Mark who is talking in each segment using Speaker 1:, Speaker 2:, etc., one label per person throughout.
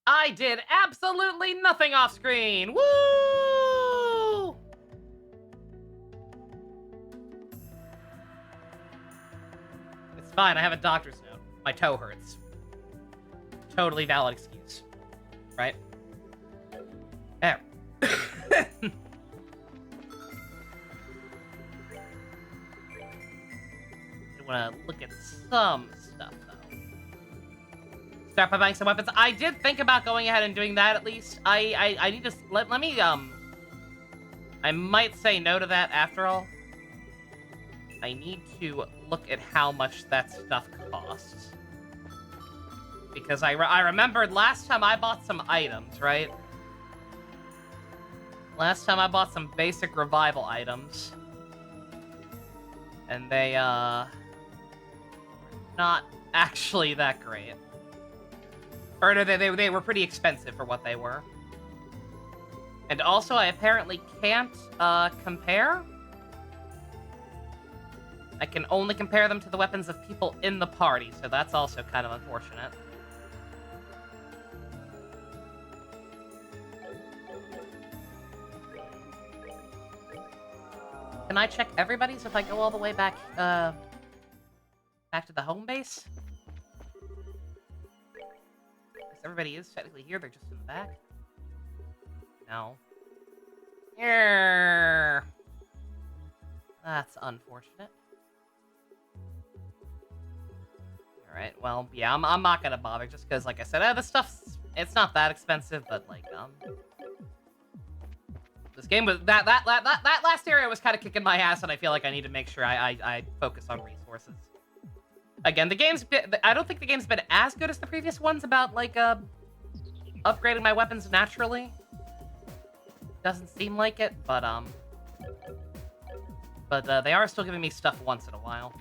Speaker 1: I did absolutely nothing off screen! Woo! It's fine, I have a doctor's note. My toe hurts. Totally valid excuse. Right? There. I want to look at some stuff, though. Start by buying some weapons. I did think about going ahead and doing that, at least. I need to... Let me, I might say no to that, after all. I need to look at how much that stuff costs. Because I remembered last time I bought some items, right? Last time I bought some basic revival items. And they, not actually that great. Or no, they were pretty expensive for what they were. And also, I apparently can't, compare. I can only compare them to the weapons of people in the party, so that's also kind of unfortunate. Can I check everybody's if I go all the way back, back to the home base? Because everybody is technically here, they're just in the back. No. Yeah. That's unfortunate. Alright, well, yeah, I'm not gonna bother, just because, like I said, this stuff's... It's not that expensive, but, like, this game was... That last area was kind of kicking my ass, and I feel like I need to make sure I focus on resources. Again, the game's... I don't think the game's been as good as the previous ones about, like, upgrading my weapons naturally. Doesn't seem like it, but, they are still giving me stuff once in a while.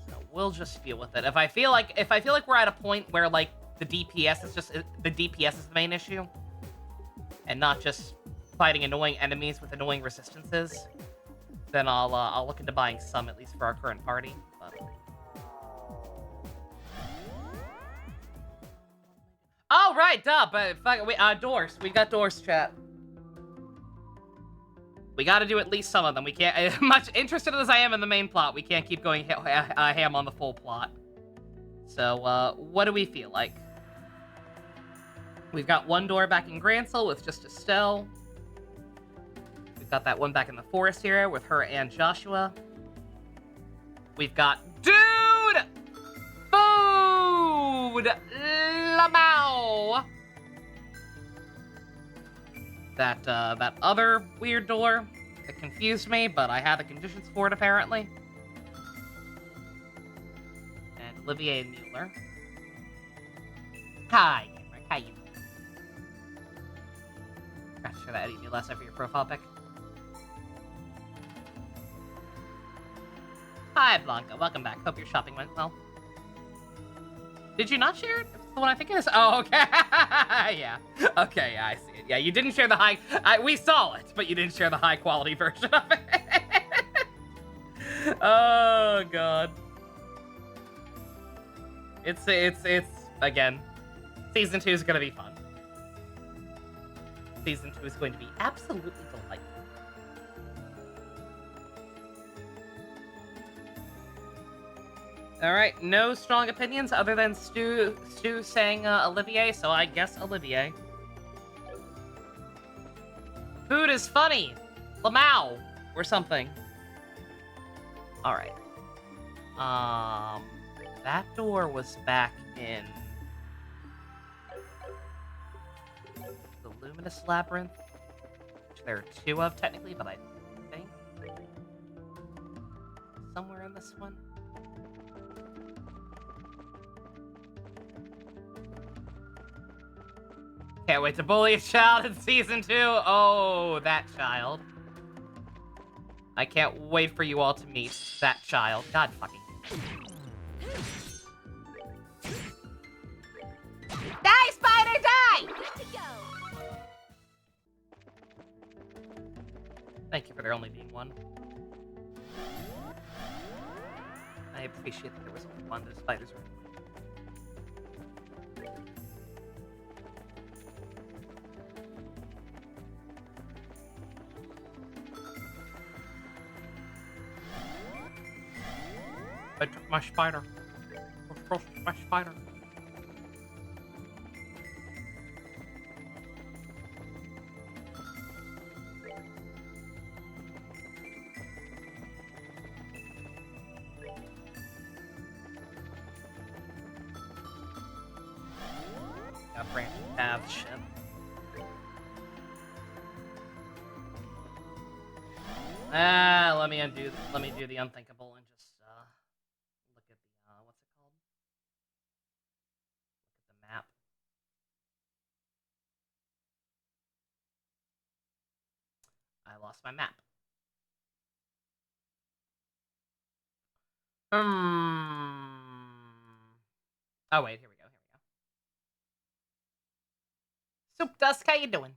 Speaker 1: So we'll just deal with it. If I feel like we're at a point where, like, the DPS is the main issue, and not just fighting annoying enemies with annoying resistances, then I'll look into buying some, at least for our current party. But... Oh, right, duh, but doors. We got doors, chat. We gotta do at least some of them. We can't, much interested as I am in the main plot, we can't keep going ham on the full plot. So, what do we feel like? We've got one door back in Grancel with just Estelle. We've got that one back in the forest area with her and Joshua. We've got Dude! Food! Lamau! That other weird door that confused me, but I had the conditions for it, apparently. And Olivier Mueller. Hi, Cameron. How you doing? Gotta share that Eddie last night for your profile pic. Hi, Blanca. Welcome back. Hope your shopping went well. Did you not share it? The one I think it is? Oh, okay. Yeah. Okay, yeah, I see it. Yeah, you didn't share the high... we saw it, but you didn't share the high-quality version of it. Oh, God. It's... Again, Season 2 is going to be fun. Season 2 is going to be absolutely delightful. Alright, no strong opinions other than Stu saying Olivier, so I guess Olivier. Food is funny! Lamau! Or something. Alright. That door was back in... the Luminous Labyrinth, which there are two of, technically, but I think... somewhere in this one. Can't wait to bully a child in Season 2. Oh, that child. I can't wait for you all to meet that child. God fucking. Die, spider, die! Thank you for there only being one. I appreciate that there was only one. The spiders were... I took my spider. My spider. Got branch paths, shit. Let me do the unthinkable and just look at the what's it called? Look at the map. I lost my map. Oh wait, here we go. Soup Dusk, how you doing?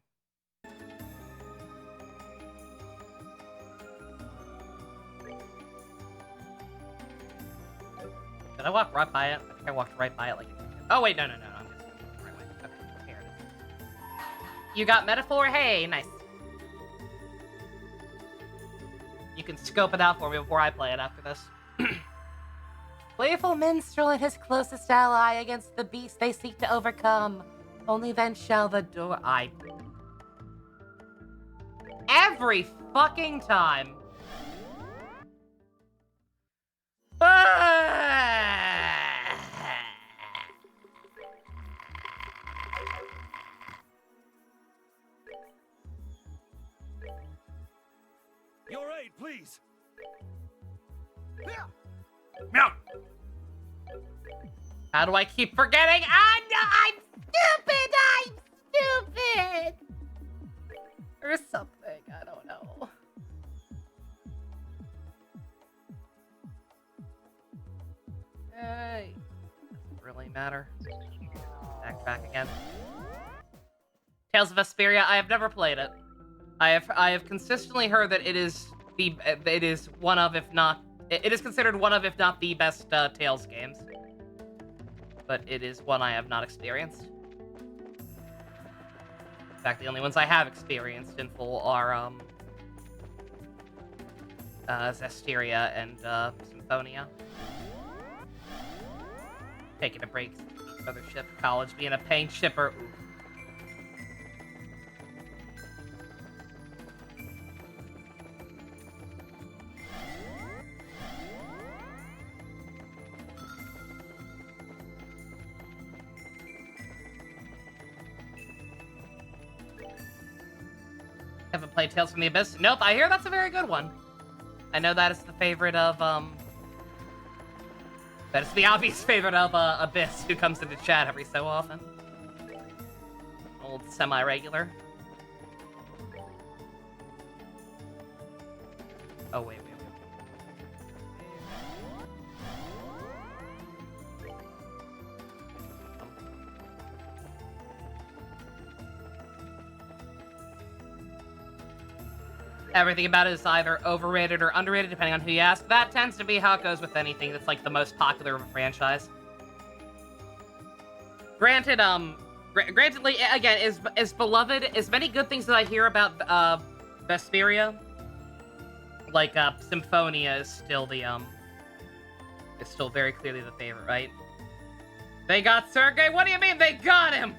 Speaker 1: Did I walk right by it? I think I walked right by it like... Oh, wait, no. I'm just going the right way. Okay, here it is. You got metaphor? Hey, nice. You can scope it out for me before I play it after this. Playful minstrel and his closest ally against the beast they seek to overcome. Only then shall the door... Every fucking time.
Speaker 2: Your aid, please.
Speaker 1: Meow. How do I keep forgetting? I'm stupid! Or something, I don't know. Hey, doesn't really matter. Backtrack again. Tales of Vesperia, I have never played it. I have consistently heard that it is one of, if not, it is considered one of, if not the best Tales games. But it is one I have not experienced. In fact, the only ones I have experienced in full are Zestiria and Symphonia. Taking a break, other ship, college being a paying shipper. Ooh. Haven't played Tales from the Abyss? Nope, I hear that's a very good one. I know that is the favorite of, that is the obvious favorite of, Abyss, who comes into chat every so often. Old semi-regular. Oh, wait. Everything about it is either overrated or underrated, depending on who you ask. That tends to be how it goes with anything that's, like, the most popular of a franchise. Granted, grantedly, again, is beloved, as many good things that I hear about, Vesperia, like, Symphonia is still the, is still very clearly the favorite, right? They got Sergei? What do you mean they got him?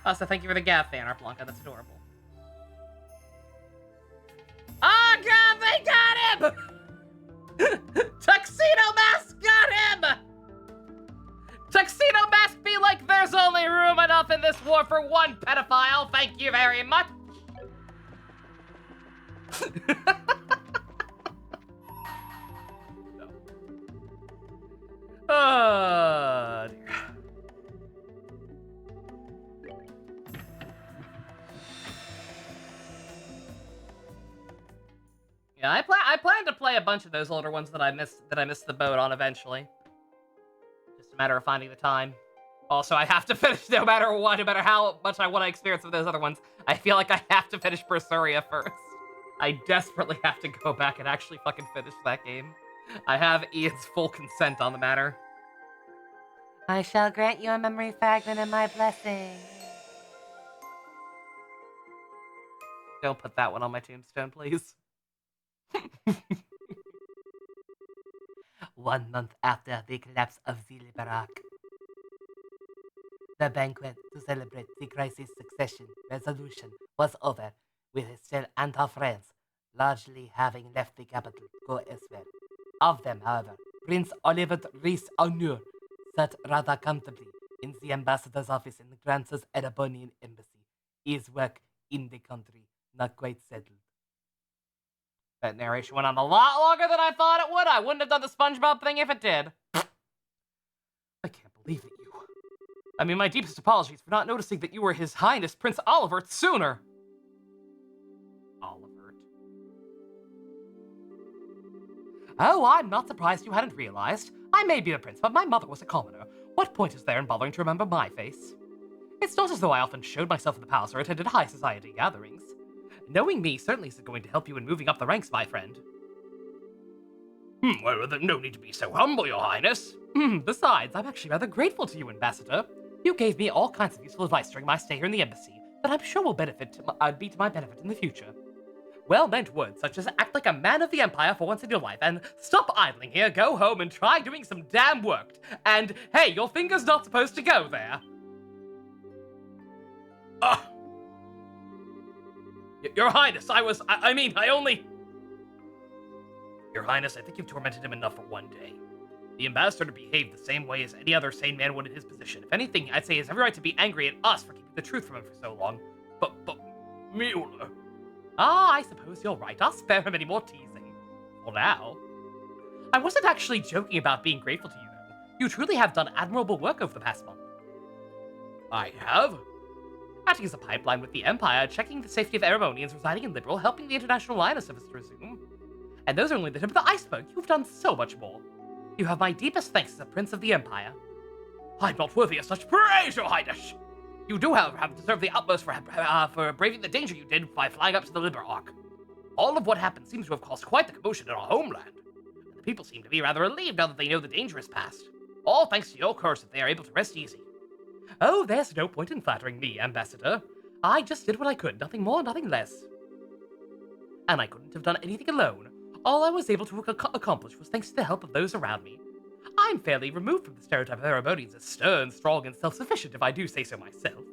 Speaker 1: Also, thank you for the Gav fan art, Blanca. That's adorable. Oh god, they got him! Tuxedo Mask got him! Tuxedo Mask be like, there's only room enough in this war for one pedophile, thank you very much! No. Oh, dear. Yeah, I plan to play a bunch of those older ones that I missed the boat on eventually. Just a matter of finding the time. Also, I have to finish no matter what, no matter how much I want to experience with those other ones. I feel like I have to finish Berseria first. I desperately have to go back and actually fucking finish that game. I have Ian's full consent on the matter. I shall grant you a memory fragment and my blessing. Don't put that one on my tombstone, please. 1 month after the collapse of the Liberak. The banquet to celebrate the crisis succession resolution was over, with Estelle and her friends largely having left the capital to go elsewhere. Of them, however, Prince Oliver Rees-Honor sat rather comfortably in the ambassador's office in France's Erebonian embassy, his work in the country not quite settled. That narration went on a lot longer than I thought it would. I wouldn't have done the SpongeBob thing if it did. I can't believe that you... I mean, my deepest apologies for not noticing that you were His Highness Prince Olivert sooner. Olivert. Oh, I'm not surprised you hadn't realized. I may be a prince, but my mother was a commoner. What point is there in bothering to remember my face? It's not as though I often showed myself in the palace or attended high society gatherings. Knowing me certainly isn't going to help you in moving up the ranks, my friend. Well, there's no need to be so humble, your highness. Besides, I'm actually rather grateful to you, Ambassador. You gave me all kinds of useful advice during my stay here in the embassy that I'm sure will be to my benefit in the future. Well-meant words such as act like a man of the Empire for once in your life and stop idling here, go home and try doing some damn work. And hey, your finger's not supposed to go there. Your Highness, I only... Your Highness, I think you've tormented him enough for one day. The ambassador behaved the same way as any other sane man would in his position. If anything, I'd say he has every right to be angry at us for keeping the truth from him for so long. But, Mueller... I suppose you're right. I'll spare him any more teasing. For now. I wasn't actually joking about being grateful to you, though. You truly have done admirable work over the past month. I have? Acting as a pipeline with the Empire, checking the safety of Erebonians residing in Liberal, helping the International Liner Service to resume. And those are only the tip of the iceberg. You've done so much more. You have my deepest thanks as a Prince of the Empire. I'm not worthy of such praise, Your Highness! You do, however, have deserved the utmost for braving the danger you did by flying up to the Liberark. All of what happened seems to have caused quite the commotion in our homeland. And the people seem to be rather relieved now that they know the danger is past. All thanks to your curse that they are able to rest easy. Oh, there's no point in flattering me, Ambassador. I just did what I could, nothing more, nothing less. And I couldn't have done anything alone. All I was able to accomplish was thanks to the help of those around me. I'm fairly removed from the stereotype of Erebonians as stern, strong, and self-sufficient, if I do say so myself.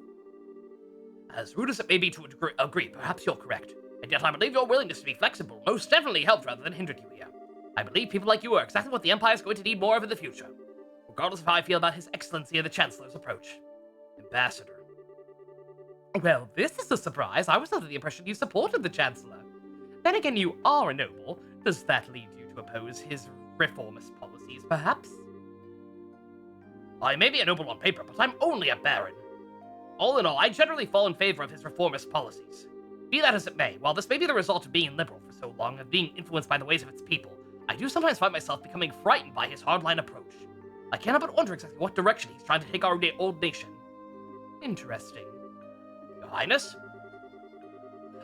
Speaker 1: As rude as it may be to agree, perhaps you're correct. And yet I believe your willingness to be flexible most definitely helped rather than hindered you here. I believe people like you are exactly what the Empire is going to need more of in the future, regardless of how I feel about His Excellency and the Chancellor's approach. Ambassador. Well, this is a surprise. I was under the impression you supported the Chancellor. Then again, you are a noble. Does that lead you to oppose his reformist policies, perhaps? I may be a noble on paper, but I'm only a baron. All in all, I generally fall in favor of his reformist policies. Be that as it may, while this may be the result of being liberal for so long and being influenced by the ways of its people, I do sometimes find myself becoming frightened by his hardline approach. I cannot but wonder exactly what direction he's trying to take our old nation. Interesting. Your Highness?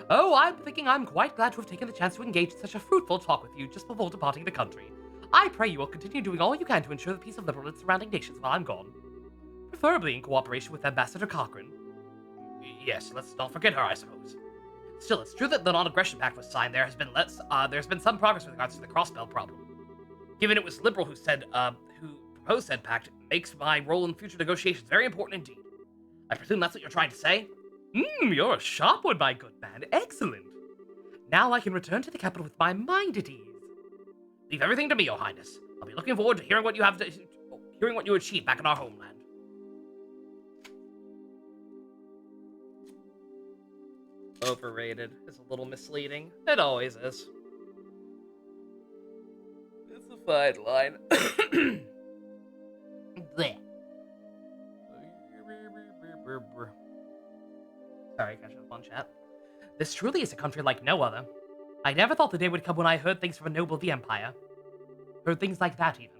Speaker 1: Oh, I'm thinking I'm quite glad to have taken the chance to engage in such a fruitful talk with you just before departing the country. I pray you will continue doing all you can to ensure the peace of Liberal and surrounding nations while I'm gone. Preferably in cooperation with Ambassador Cochrane. Yes, let's not forget her, I suppose. Still, it's true that the Non-Aggression Pact was signed. There's been some progress with regards to the crossbell problem. Given it was Liberal who proposed said pact, it makes my role in future negotiations very important indeed. I presume that's what you're trying to say? You're a sharp one, my good man. Excellent. Now I can return to the capital with my mind at ease. Leave everything to me, Your Highness. I'll be looking forward to hearing what you achieved back in our homeland. Overrated is a little misleading. It always is. It's a fine line. Blech. Sorry, catching up on chat. This truly is a country like no other. I never thought the day would come when I heard things from a noble of the Empire. Heard things like that, even.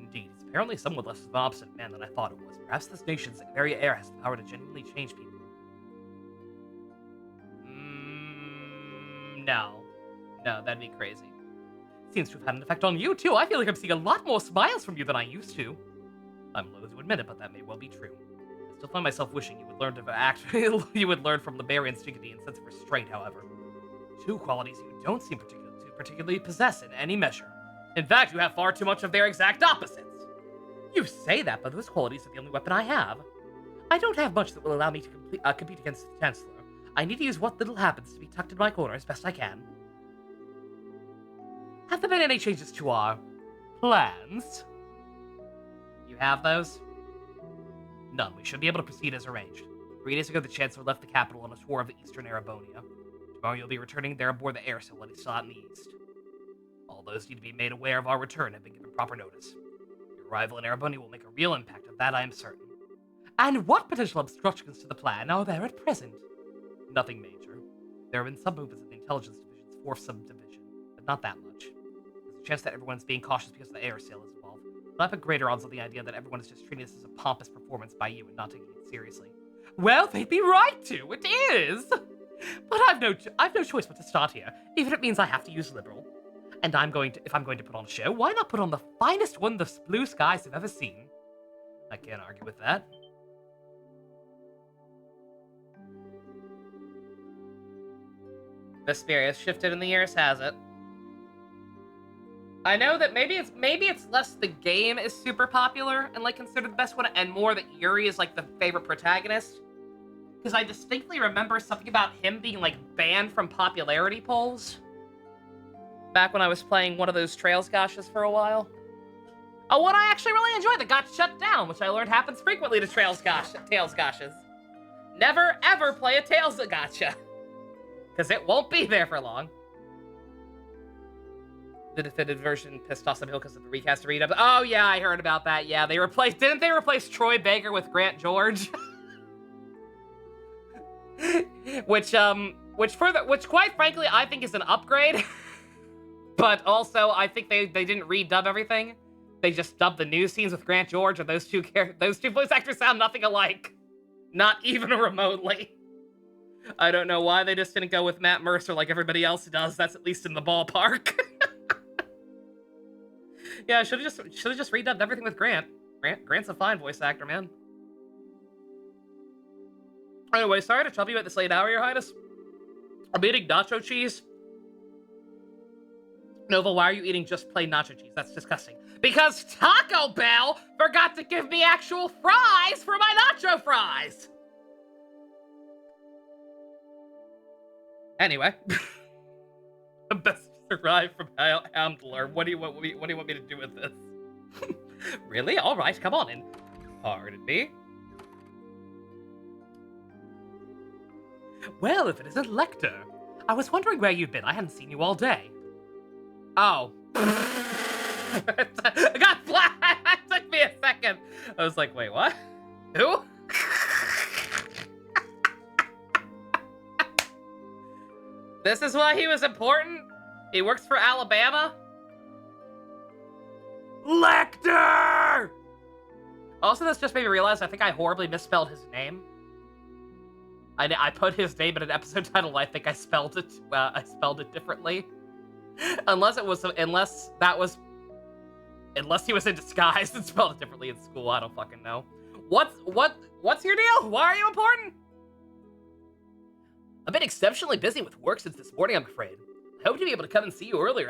Speaker 1: Indeed, it's apparently somewhat less of an obstinate man than I thought it was. Perhaps this nation's very air has the power to genuinely change people. No. No, that'd be crazy. Seems to have had an effect on you, too. I feel like I'm seeing a lot more smiles from you than I used to. I'm loath to admit it, but that may well be true. I still find myself wishing you would learn to you would learn from Liberian's dignity and sense of restraint, however. Two qualities you don't seem particularly possess in any measure. In fact, you have far too much of their exact opposites. You say that, but those qualities are the only weapon I have. I don't have much that will allow me to compete against the Chancellor. I need to use what little happens to be tucked in my corner as best I can. Have there been any changes to our plans? You have those? None. We should be able to proceed as arranged. 3 days ago, the Chancellor left the capital on a tour of the eastern Arabonia. Tomorrow you'll be returning there aboard the airsail when he's out in the east. All those need to be made aware of our return and been given proper notice. Your arrival in Arabonia will make a real impact, of that I am certain. And what potential obstructions to the plan are there at present? Nothing major. There have been some movements in the intelligence division's 4th subdivision, but not that much. There's a chance that everyone's being cautious because the airsail is involved, but I put greater odds on the idea that everyone is just treating this as a pompous performance by you and not taking it seriously. Well, they'd be right to. It is. But I've no choice but to start here, even if it means I have to use liberal. And if I'm going to put on a show, why not put on the finest one the blue skies have ever seen? I can't argue with that. Vesperia shifted in the years, has it? I know that maybe it's less the game is super popular and like considered the best one, and more that Yuri is like the favorite protagonist. Because I distinctly remember something about him being like banned from popularity polls back when I was playing one of those Trails gachas for a while. Oh, one I actually really enjoyed that got shut down, which I learned happens frequently to Tails gachas. Never ever play a Tails gacha, because it won't be there for long. The definitive version pissed off some people because of the recast read-up. Oh yeah, I heard about that. Yeah, didn't they replace Troy Baker with Grant George? which quite frankly I think is an upgrade. But also I think they didn't redub everything. They just dubbed the news scenes with Grant George, and those two voice actors sound nothing alike. Not even remotely. I don't know why they just didn't go with Matt Mercer like everybody else does. That's at least in the ballpark. Yeah, should have just redubbed everything with Grant. Grant's a fine voice actor, man. Anyway, sorry to trouble you at this late hour, Your Highness. I'm eating nacho cheese. Nova, why are you eating just plain nacho cheese? That's disgusting. Because Taco Bell forgot to give me actual fries for my nacho fries! Anyway. Best derived from Handler. What do you want me to do with this? Really? Alright, come on in. Pardon me? Well, if it isn't Lecter. I was wondering where you've been. I hadn't seen you all day. Oh. I got flat. It took me a second. I was like, wait, what? Who? This is why he was important? He works for Alabama? Lecter! Also, this just made me realize I think I horribly misspelled his name. I put his name in an episode title. I think I spelled it differently. Unless he was in disguise and spelled it differently in school. I don't fucking know. What's your deal? Why are you important? I've been exceptionally busy with work since this morning, I'm afraid. I hope to be able to come and see you earlier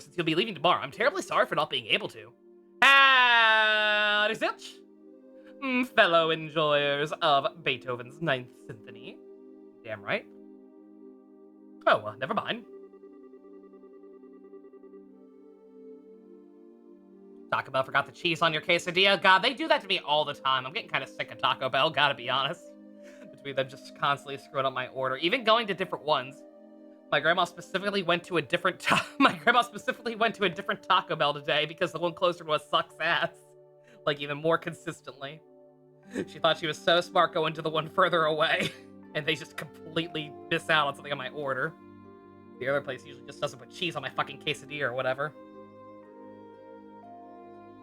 Speaker 1: since you'll be leaving tomorrow. I'm terribly sorry for not being able to. Howdy, Zilch. Fellow enjoyers of Beethoven's Ninth Symphony. Damn right. Oh, well, never mind. Taco Bell forgot the cheese on your quesadilla. God, they do that to me all the time. I'm getting kind of sick of Taco Bell, gotta be honest. Between them just constantly screwing up my order. Even going to different ones. My grandma specifically went to a different Taco Bell today because the one closer to us sucks ass. Like, even more consistently. She thought she was so smart going to the one further away. And they just completely miss out on something on my order. The other place usually just doesn't put cheese on my fucking quesadilla or whatever.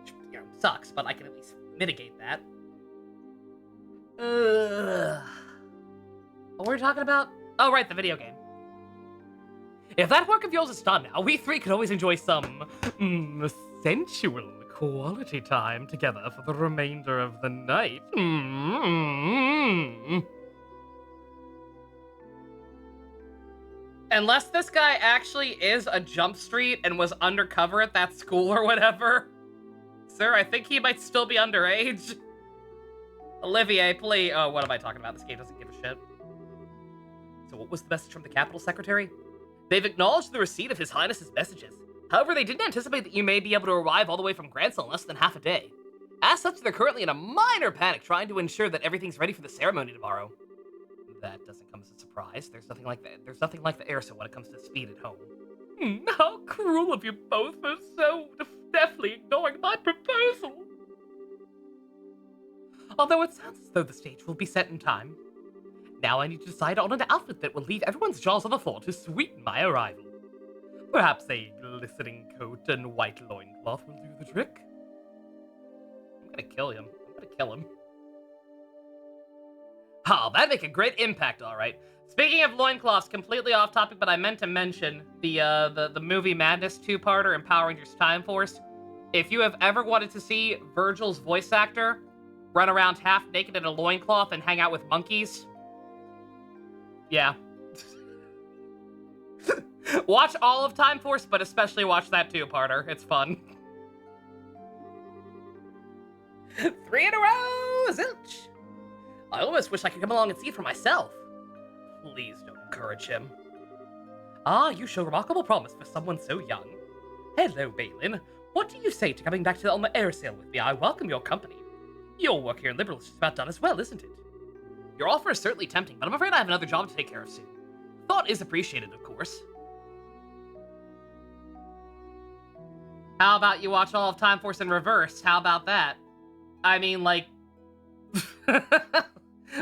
Speaker 1: Which, you know, sucks, but I can at least mitigate that. What were we talking about? Oh, right, the video game. If that work of yours is done now, we three could always enjoy some sensual quality time together for the remainder of the night. Unless this guy actually is a Jump Street and was undercover at that school or whatever. Sir, I think he might still be underage. Olivier, please. Oh, what am I talking about? This game doesn't give a shit. So what was the message from the Capital Secretary? They've acknowledged the receipt of His Highness's messages. However, they didn't anticipate that you may be able to arrive all the way from Grancel in less than half a day. As such, they're currently in a minor panic trying to ensure that everything's ready for the ceremony tomorrow. That doesn't come as a surprise. There's nothing like that. There's nothing like the air when it comes to speed at home. How cruel of you both for so deftly ignoring my proposal. Although it sounds as though the stage will be set in time. Now I need to decide on an outfit that will leave everyone's jaws on the floor to sweeten my arrival. Perhaps a glistening coat and white loincloth will do the trick. I'm gonna kill him. Oh, that'd make a great impact, alright. Speaking of loincloths, completely off topic, but I meant to mention the movie Madness 2-parter in Power Rangers Time Force. If you have ever wanted to see Virgil's voice actor run around half naked in a loincloth and hang out with monkeys, yeah. Watch all of Time Force, but especially watch that 2-parter. It's fun. 3 in a row! Zilch! I almost wish I could come along and see it for myself. Please don't encourage him. Ah, you show remarkable promise for someone so young. Hello, Balin. What do you say to coming back to the Ulma Air Sale with me? I welcome your company. Your work here in Liberal is just about done as well, isn't it? Your offer is certainly tempting, but I'm afraid I have another job to take care of soon. Thought is appreciated, of course. How about you watch all of Time Force in reverse? How about that? I mean, like...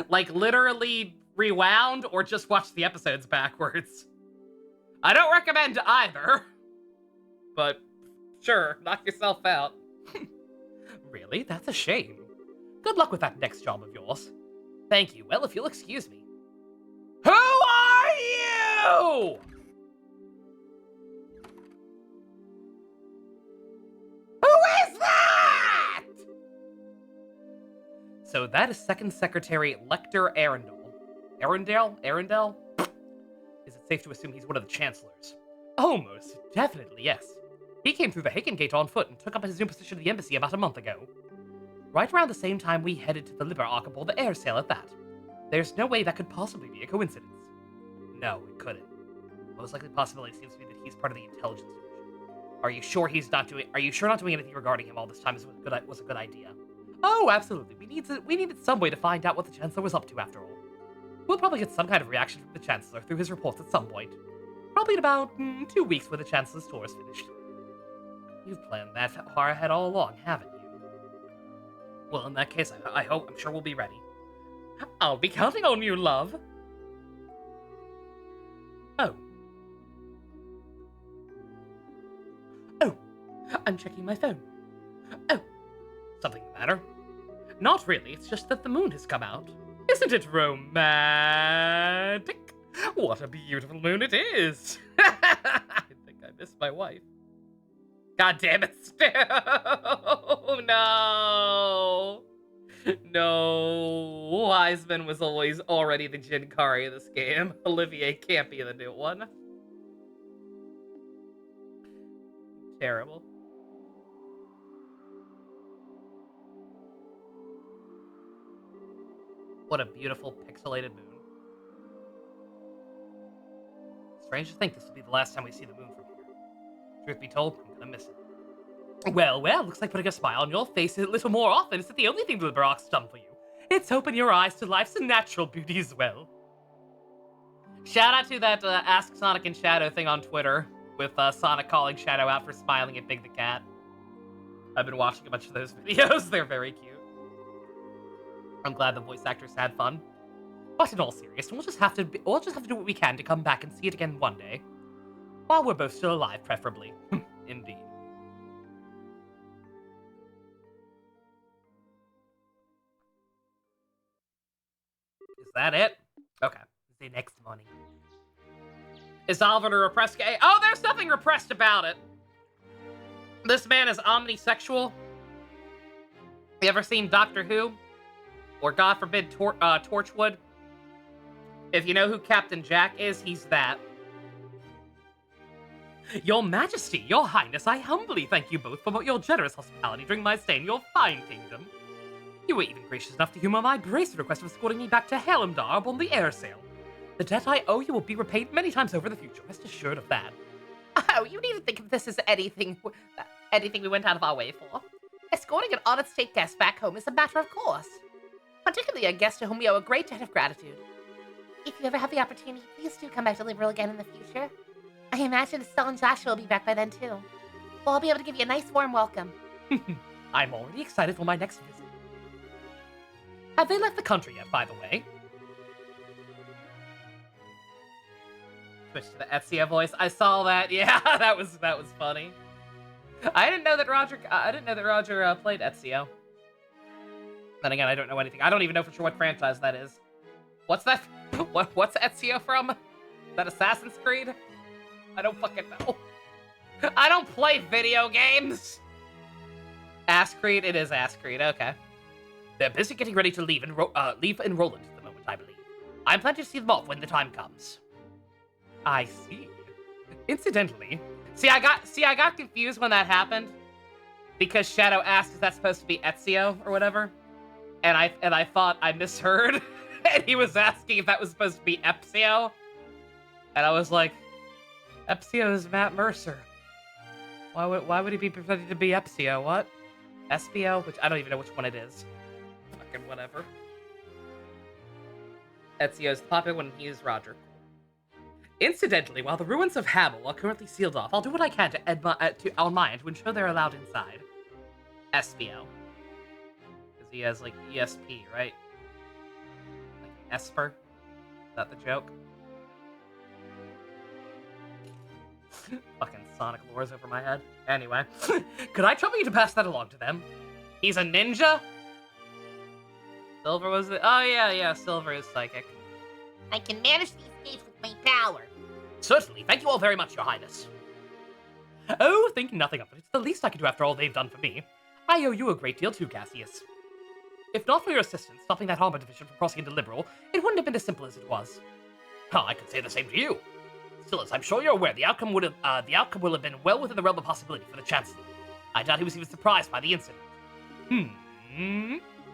Speaker 1: like, literally rewound, or just watch the episodes backwards. I don't recommend either. But, sure, knock yourself out. Really? That's a shame. Good luck with that next job of yours. Thank you. Well, if you'll excuse me. Who are you? Who is that? So that is Second Secretary Lecter Arundel. Arundel? Is it safe to assume he's one of the chancellors? Almost definitely, yes. He came through the Haken Gate on foot and took up his new position at the embassy about a month ago. Right around the same time we headed to the Liber Archipel, the air sale at that. There's no way that could possibly be a coincidence. No, it couldn't. The most likely possibility seems to be that he's part of the intelligence division. Are you sure not doing anything regarding him all this time was a good idea? Oh, absolutely. We needed some way to find out what the Chancellor was up to after all. We'll probably get some kind of reaction from the Chancellor through his reports at some point. Probably in about 2 weeks when the Chancellor's tour is finished. You've planned that far ahead all along, haven't you? Well, in that case, I'm sure we'll be ready. I'll be counting on you, love. Oh. Oh, I'm checking my phone. Oh, something the matter? Not really, it's just that the moon has come out. Isn't it romantic? What a beautiful moon it is. I think I missed my wife. God damn it, Stu! No! No. Wiseman was already the Jinkari of this game. Olivier can't be the new one. Terrible. What a beautiful pixelated moon. Strange to think this will be the last time we see the moon from here. Truth be told, I'm gonna miss it. Well, looks like putting a smile on your face a little more often isn't the only thing the Baroque's done for you. It's opened your eyes to life's natural beauty as well. Shout out to that Ask Sonic and Shadow thing on Twitter, with Sonic calling Shadow out for smiling at Big the Cat. I've been watching a bunch of those videos. They're very cute. I'm glad the voice actors had fun. But in all seriousness, we'll just have to do what we can to come back and see it again one day. While we're both still alive, preferably. Indeed. Is that it? Okay. The next morning. Is Oliver repressed gay? Oh, there's nothing repressed about it. This man is omnisexual. You ever seen Doctor Who? Or God forbid, Torchwood? If you know who Captain Jack is, he's that. Your Majesty, Your Highness, I humbly thank you both for your generous hospitality during my stay in your fine kingdom. You were even gracious enough to humor my braced request of escorting me back to Helmdar upon the air sail. The debt I owe you will be repaid many times over in the future, rest assured of that. Oh, you needn't think of this as anything we went out of our way for. Escorting an honored state guest back home is a matter of course. Particularly a guest to whom we owe a great debt of gratitude. If you ever have the opportunity, please do come back to Liberal again in the future. I imagine Estelle and Joshua will be back by then too. Well, I'll be able to give you a nice warm welcome. I'm already excited for my next visit. Have they left the country yet, by the way? Switch to the Ezio voice. I saw that. Yeah, that was funny. I didn't know that Roger played Ezio. Then again, I don't know anything. I don't even know for sure what franchise that is. What's that? What's Ezio from? Is that Assassin's Creed? I don't fucking know. I don't play video games. Ass Creed? It is Ass Creed. Okay. They're busy getting ready to leave in Roland at the moment, I believe. I'm planning to see them off when the time comes. I see. Incidentally, I got confused when that happened because Shadow asked, "Is that supposed to be Ezio or whatever?" And I thought I misheard, and he was asking if that was supposed to be Ezio, and I was like, "Ezio is Matt Mercer. Why would he be pretending to be Ezio? What? Espio? Which I don't even know which one it is. Fucking whatever." Ezio is the popular one. He is Roger. Incidentally, while the ruins of Hamel are currently sealed off, I'll do what I can on my end to ensure they're allowed inside. Espio. Because he has, like, ESP, right? Like, Esper? Is that the joke? Fucking Sonic lore's over my head. Anyway. Could I trouble you to pass that along to them? He's a ninja? Silver was it? Oh, yeah, Silver is psychic.
Speaker 3: I can manage these gates with my power.
Speaker 1: Certainly. Thank you all very much, Your Highness. Oh, think nothing of it. It's the least I can do after all they've done for me. I owe you a great deal too, Cassius. If not for your assistance stopping that armor division from crossing into Liberal, it wouldn't have been as simple as it was. I could say the same to you. Still, as I'm sure you're aware, the outcome will have been well within the realm of possibility for the Chancellor. I doubt he was even surprised by the incident.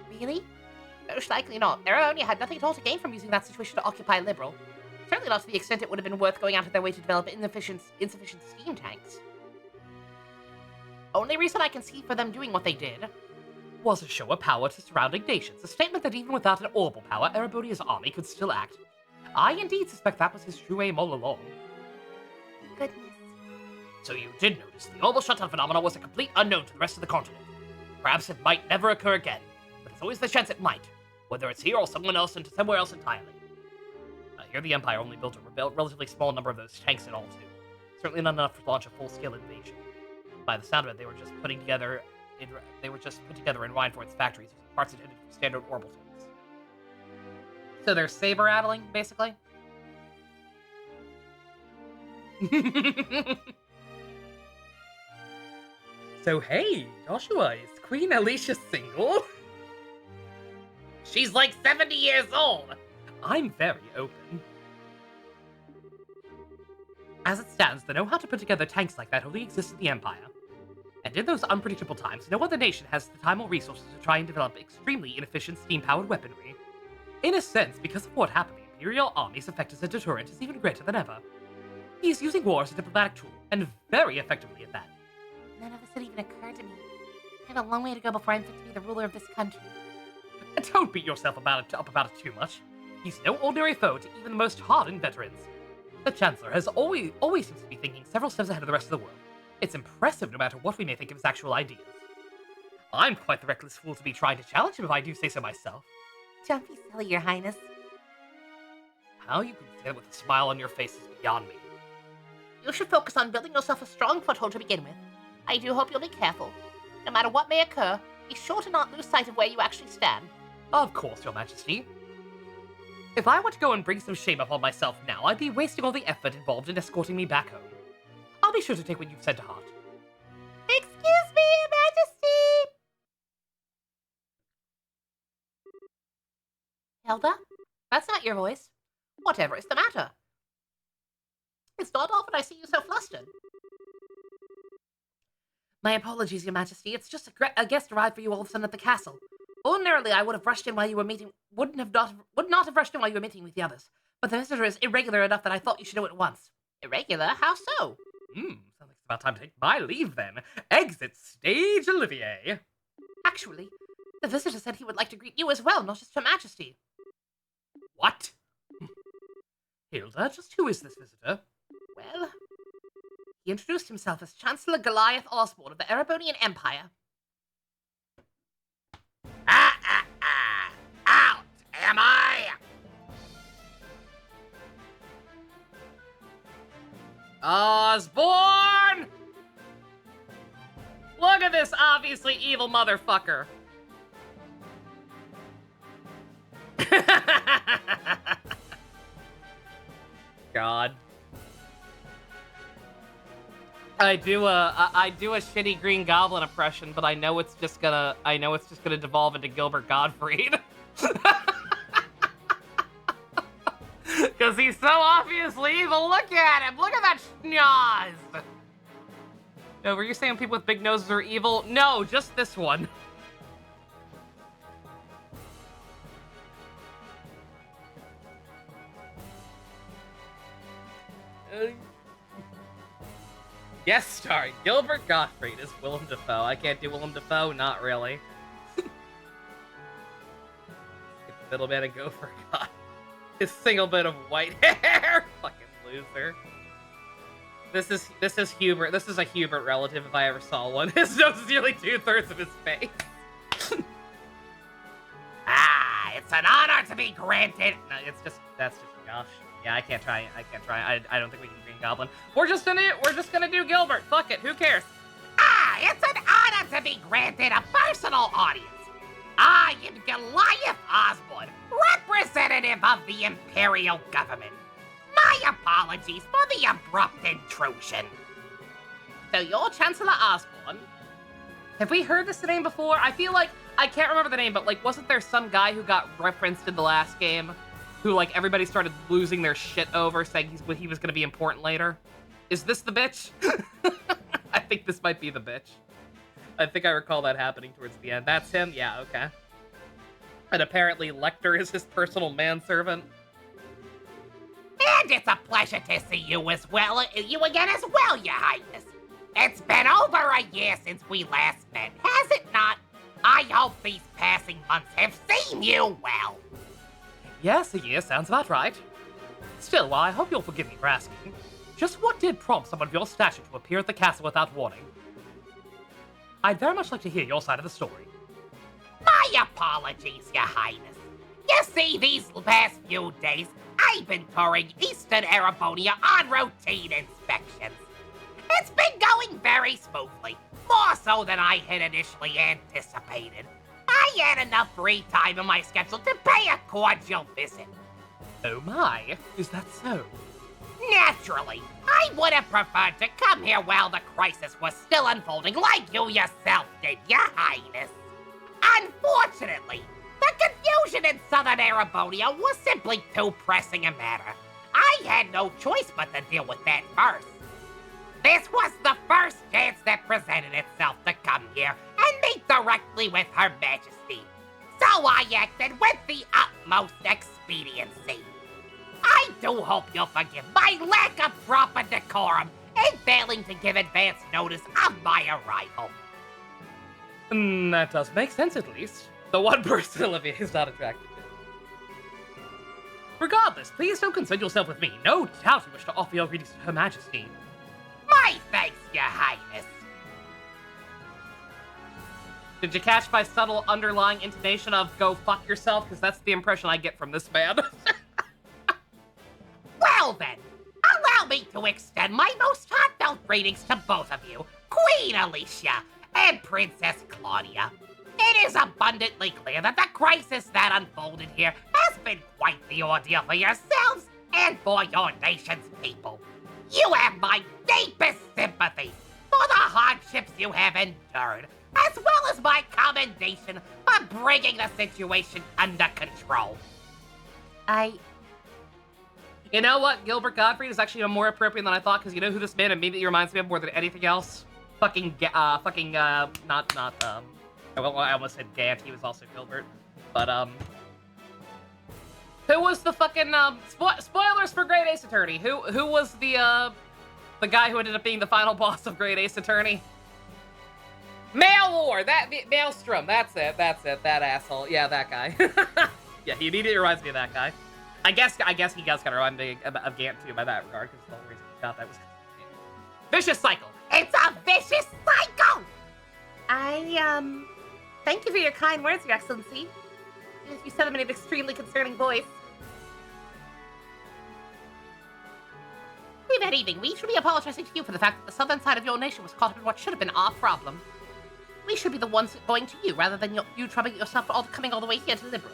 Speaker 3: Really? Most likely not. Eraonia had nothing at all to gain from using that situation to occupy Liberal. Certainly not to the extent it would have been worth going out of their way to develop insufficient steam tanks. Only reason I can see for them doing what they did
Speaker 1: was a show of power to surrounding nations, a statement that even without an orbital power, Erebonia's army could still act. I indeed suspect that was his true aim all along.
Speaker 3: Goodness.
Speaker 1: So you did notice the orbital shutdown phenomenon was a complete unknown to the rest of the continent. Perhaps it might never occur again, but there's always the chance it might, whether it's here or somewhere else entirely. Here the Empire only built a relatively small number of those tanks in all, too. Certainly not enough to launch a full-scale invasion. By the sound of it, they were just put together in Reinfort's factories using parts intended for standard orbital tanks. So they're saber-rattling, basically? So hey, Joshua, is Queen Alicia single? She's like 70 years old! I'm very open. As it stands, the know-how to put together tanks like that only exists in the Empire. And in those unpredictable times, no other nation has the time or resources to try and develop extremely inefficient steam-powered weaponry. In a sense, because of what happened, the Imperial Army's effect as a deterrent is even greater than ever. He's using war as a diplomatic tool, and very effectively at that.
Speaker 3: None of this had even occurred to me. I have a long way to go before I'm fit to be the ruler of this country.
Speaker 1: Don't beat yourself up about it too much. He's no ordinary foe to even the most hardened veterans. The Chancellor has always seems to be thinking several steps ahead of the rest of the world. It's impressive no matter what we may think of his actual ideas. I'm quite the reckless fool to be trying to challenge him if I do say so myself.
Speaker 3: Don't be silly, Your Highness.
Speaker 1: How you can say that with a smile on your face is beyond me.
Speaker 3: You should focus on building yourself a strong foothold to begin with. I do hope you'll be careful. No matter what may occur, be sure to not lose sight of where you actually stand.
Speaker 1: Of course, Your Majesty. If I were to go and bring some shame upon myself now, I'd be wasting all the effort involved in escorting me back home. I'll be sure to take what you've said to heart.
Speaker 3: Excuse me, Your Majesty! Hilda? That's not your voice. Whatever is the matter? It's not often I see you so flustered. My apologies, Your Majesty. It's just a guest arrived for you all of a sudden at the castle. Ordinarily, I would have rushed in while you were meeting. Would not have rushed in while you were meeting with the others. But the visitor is irregular enough that I thought you should know it at once.
Speaker 2: Irregular? How so?
Speaker 1: Sounds like it's about time to take my leave then. Exit stage, Olivier.
Speaker 3: Actually, the visitor said he would like to greet you as well, not just Her Majesty.
Speaker 1: What? Hilda, just who is this visitor?
Speaker 3: Well, he introduced himself as Chancellor Goliath Osborne of the Erebonian Empire.
Speaker 2: Out am I!
Speaker 1: Osborne! Look at this obviously evil motherfucker. God. I do a shitty Green Goblin impression, but I know it's just gonna devolve into Gilbert Gottfried. Cause he's so obviously evil. Look at him! Look at that schnoz! No, were you saying people with big noses are evil? No, just this one. Guest star Gilbert Gottfried is Willem Dafoe. I can't do Willem Dafoe, not really. Get the middleman and go for God. His single bit of white hair. Fucking loser. This is Hubert. This is a Hubert relative if I ever saw one. His nose is nearly 2/3 of his face.
Speaker 2: It's an honor to be granted.
Speaker 1: No, that's just gosh. Yeah, I can't try. I don't think we can Green Goblin. We're just gonna do Gilbert. Fuck it. Who cares?
Speaker 2: It's an honor to be granted a personal audience. I am Goliath Osborne, representative of the Imperial Government. My apologies for the abrupt intrusion.
Speaker 3: So you're Chancellor Osborne?
Speaker 1: Have we heard this name before? I feel like I can't remember the name, but like, wasn't there some guy who got referenced in the last game, who like everybody started losing their shit over, saying he was gonna be important later? Is this the bitch? I think this might be the bitch. I think I recall that happening towards the end. That's him? Yeah, okay. And apparently Lecter is his personal manservant.
Speaker 2: And it's a pleasure to see you again as well, Your Highness. It's been over a year since we last met, has it not? I hope these passing months have seen you well.
Speaker 1: Yes, a year sounds about right. Still, while I hope you'll forgive me for asking, just what did prompt someone of your stature to appear at the castle without warning? I'd very much like to hear your side of the story.
Speaker 2: My apologies, Your Highness. You see, these past few days, I've been touring Eastern Erebonia on routine inspections. It's been going very smoothly, more so than I had initially anticipated. I had enough free time in my schedule to pay a cordial visit.
Speaker 1: Oh my, is that so?
Speaker 2: Naturally, I would have preferred to come here while the crisis was still unfolding like you yourself did, Your Highness. Unfortunately, the confusion in Southern Erebonia was simply too pressing a matter. I had no choice but to deal with that first. This was the first chance that presented itself to come here and meet directly with Her Majesty. So I acted with the utmost expediency. I do hope you'll forgive my lack of proper decorum in failing to give advance notice of my arrival.
Speaker 1: That does make sense, at least. The one person Olivia is not attracted to. Regardless, please don't concern yourself with me. No doubt you wish to offer your greetings to Her Majesty.
Speaker 2: My thanks, Your Highness.
Speaker 1: Did you catch my subtle underlying intonation of go fuck yourself? Because that's the impression I get from this man.
Speaker 2: Well then, allow me to extend my most heartfelt greetings to both of you, Queen Alicia and Princess Claudia. It is abundantly clear that the crisis that unfolded here has been quite the ordeal for yourselves and for your nation's people. You have my deepest sympathy for the hardships you have endured, as well as my commendation for bringing the situation under control.
Speaker 1: You know what? Gilbert Gottfried is actually more appropriate than I thought, because you know who this man immediately reminds me of more than anything else? I almost said Gant, he was also Gilbert. But, who was the fucking, spoilers for Great Ace Attorney. Who was the guy who ended up being the final boss of Great Ace Attorney? Maelstrom, that's it, that asshole. Yeah, that guy. Yeah, he immediately reminds me of that guy. I guess he does kind of remind me of Gant, too, by that regard, because the whole reason he got that was... Vicious cycle.
Speaker 2: It's a vicious cycle!
Speaker 3: Thank you for your kind words, Your Excellency. You said them in an extremely concerning voice. Good evening. We should be apologizing to you for the fact that the southern side of your nation was caught up in what should have been our problem. We should be the ones going to you, rather than you troubling yourself coming all the way here to Liberal.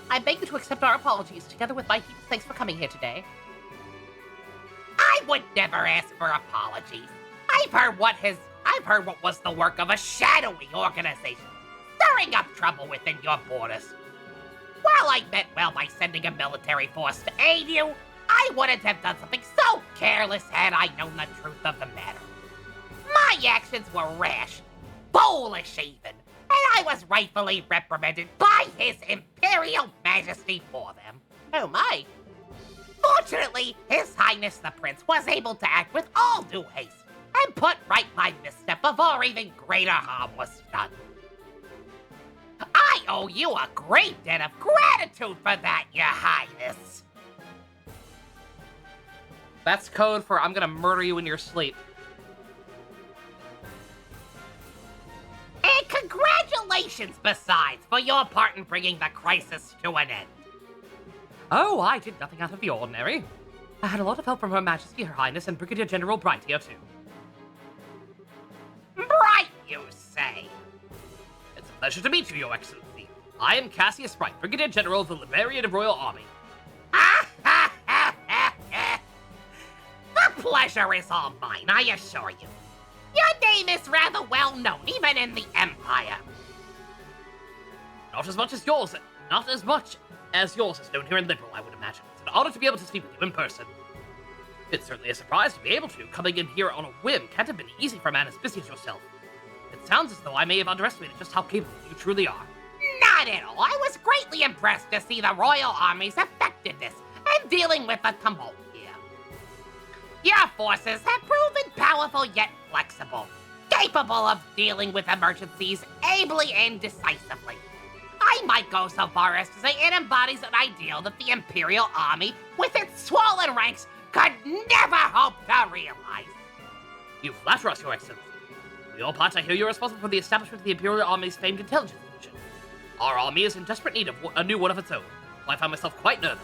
Speaker 3: I beg you to accept our apologies, together with my deepest thanks for coming here today.
Speaker 2: I would never ask for apologies. I've heard what was the work of a shadowy organization, stirring up trouble within your borders. While I meant well by sending a military force to aid you, I wouldn't have done something so careless had I known the truth of the matter. My actions were rash, foolish even, and I was rightfully reprimanded by His Imperial Majesty for them.
Speaker 3: Oh my.
Speaker 2: Fortunately, His Highness the Prince was able to act with all due haste and put right my misstep before even greater harm was done. I owe you a great debt of gratitude for that, Your Highness.
Speaker 1: That's code for I'm gonna murder you in your sleep.
Speaker 2: And congratulations, besides, for your part in bringing the crisis to an end.
Speaker 1: Oh, I did nothing out of the ordinary. I had a lot of help from Her Majesty, Her Highness, and Brigadier General Bright here, too.
Speaker 2: Bright, you say?
Speaker 1: It's a pleasure to meet you, Your Excellency. I am Cassius Bright, Brigadier General of the Liberian Royal Army.
Speaker 2: The pleasure is all mine, I assure you. Your name is rather well known, even in the Empire.
Speaker 1: Not as much as yours is known here in Liberal, I would imagine. It's an honor to be able to speak with you in person. It's certainly a surprise to be able to. Coming in here on a whim can't have been easy for a man as busy as yourself. It sounds as though I may have underestimated just how capable you truly are.
Speaker 2: Not at all. I was greatly impressed to see the Royal Army's effectiveness in dealing with the tumult here. Your forces have proven powerful yet flexible, capable of dealing with emergencies ably and decisively. I might go so far as to say it embodies an ideal that the Imperial Army, with its swollen ranks, could never hope to realize.
Speaker 1: You flatter us, Your Excellency. For your part, I hear you're responsible for the establishment of the Imperial Army's famed intelligence division. Our army is in desperate need of a new one of its own. I find myself quite nervous.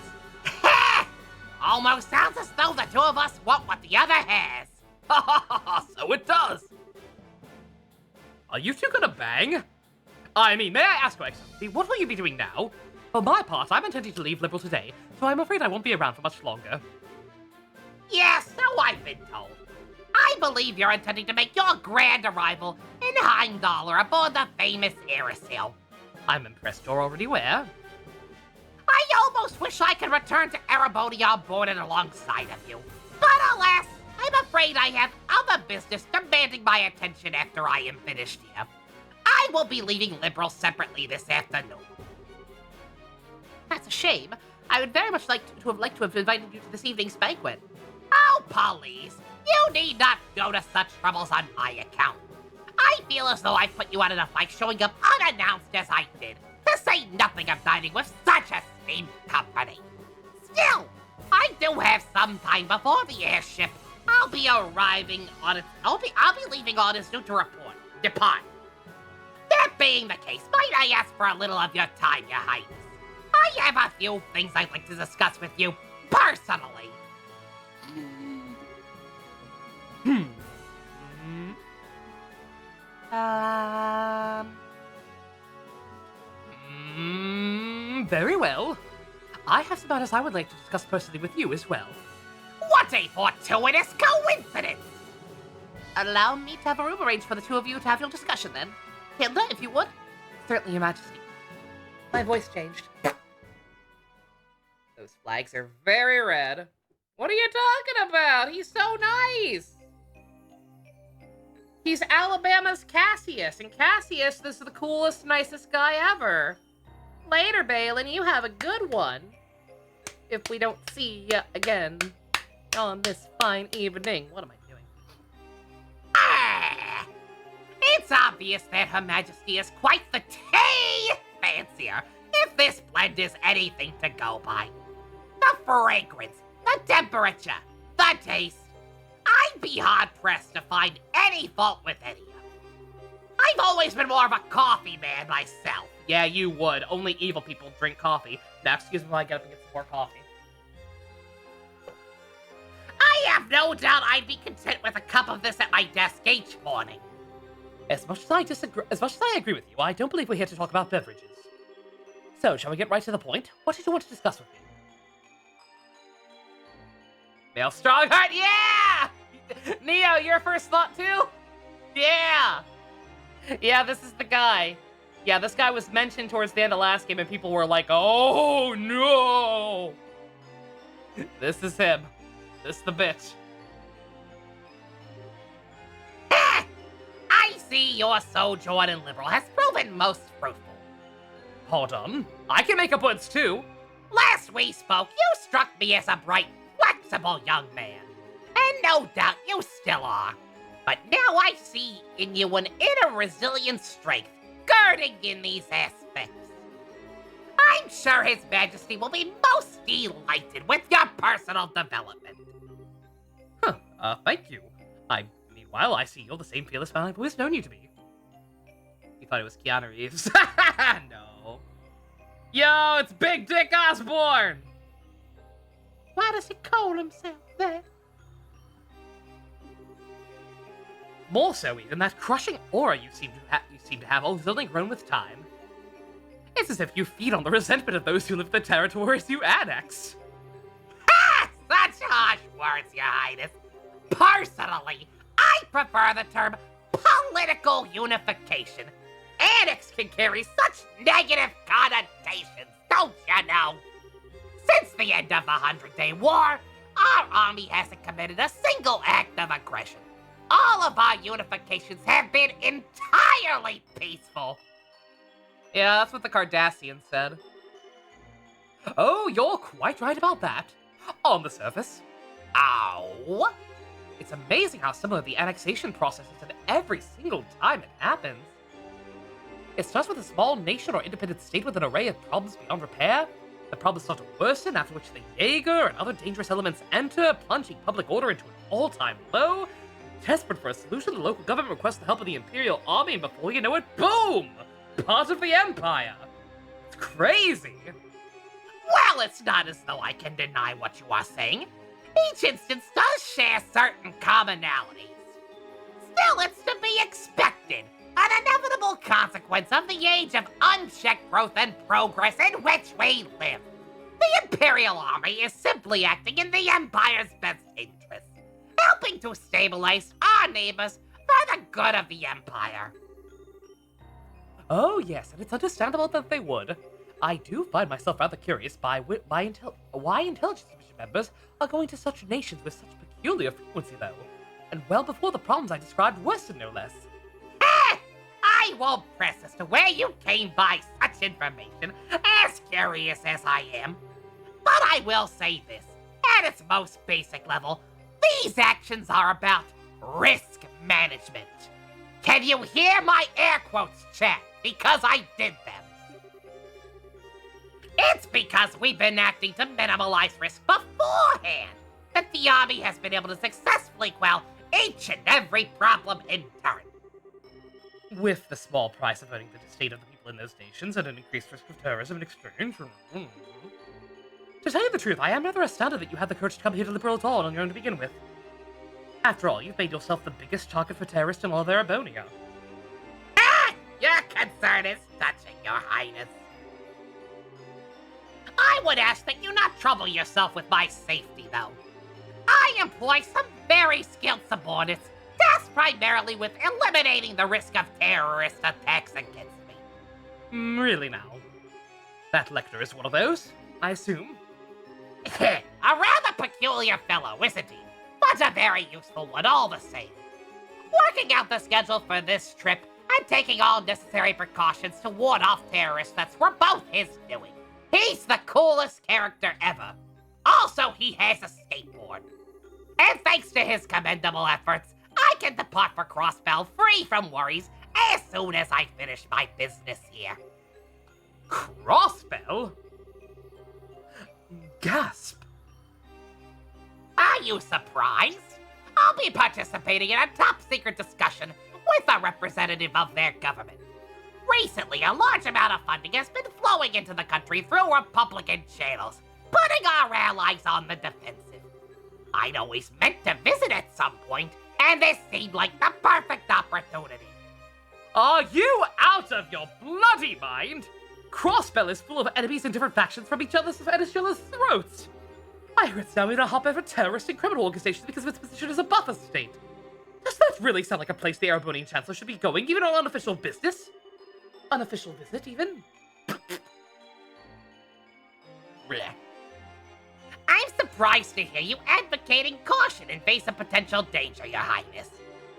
Speaker 2: Almost sounds as though the two of us want what the other has.
Speaker 1: Ha ha ha ha, so it does. Are you two gonna bang? I mean, may I ask, Your Excellency, what will you be doing now? For my part, I'm intending to leave Liberal today, so I'm afraid I won't be around for much longer.
Speaker 2: Yes, so I've been told. I believe you're intending to make your grand arrival in Heimdallr aboard the famous Aerosail.
Speaker 1: I'm impressed you're already where.
Speaker 2: I almost wish I could return to Erebody on board and alongside of you. But alas, I'm afraid I have other business demanding my attention after I am finished here. I will be leaving Liberal separately this afternoon.
Speaker 3: That's a shame. I would very much like to have invited you to this evening's banquet.
Speaker 2: Oh, please. You need not go to such troubles on my account. I feel as though I put you out enough by showing up unannounced as I did, to say nothing of dining with such esteemed company. Still, I do have some time before the airship. I'll be leaving on its due to depart. That being the case, might I ask for a little of your time, Your Highness? I have a few things I'd like to discuss with you, personally.
Speaker 1: Very well. I have some matters I would like to discuss personally with you as well.
Speaker 2: What a fortuitous coincidence!
Speaker 3: Allow me to have a room arranged for the two of you to have your discussion, then. Hilda, if you would. Certainly, Your Majesty. My voice changed.
Speaker 1: Those flags are very red. What are you talking about? He's so nice. He's Alabama's Cassius, and Cassius is the coolest, nicest guy ever. Later, Balin, you have a good one. If we don't see you again on this fine evening. What am I doing?
Speaker 2: Ah! It's obvious that Her Majesty is quite the tea fancier, if this blend is anything to go by. The fragrance, the temperature, the taste. I'd be hard-pressed to find any fault with any of it. I've always been more of a coffee man myself.
Speaker 1: Yeah, you would. Only evil people drink coffee. Now, excuse me while I get up and get some more coffee.
Speaker 2: I have no doubt I'd be content with a cup of this at my desk each morning.
Speaker 1: As much as I agree with you, I don't believe we're here to talk about beverages. So, shall we get right to the point? What did you want to discuss with me? Male Strongheart, yeah! Neo, your first thought too? Yeah! Yeah, this is the guy. Yeah, this guy was mentioned towards the end of last game, and people were like, oh no! This is him. This is the bitch.
Speaker 2: I see your sojourn in Liberal has proven most fruitful.
Speaker 1: Hold on. I can make up words too.
Speaker 2: Last we spoke, you struck me as a bright, flexible young man. And no doubt you still are. But now I see in you an inner resilient strength, girding in these aspects. I'm sure His Majesty will be most delighted with your personal development.
Speaker 1: Thank you. Meanwhile, I see you're the same fearless man I've always known you to be. You thought it was Keanu Reeves. No. Yo, it's Big Dick Osborne!
Speaker 3: Why does he call himself that?
Speaker 1: More so even, that crushing aura you seem to have has only grown with time. It's as if you feed on the resentment of those who live in the territories you annex.
Speaker 2: Ha! Such harsh words, Your Highness. Personally, I prefer the term political unification. Annex can carry such negative connotations, don't you know? Since the end of the 100-Day War, our army hasn't committed a single act of aggression. All of our unifications have been entirely peaceful.
Speaker 1: Yeah, that's what the Cardassians said. Oh, you're quite right about that. On the surface.
Speaker 2: Oh?
Speaker 1: It's amazing how similar the annexation process is in every single time it happens. It starts with a small nation or independent state with an array of problems beyond repair. The problems start to worsen, after which the Jaeger and other dangerous elements enter, plunging public order into an all-time low. Desperate for a solution, the local government requests the help of the Imperial Army, and before you know it, boom! Part of the Empire! It's crazy!
Speaker 2: Well, it's not as though I can deny what you are saying. Each instance does share certain commonalities. Still, it's to be expected. An inevitable consequence of the age of unchecked growth and progress in which we live. The Imperial Army is simply acting in the Empire's best interest, helping to stabilize our neighbors for the good of the Empire.
Speaker 1: Oh yes, and it's understandable that they would. I do find myself rather curious why intelligence division members are going to such nations with such peculiar frequency, though. And well before the problems I described worsened, no less.
Speaker 2: I won't press as to where you came by such information, as curious as I am. But I will say this, at its most basic level, these actions are about risk management. Can you hear my air quotes, chat? Because I did them. It's because we've been acting to minimize risk beforehand that the army has been able to successfully quell each and every problem in turn.
Speaker 1: With the small price of hurting the state of the people in those nations and an increased risk of terrorism in exchange. To tell you the truth, I am rather astounded that you had the courage to come here to Liberal at all on your own to begin with. After all, you've made yourself the biggest target for terrorists in all of Arabonia.
Speaker 2: Ah! Your concern is touching, Your Highness. I would ask that you not trouble yourself with my safety, though. I employ some very skilled subordinates, tasked primarily with eliminating the risk of terrorist attacks against me.
Speaker 1: Really now? That Lecter is one of those, I assume?
Speaker 2: A rather peculiar fellow, isn't he? But a very useful one all the same. Working out the schedule for this trip and taking all necessary precautions to ward off terrorist threats were both his doing. He's the coolest character ever. Also, he has a skateboard. And thanks to his commendable efforts, I can depart for Crossbell free from worries as soon as I finish my business here.
Speaker 1: Crossbell? Gasp.
Speaker 2: Are you surprised? I'll be participating in a top-secret discussion with a representative of their government. Recently, a large amount of funding has been flowing into the country through Republican channels, putting our allies on the defensive. I'd always meant to visit at some point, and this seemed like the perfect opportunity.
Speaker 1: Are you out of your bloody mind? Crossbell is full of enemies and different factions from each other's throats. I heard it's now in a hotbed for terrorist and criminal organizations because of its position as a buffer state. Does that really sound like a place the Erebonian Chancellor should be going, even on unofficial business? Unofficial visit, even? Blech.
Speaker 2: I'm surprised to hear you advocating caution in face of potential danger, Your Highness.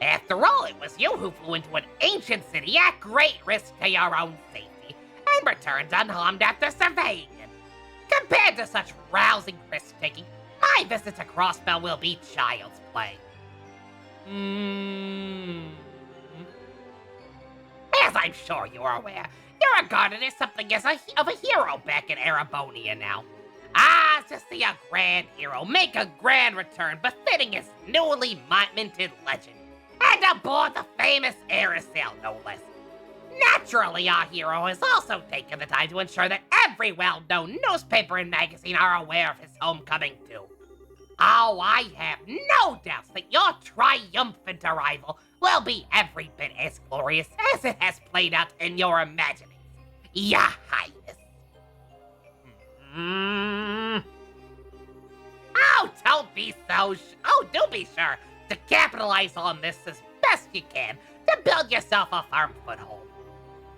Speaker 2: After all, it was you who flew into an ancient city at great risk to your own safety and returned unharmed after surveying it. Compared to such rousing risk-taking, my visit to Crossbell will be child's play. As I'm sure you are aware, you're regarded as something of a hero back in Erebonia now. Ah, to see a grand hero make a grand return befitting his newly minted legend, and aboard the famous Aerosale, no less. Naturally, our hero has also taken the time to ensure that every well-known newspaper and magazine are aware of his homecoming too. Oh, I have no doubts that your triumphant arrival will be every bit as glorious as it has played out in your imaginings, Your Highness. Oh, don't be so do be sure to capitalize on this as best you can to build yourself a firm foothold.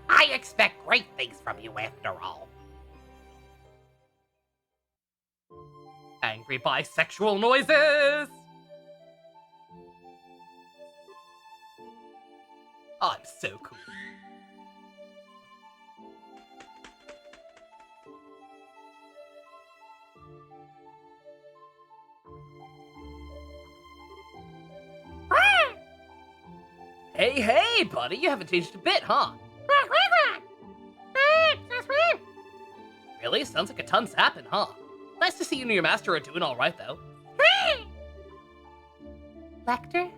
Speaker 2: I expect great things from you after all.
Speaker 1: Angry bisexual noises! I'm so cool. Hey, buddy, you haven't changed a bit, huh? Really? Sounds like a ton's happened, huh? Nice to see you and your master are doing all right, though.
Speaker 3: Lecter?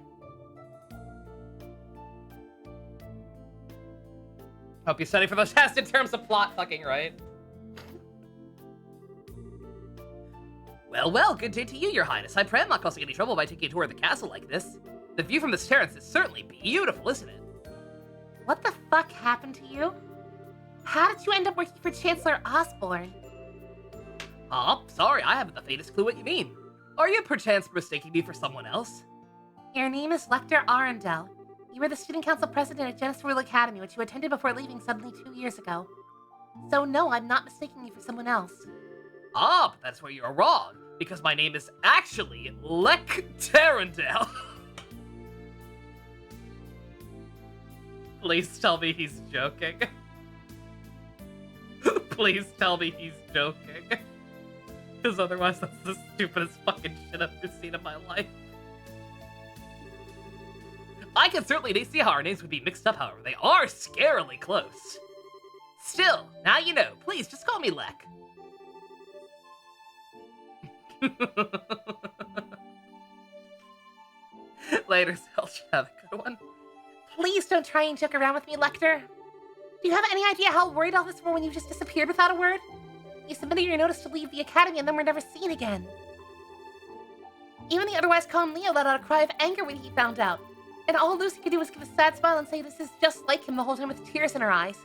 Speaker 1: Hope you're studying for those tests in terms of plot fucking, right? Well, good day to you, Your Highness. I pray I'm not causing any trouble by taking a tour of the castle like this. The view from this terrace is certainly beautiful, isn't it?
Speaker 3: What the fuck happened to you? How did you end up working for Chancellor Osborne?
Speaker 1: Sorry, I haven't the faintest clue what you mean. Are you perchance mistaking me for someone else?
Speaker 3: Your name is Lecter Arundel. You were the student council president at Genesis Royal Academy, which you attended before leaving suddenly 2 years ago. So no, I'm not mistaking you for someone else.
Speaker 1: But that's where you're wrong, because my name is actually Lecterandel. Please tell me he's joking. Please tell me he's joking. Because otherwise that's the stupidest fucking shit I've ever seen in my life. I can certainly see how our names would be mixed up, however. They are scarily close. Still, now you know. Please, just call me Lek. Later, Zelch. Have a good one.
Speaker 3: Please don't try and joke around with me, Lecter. Do you have any idea how worried all this were when you just disappeared without a word? You submitted your notice to leave the academy and then were never seen again. Even the otherwise calm Leo let out a cry of anger when he found out. And all Lucy could do was give a sad smile and say this is just like him the whole time with tears in her eyes.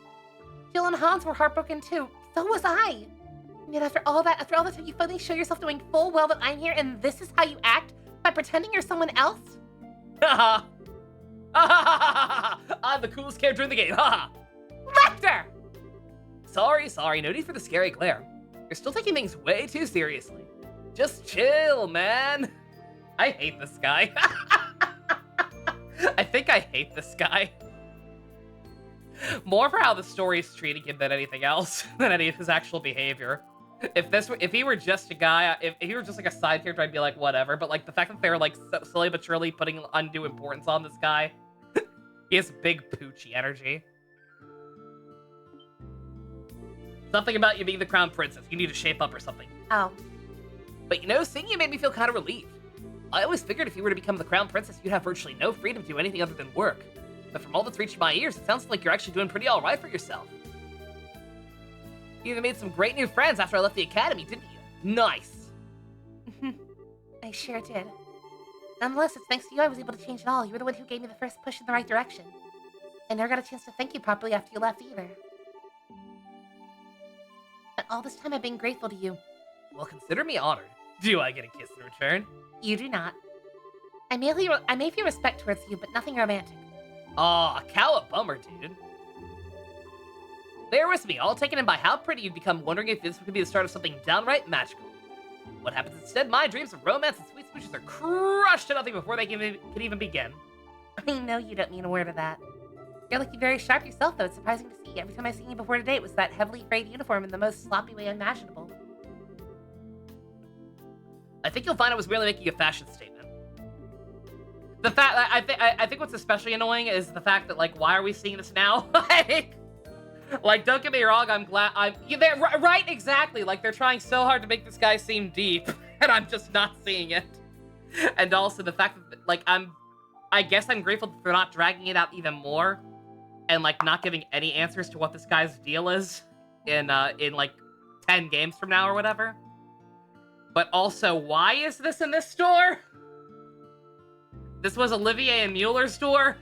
Speaker 3: Jill and Hans were heartbroken too. So was I. And yet after all the time you finally show yourself knowing full well that I'm here and this is how you act? By pretending you're someone else?
Speaker 1: Haha. I'm the coolest character in the game, haha!
Speaker 3: Lecter!
Speaker 1: Sorry, no need for the scary glare. You're still taking things way too seriously. Just chill, man. I hate this guy. I think I hate this guy. More for how the story's treating him than anything else, than any of his actual behavior. If he were just a guy, if he were just like a side character, I'd be like, whatever. But like the fact that they're like slowly but surely putting undue importance on this guy, he has big Poochie energy. Something about you being the crown princess. You need to shape up or something.
Speaker 3: Oh.
Speaker 1: But you know, seeing you made me feel kind of relieved. I always figured if you were to become the crown princess, you'd have virtually no freedom to do anything other than work. But from all that's reached my ears, it sounds like you're actually doing pretty alright for yourself. You even made some great new friends after I left the academy, didn't you? Nice.
Speaker 3: I sure did. Nonetheless, it's thanks to you I was able to change it all. You were the one who gave me the first push in the right direction. I never got a chance to thank you properly after you left either. But all this time I've been grateful to you.
Speaker 1: Well, consider me honored. Do I get a kiss in return?
Speaker 3: You do not. I may feel respect towards you, but nothing romantic.
Speaker 1: Aw, cow a bummer, dude. Bear with me, all taken in by how pretty you've become, wondering if this could be the start of something downright magical. What happens instead? My dreams of romance and sweet smooches are crushed to nothing before they can even begin.
Speaker 3: I know you don't mean a word of that. You're looking very sharp yourself, though. It's surprising to see. Every time I've seen you before today, it was that heavily frayed uniform in the most sloppy way imaginable.
Speaker 1: I think you'll find I was merely making a fashion statement. The fact I think what's especially annoying is the fact that, like, why are we seeing this now? Like, don't get me wrong, I'm glad right, exactly. Like, they're trying so hard to make this guy seem deep, and I'm just not seeing it. And also the fact that, like, I guess I'm grateful for not dragging it out even more, and like not giving any answers to what this guy's deal is in like 10 games from now or whatever. But also, why is this in this store? This was Olivier and Mueller's store.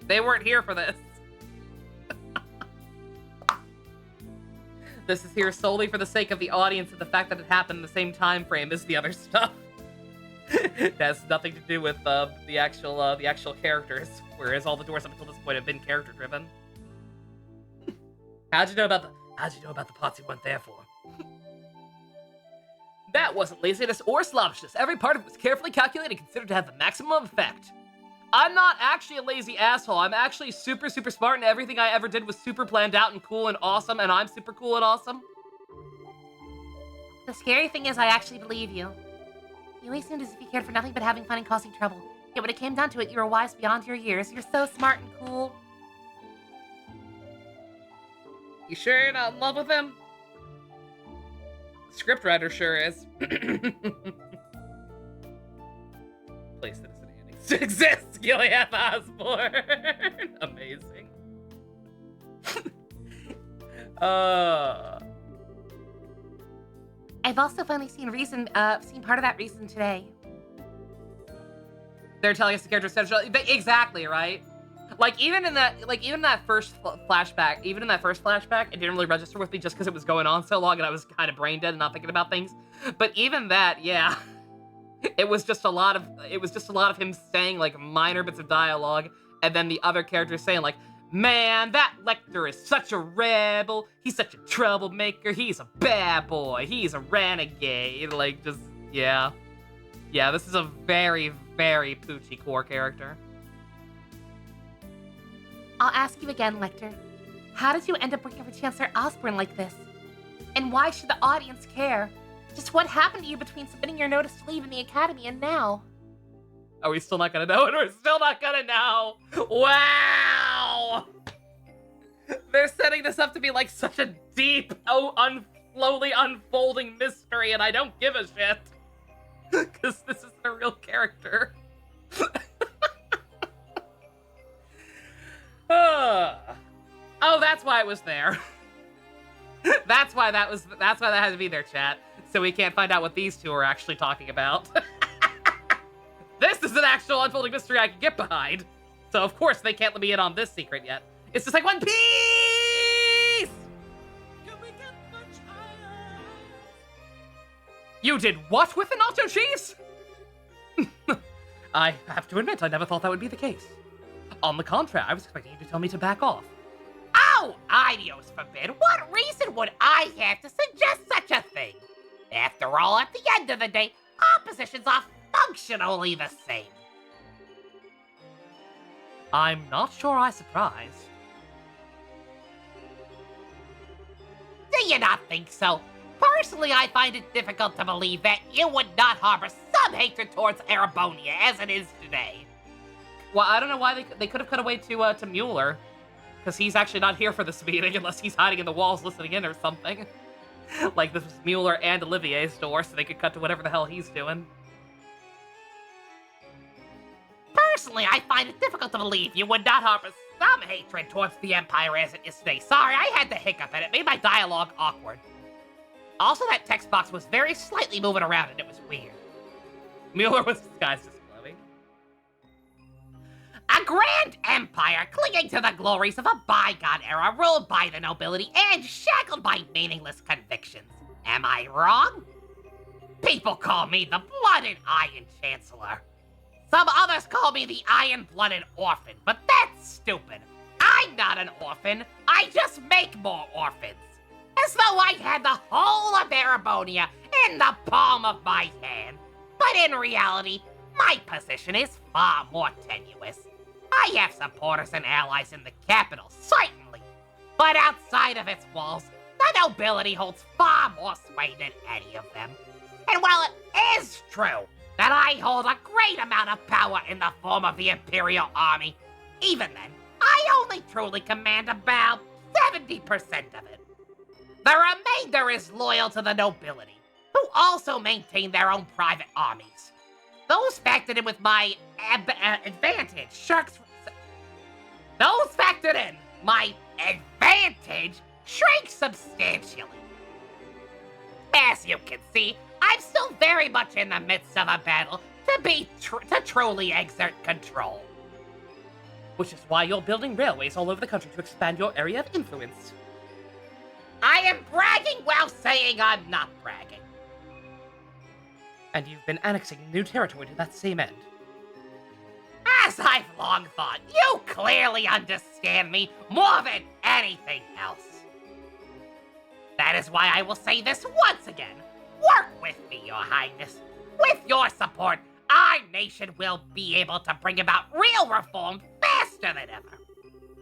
Speaker 1: They weren't here for this. This is here solely for the sake of the audience and the fact that it happened in the same time frame as the other stuff. It has nothing to do with the actual characters, whereas all the doors up until this point have been character driven. How'd you know about the pots you went there for? That wasn't laziness or slobberishness. Every part of it was carefully calculated and considered to have the maximum effect. I'm not actually a lazy asshole. I'm actually super, super smart, and everything I ever did was super planned out and cool and awesome, and I'm super cool and awesome.
Speaker 3: The scary thing is I actually believe you. You always seemed as if you cared for nothing but having fun and causing trouble. Yet when it came down to it, you were wise beyond your years. You're so smart and cool.
Speaker 1: You sure you're not in love with him? The scriptwriter sure is. Place that isn't ending to exist, Gilead Osborne. Amazing.
Speaker 3: I've also finally seen part of that reason today.
Speaker 1: They're telling us the character central. Exactly, right? Like even in that first flashback, it didn't really register with me just because it was going on so long and I was kind of brain dead and not thinking about things. But even that, yeah, it was just a lot of him saying like minor bits of dialogue, and then the other characters saying like, "Man, that Lecter is such a rebel. He's such a troublemaker. He's a bad boy. He's a renegade." Like, just, yeah. Yeah, this is a very, very Poochie core character.
Speaker 3: I'll ask you again, Lecter. How did you end up working for Chancellor Osborne like this? And why should the audience care? Just what happened to you between submitting your notice to leave in the academy and now?
Speaker 1: Are we still not gonna know? And we're still not gonna know! Wow! They're setting this up to be like such a deep, slowly unfolding mystery, and I don't give a shit. Because this is a real character. Oh, that's why it was there. That's why that had to be there, chat. So we can't find out what these two are actually talking about. This is an actual unfolding mystery I can get behind. So of course they can't let me in on this secret yet. It's just like One Piece! Can we get much higher? You did what with the Nacho Cheese? I have to admit, I never thought that would be the case. On the contrary, I was expecting you to tell me to back off.
Speaker 2: Oh, Idios forbid. What reason would I have to suggest such a thing? After all, at the end of the day, oppositions are functionally the same.
Speaker 1: I'm not sure I surprised.
Speaker 2: Do you not think so? Personally, I find it difficult to believe that you would not harbor some hatred towards Erebonia as it is today.
Speaker 1: Well, I don't know why they could have cut away to Mueller, because he's actually not here for this meeting unless he's hiding in the walls listening in or something. Like this was Mueller and Olivier's door, so they could cut to whatever the hell he's doing.
Speaker 2: Personally, I find it difficult to believe you would not harbor some hatred towards the Empire as it is today. Sorry, I had to hiccup and it made my dialogue awkward. Also, that text box was very slightly moving around and it was weird.
Speaker 1: Mueller was disguised as Chloe.
Speaker 2: A grand empire clinging to the glories of a bygone era ruled by the nobility and shackled by meaningless convictions. Am I wrong? People call me the Blooded Iron Chancellor. Some others call me the Iron-Blooded Orphan, but that's stupid. I'm not an orphan. I just make more orphans. As though I had the whole of Erebonia in the palm of my hand. But in reality, my position is far more tenuous. I have supporters and allies in the capital, certainly. But outside of its walls, the nobility holds far more sway than any of them. And while it is true that I hold a great amount of power in the form of the Imperial Army, even then, I only truly command about 70% of it. The remainder is loyal to the nobility, who also maintain their own private armies. Those factored in with my advantage shrink substantially. As you can see, I'm still very much in the midst of a battle to truly exert control.
Speaker 1: Which is why you're building railways all over the country to expand your area of influence.
Speaker 2: I am bragging while saying I'm not bragging.
Speaker 1: And you've been annexing new territory to that same end.
Speaker 2: As I've long thought, you clearly understand me more than anything else. That is why I will say this once again. Work with me, Your Highness. With your support, our nation will be able to bring about real reform faster than ever.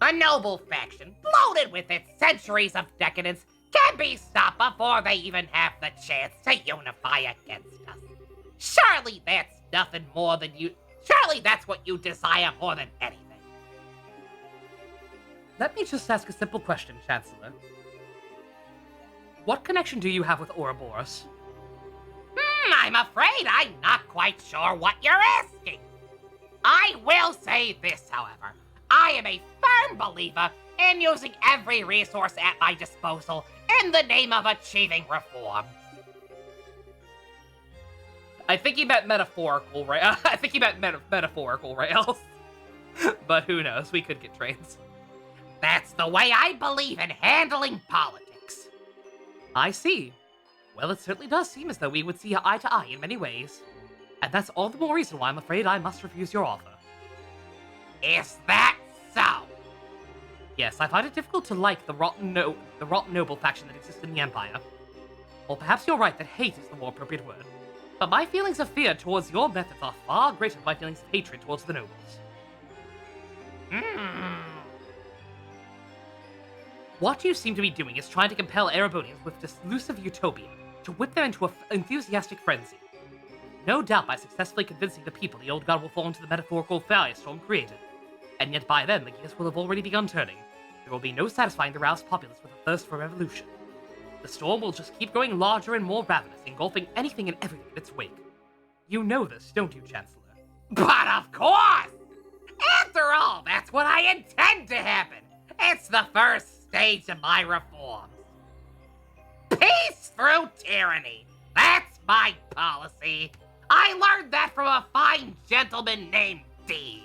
Speaker 2: A noble faction, bloated with its centuries of decadence, can be stopped before they even have the chance to unify against us. Surely that's Surely that's what you desire more than anything.
Speaker 1: Let me just ask a simple question, Chancellor. What connection do you have with Ouroboros?
Speaker 2: I'm afraid I'm not quite sure what you're asking. I will say this, however. I am a firm believer in using every resource at my disposal in the name of achieving reform.
Speaker 1: I think he meant metaphorical, right? I think he meant metaphorical rails. But who knows? We could get trains.
Speaker 2: That's the way I believe in handling politics.
Speaker 1: I see. Well, it certainly does seem as though we would see eye to eye in many ways. And that's all the more reason why I'm afraid I must refuse your offer.
Speaker 2: Is that so?
Speaker 1: Yes, I find it difficult to like the rotten noble faction that exists in the Empire. Or perhaps you're right that hate is the more appropriate word. But my feelings of fear towards your methods are far greater than my feelings of hatred towards the nobles. What you seem to be doing is trying to compel Erebonians with this elusive utopia to whip them into an enthusiastic frenzy. No doubt by successfully convincing the people the old god will fall into the metaphorical firestorm created. And yet by then, the gears will have already begun turning. There will be no satisfying the roused populace with a thirst for revolution. The storm will just keep growing larger and more ravenous, engulfing anything and everything in its wake. You know this, don't you, Chancellor?
Speaker 2: But of course! After all, that's what I intend to happen. It's the first stage of my reforms. Peace through tyranny. That's my policy. I learned that from a fine gentleman named D.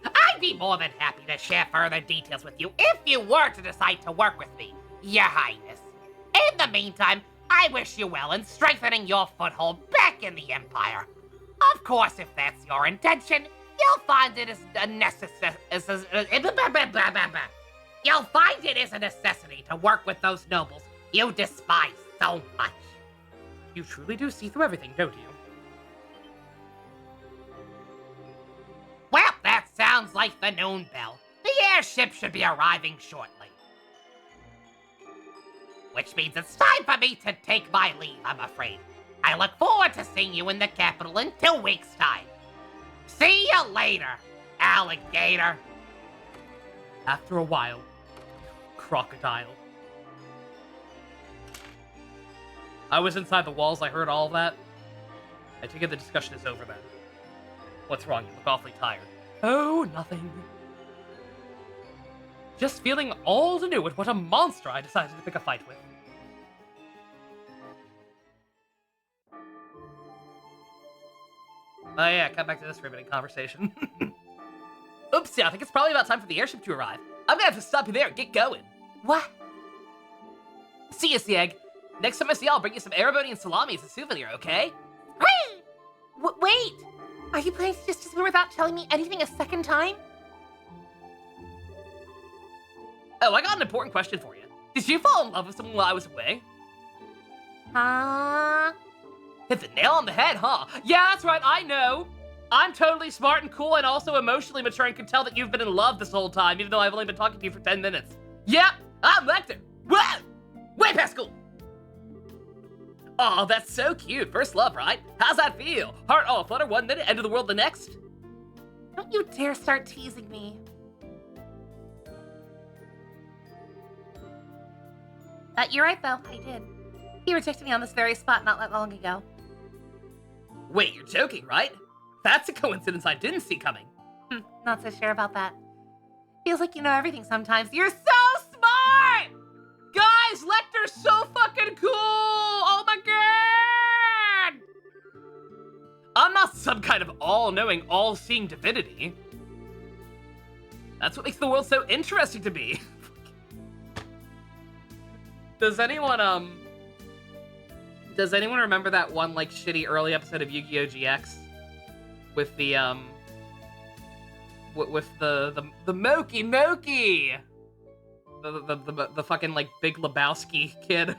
Speaker 2: I'd be more than happy to share further details with you if you were to decide to work with me, Your Highness. In the meantime, I wish you well in strengthening your foothold back in the Empire. Of course, if that's your intention, you'll find it is a necessity to work with those nobles you despise so much.
Speaker 1: You truly do see through everything, don't you?
Speaker 2: like the noon bell. The airship should be arriving shortly. Which means it's time for me to take my leave, I'm afraid. I look forward to seeing you in the capital in 2 weeks' time. See you later, alligator.
Speaker 1: After a while, crocodile. I was inside the walls, I heard all of that. I take it the discussion is over then. What's wrong? You look awfully tired. Oh, nothing. Just feeling all to do with what a monster I decided to pick a fight with. Oh yeah, cut back to this riveting conversation. Oopsie, I think it's probably about time for the airship to arrive. I'm gonna have to stop you there and get going. What? See you, Sieg. Next time I see you, I'll bring you some airboating and salami as a souvenir, okay?
Speaker 3: Wait! Are you planning to just disappear without telling me anything a second time?
Speaker 1: Oh, I got an important question for you. Did you fall in love with someone while I was away?
Speaker 3: Huh?
Speaker 1: Hit the nail on the head, huh? Yeah, that's right, I know. I'm totally smart and cool and also emotionally mature and can tell that you've been in love this whole time, even though I've only been talking to you for 10 minutes. Yep, I'm Lecter. Whoa! Way past school! Oh, that's so cute. First love, right? How's that feel? Heart all flutter 1 minute, end of the world the next?
Speaker 3: Don't you dare start teasing me. You're right, though. I did. He rejected me on this very spot not that long ago.
Speaker 1: Wait, you're joking, right? That's a coincidence I didn't see coming.
Speaker 3: Not so sure about that. Feels like you know everything sometimes. You're so smart!
Speaker 1: Guys, Lecter's so fucking cool! Oh my god! I'm not some kind of all-knowing, all-seeing divinity. That's what makes the world so interesting to me. Does anyone remember that one, like, shitty early episode of Yu-Gi-Oh! GX? With the, with the Moki! The fucking, like, Big Lebowski kid.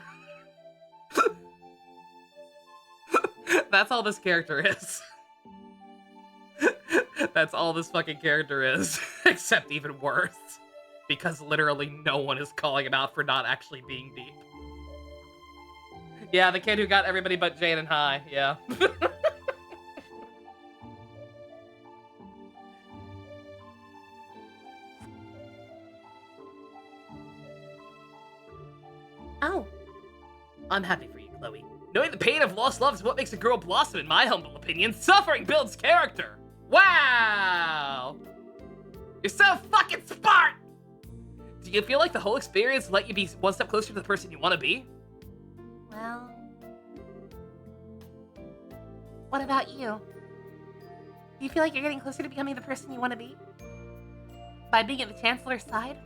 Speaker 1: That's all this character is. That's all this fucking character is. Except even worse. Because literally no one is calling him out for not actually being deep. Yeah, the kid who got everybody but Jane and High, yeah.
Speaker 3: Oh.
Speaker 1: I'm happy for you, Chloe. Knowing the pain of lost love is what makes a girl blossom, in my humble opinion. Suffering builds character. Wow! You're so fucking smart! Do you feel like the whole experience let you be one step closer to the person you want to be?
Speaker 3: Well... What about you? Do you feel like you're getting closer to becoming the person you want to be? By being at the Chancellor's side?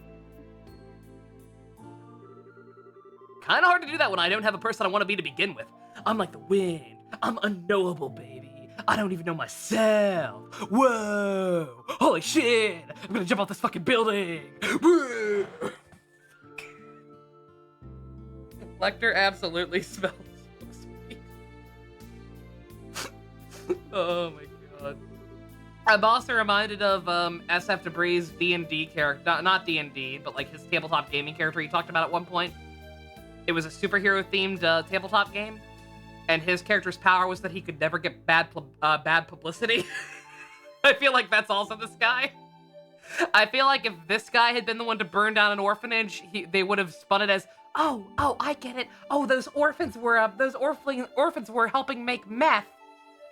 Speaker 1: Kinda hard to do that when I don't have a person I want to be to begin with. I'm like the wind. I'm unknowable, baby. I don't even know myself. Whoa! Holy shit! I'm gonna jump off this fucking building! Whoa! Lecter absolutely smells so sweet. Oh my god. I'm also reminded of SF Debris' D&D character. Not D&D, but like his tabletop gaming character he talked about at one point. It was a superhero-themed tabletop game, and his character's power was that he could never get bad publicity. I feel like that's also this guy. I feel like if this guy had been the one to burn down an orphanage, they would have spun it as, oh, I get it. Oh, those orphans were helping make meth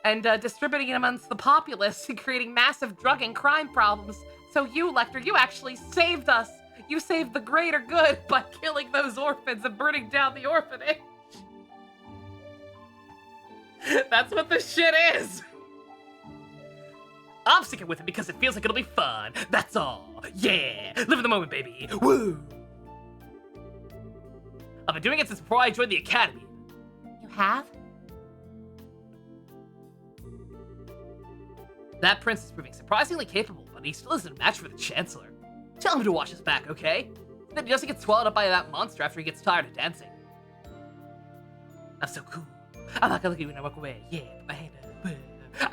Speaker 1: and distributing it amongst the populace and creating massive drug and crime problems. So you, Lecter, you actually saved us. You saved the greater good by killing those orphans and burning down the orphanage. That's what this shit is. I'm sticking with it because it feels like it'll be fun. That's all. Yeah. Live in the moment, baby. Woo. I've been doing it since before I joined the academy.
Speaker 3: You have?
Speaker 1: That prince is proving surprisingly capable, but he still isn't a match for the Chancellor. Tell him to watch his back, okay? Then he doesn't get swallowed up by that monster after he gets tired of dancing. I'm so cool. I'm not gonna look at you when I walk away. Yeah, put my hand up.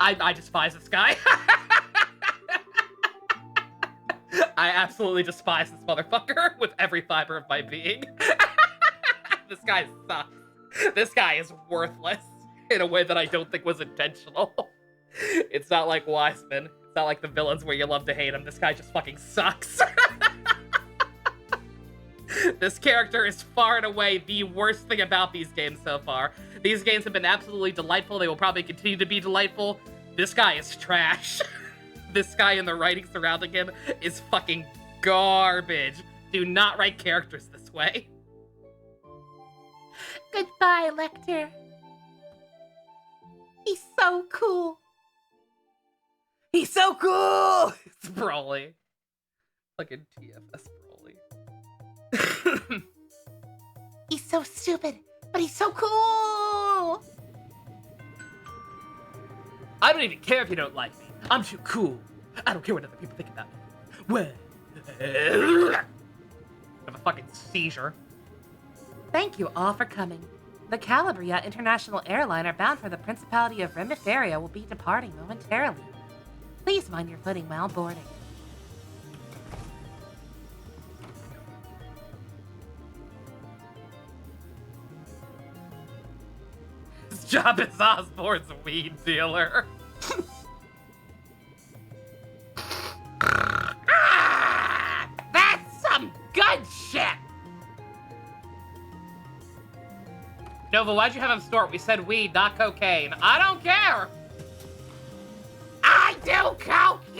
Speaker 1: I despise this guy. I absolutely despise this motherfucker with every fiber of my being. This guy sucks. This guy is worthless in a way that I don't think was intentional. It's not like Wiseman. It's not like the villains where you love to hate him. This guy just fucking sucks. This character is far and away the worst thing about these games so far. These games have been absolutely delightful. They will probably continue to be delightful. This guy is trash. This guy and the writing surrounding him is fucking garbage. Do not write characters this way.
Speaker 3: Goodbye, Lecter. He's so cool.
Speaker 1: He's so cool! It's Broly. Fucking TFS Broly.
Speaker 3: He's so stupid, but he's so cool!
Speaker 1: I don't even care if you don't like me. I'm too cool. I don't care what other people think about me. Well, I have a fucking seizure.
Speaker 3: Thank you all for coming. The Calabria International Airliner bound for the Principality of Remiferia will be departing momentarily. Please mind your footing while boarding.
Speaker 1: His job is Osborne's weed dealer.
Speaker 2: That's some good shit!
Speaker 1: Nova, why'd you have him snort? We said weed, not cocaine. I don't care!
Speaker 2: I do cocaine!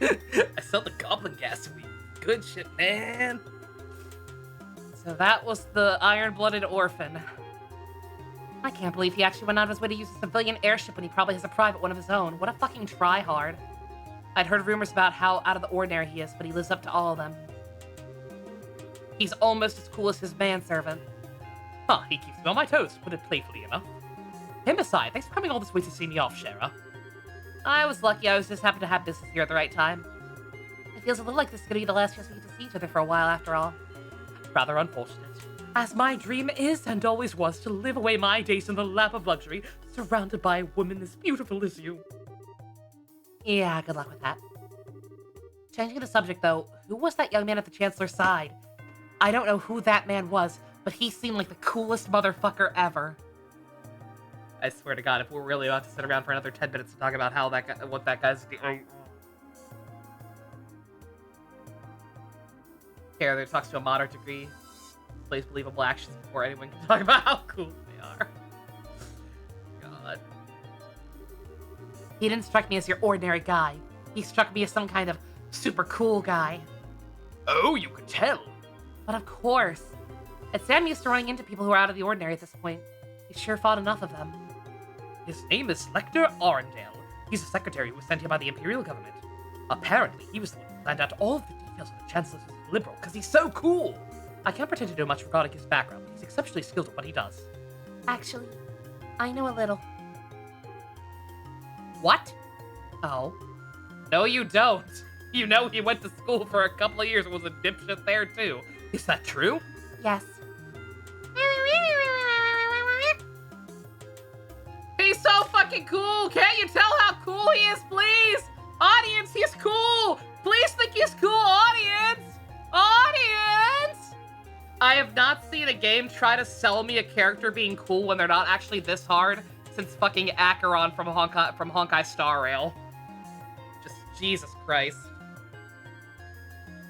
Speaker 1: I sell the goblin gas weed. Good shit, man. So that was the iron-blooded orphan.
Speaker 3: I can't believe he actually went out of his way to use a civilian airship when he probably has a private one of his own. What a fucking tryhard. I'd heard rumors about how out of the ordinary he is, but he lives up to all of them.
Speaker 1: He's almost as cool as his manservant. Huh, he keeps me on my toes, to put it playfully enough. Him aside, thanks for coming all this way to see me off, Shara.
Speaker 3: I was lucky I just happened to have business here at the right time. It feels a little like this is going to be the last chance we get to see each other for a while after all.
Speaker 1: Rather unfortunate. As my dream is and always was to live away my days in the lap of luxury, surrounded by a woman as beautiful as you.
Speaker 3: Yeah, good luck with that. Changing the subject, though, who was that young man at the Chancellor's side? I don't know who that man was, but he seemed like the coolest motherfucker ever.
Speaker 1: I swear to God, if we're really about to sit around for another 10 minutes to talk about how that guy, what that guy's doing. Character talks to a moderate degree, plays believable actions before anyone can talk about how cool they are. God.
Speaker 3: He didn't strike me as your ordinary guy. He struck me as some kind of super cool guy.
Speaker 1: Oh, you could tell.
Speaker 3: But of course. And Sam used to running into people who are out of the ordinary at this point. He sure fought enough of them.
Speaker 1: His name is Lecter Arundel. He's a secretary who was sent here by the Imperial government. Apparently, he was the one who planned out all of the details of the Chancellor's liberal, because he's so cool. I can't pretend to know much regarding his background, but he's exceptionally skilled at what he does.
Speaker 3: Actually, I know a little.
Speaker 1: What? Oh. No, you don't. You know he went to school for a couple of years and was a dipshit there, too. Is that true?
Speaker 3: Yes.
Speaker 1: He's so fucking cool! Can't you tell how cool he is, please? Audience, he's cool! Please think he's cool, audience! Audience! I have not seen a game try to sell me a character being cool when they're not actually this hard since fucking Acheron from Honkai Star Rail. Just Jesus Christ.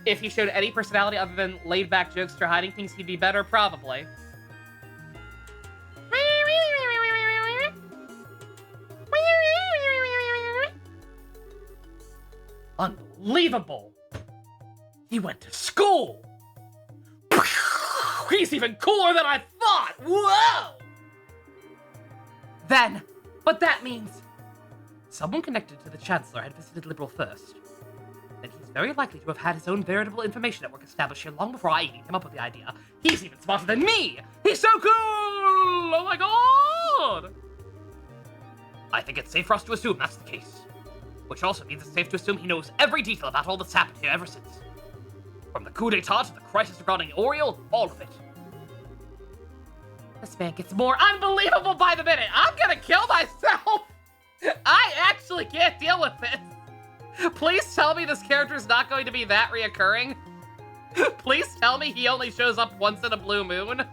Speaker 1: If he showed any personality other than laid-back jokester hiding things, he'd be better, probably. Unbelievable! He went to school! He's even cooler than I thought! Whoa! But that means someone connected to the Chancellor had visited Liberal first. Then he's very likely to have had his own veritable information network established here long before I even came up with the idea. He's even smarter than me! He's so cool! Oh my god! I think it's safe for us to assume that's the case. Which also means it's safe to assume he knows every detail about all that's happened here ever since. From the coup d'etat to the crisis regarding Oriel, all of it. This man gets more unbelievable by the minute. I'm gonna kill myself. I actually can't deal with this. Please tell me this character's not going to be that reoccurring. Please tell me he only shows up once in a blue moon.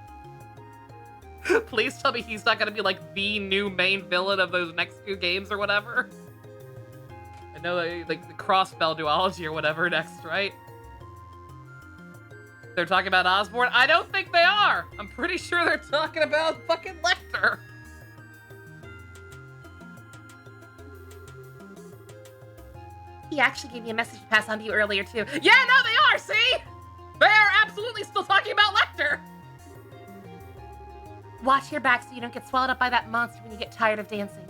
Speaker 1: Please tell me he's not gonna be like the new main villain of those next 2 games or whatever. I know like the cross-spell duology or whatever next, right? They're talking about Osborn? I don't think they are! I'm pretty sure they're talking about fucking Lecter.
Speaker 3: He actually gave me a message to pass on to you earlier, too.
Speaker 1: Yeah, no, they are, see? They are absolutely still talking about Lecter!
Speaker 3: Watch your back so you don't get swallowed up by that monster when you get tired of dancing.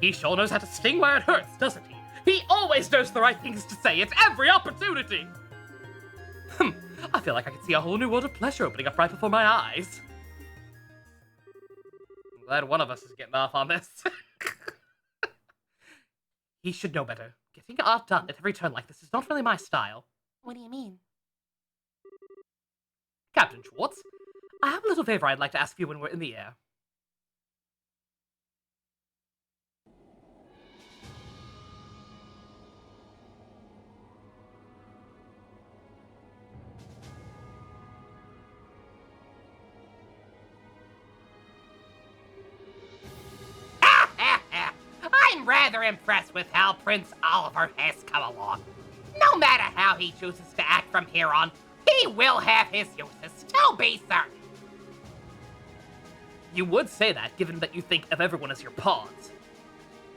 Speaker 1: He sure knows how to sting where it hurts, doesn't he? He always knows the right things to say. It's every opportunity. I feel like I can see a whole new world of pleasure opening up right before my eyes. I'm glad one of us is getting off on this. He should know better. Getting outdone at every turn like this is not really my style.
Speaker 3: What do you mean?
Speaker 1: Captain Schwartz, I have a little favor I'd like to ask you when we're in the air.
Speaker 2: I'm rather impressed with how Prince Oliver has come along. No matter how he chooses to act from here on, he will have his uses, to be certain.
Speaker 1: You would say that, given that you think of everyone as your pawns.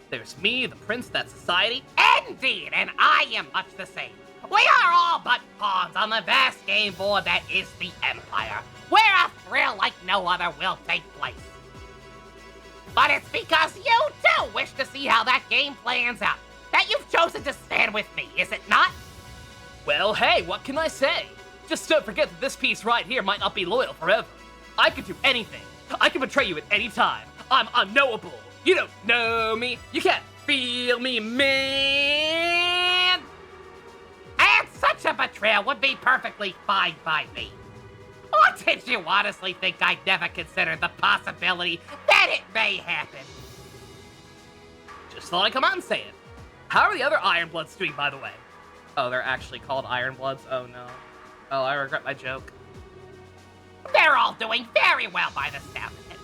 Speaker 1: There's me, the prince, that society.
Speaker 2: Indeed, and I am much the same. We are all but pawns on the vast game board that is the Empire, where a thrill like no other will take place. But it's because you too wish to see how that game plans out that you've chosen to stand with me, is it not?
Speaker 1: Well, hey, what can I say? Just don't forget that this piece right here might not be loyal forever. I could do anything. I can betray you at any time. I'm unknowable. You don't know me. You can't feel me, man.
Speaker 2: And such a betrayal would be perfectly fine by me. Or did you honestly think I'd never considered the possibility that it may happen?
Speaker 1: Just thought I'd come out and say it. How are the other Ironbloods doing, by the way? Oh, they're actually called Ironbloods? Oh, no. Oh, I regret my joke.
Speaker 2: They're all doing very well by the sound of it.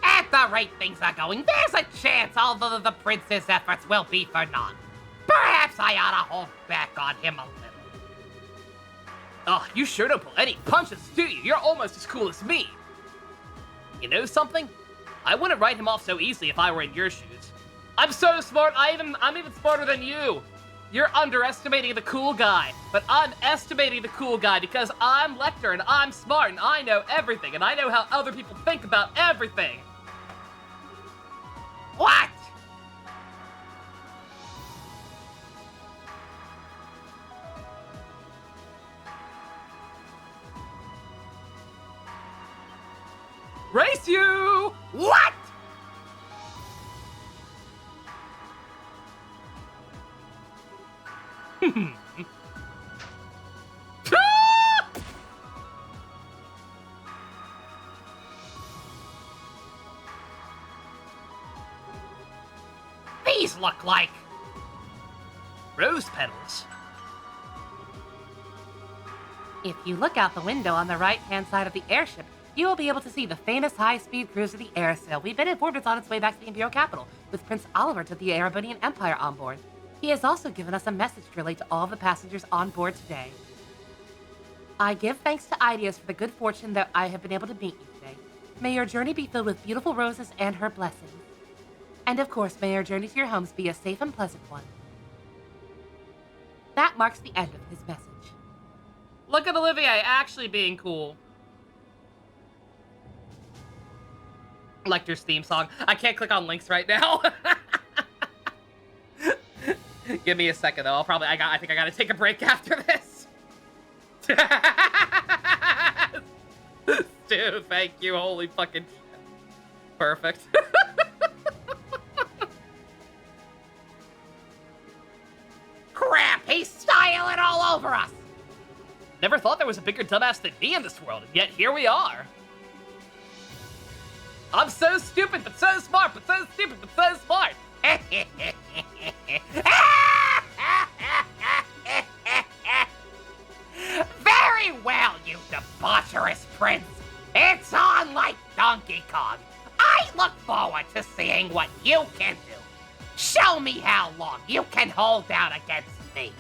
Speaker 2: At the rate things are going, there's a chance all of the prince's efforts will be for naught. Perhaps I ought to hold back on him a little.
Speaker 1: Oh, you sure don't pull any punches, do you? You're almost as cool as me. You know something? I wouldn't write him off so easily if I were in your shoes. I'm so smart, I'm even smarter than you. You're underestimating the cool guy, but I'm estimating the cool guy because I'm Lecter and I'm smart and I know everything and I know how other people think about everything.
Speaker 2: What?
Speaker 1: Race you!
Speaker 2: What? These look like
Speaker 1: rose petals.
Speaker 3: If you look out the window on the right-hand side of the airship, you will be able to see the famous high-speed cruiser, the Airsail. We've been informed it's on its way back to the Imperial capital, with Prince Oliver to the Erebonian Empire on board. He has also given us a message to relate to all the passengers on board today. I give thanks to Ideas for the good fortune that I have been able to meet you today. May your journey be filled with beautiful roses and her blessings. And of course, may your journey to your homes be a safe and pleasant one. That marks the end of his message.
Speaker 1: Look at Olivier actually being cool. Lecter's theme song. I can't click on links right now. Give me a second though. I think I gotta take a break after this. Dude, thank you. Holy fucking shit. Perfect.
Speaker 2: crap. He's styling all over us.
Speaker 1: Never thought there was a bigger dumbass than me in this world, and yet here we are. I'm so stupid, but so smart, but so stupid, but so smart.
Speaker 2: Very well, you debaucherous prince. It's on like Donkey Kong. I look forward to seeing what you can do. Show me how long you can hold out against me.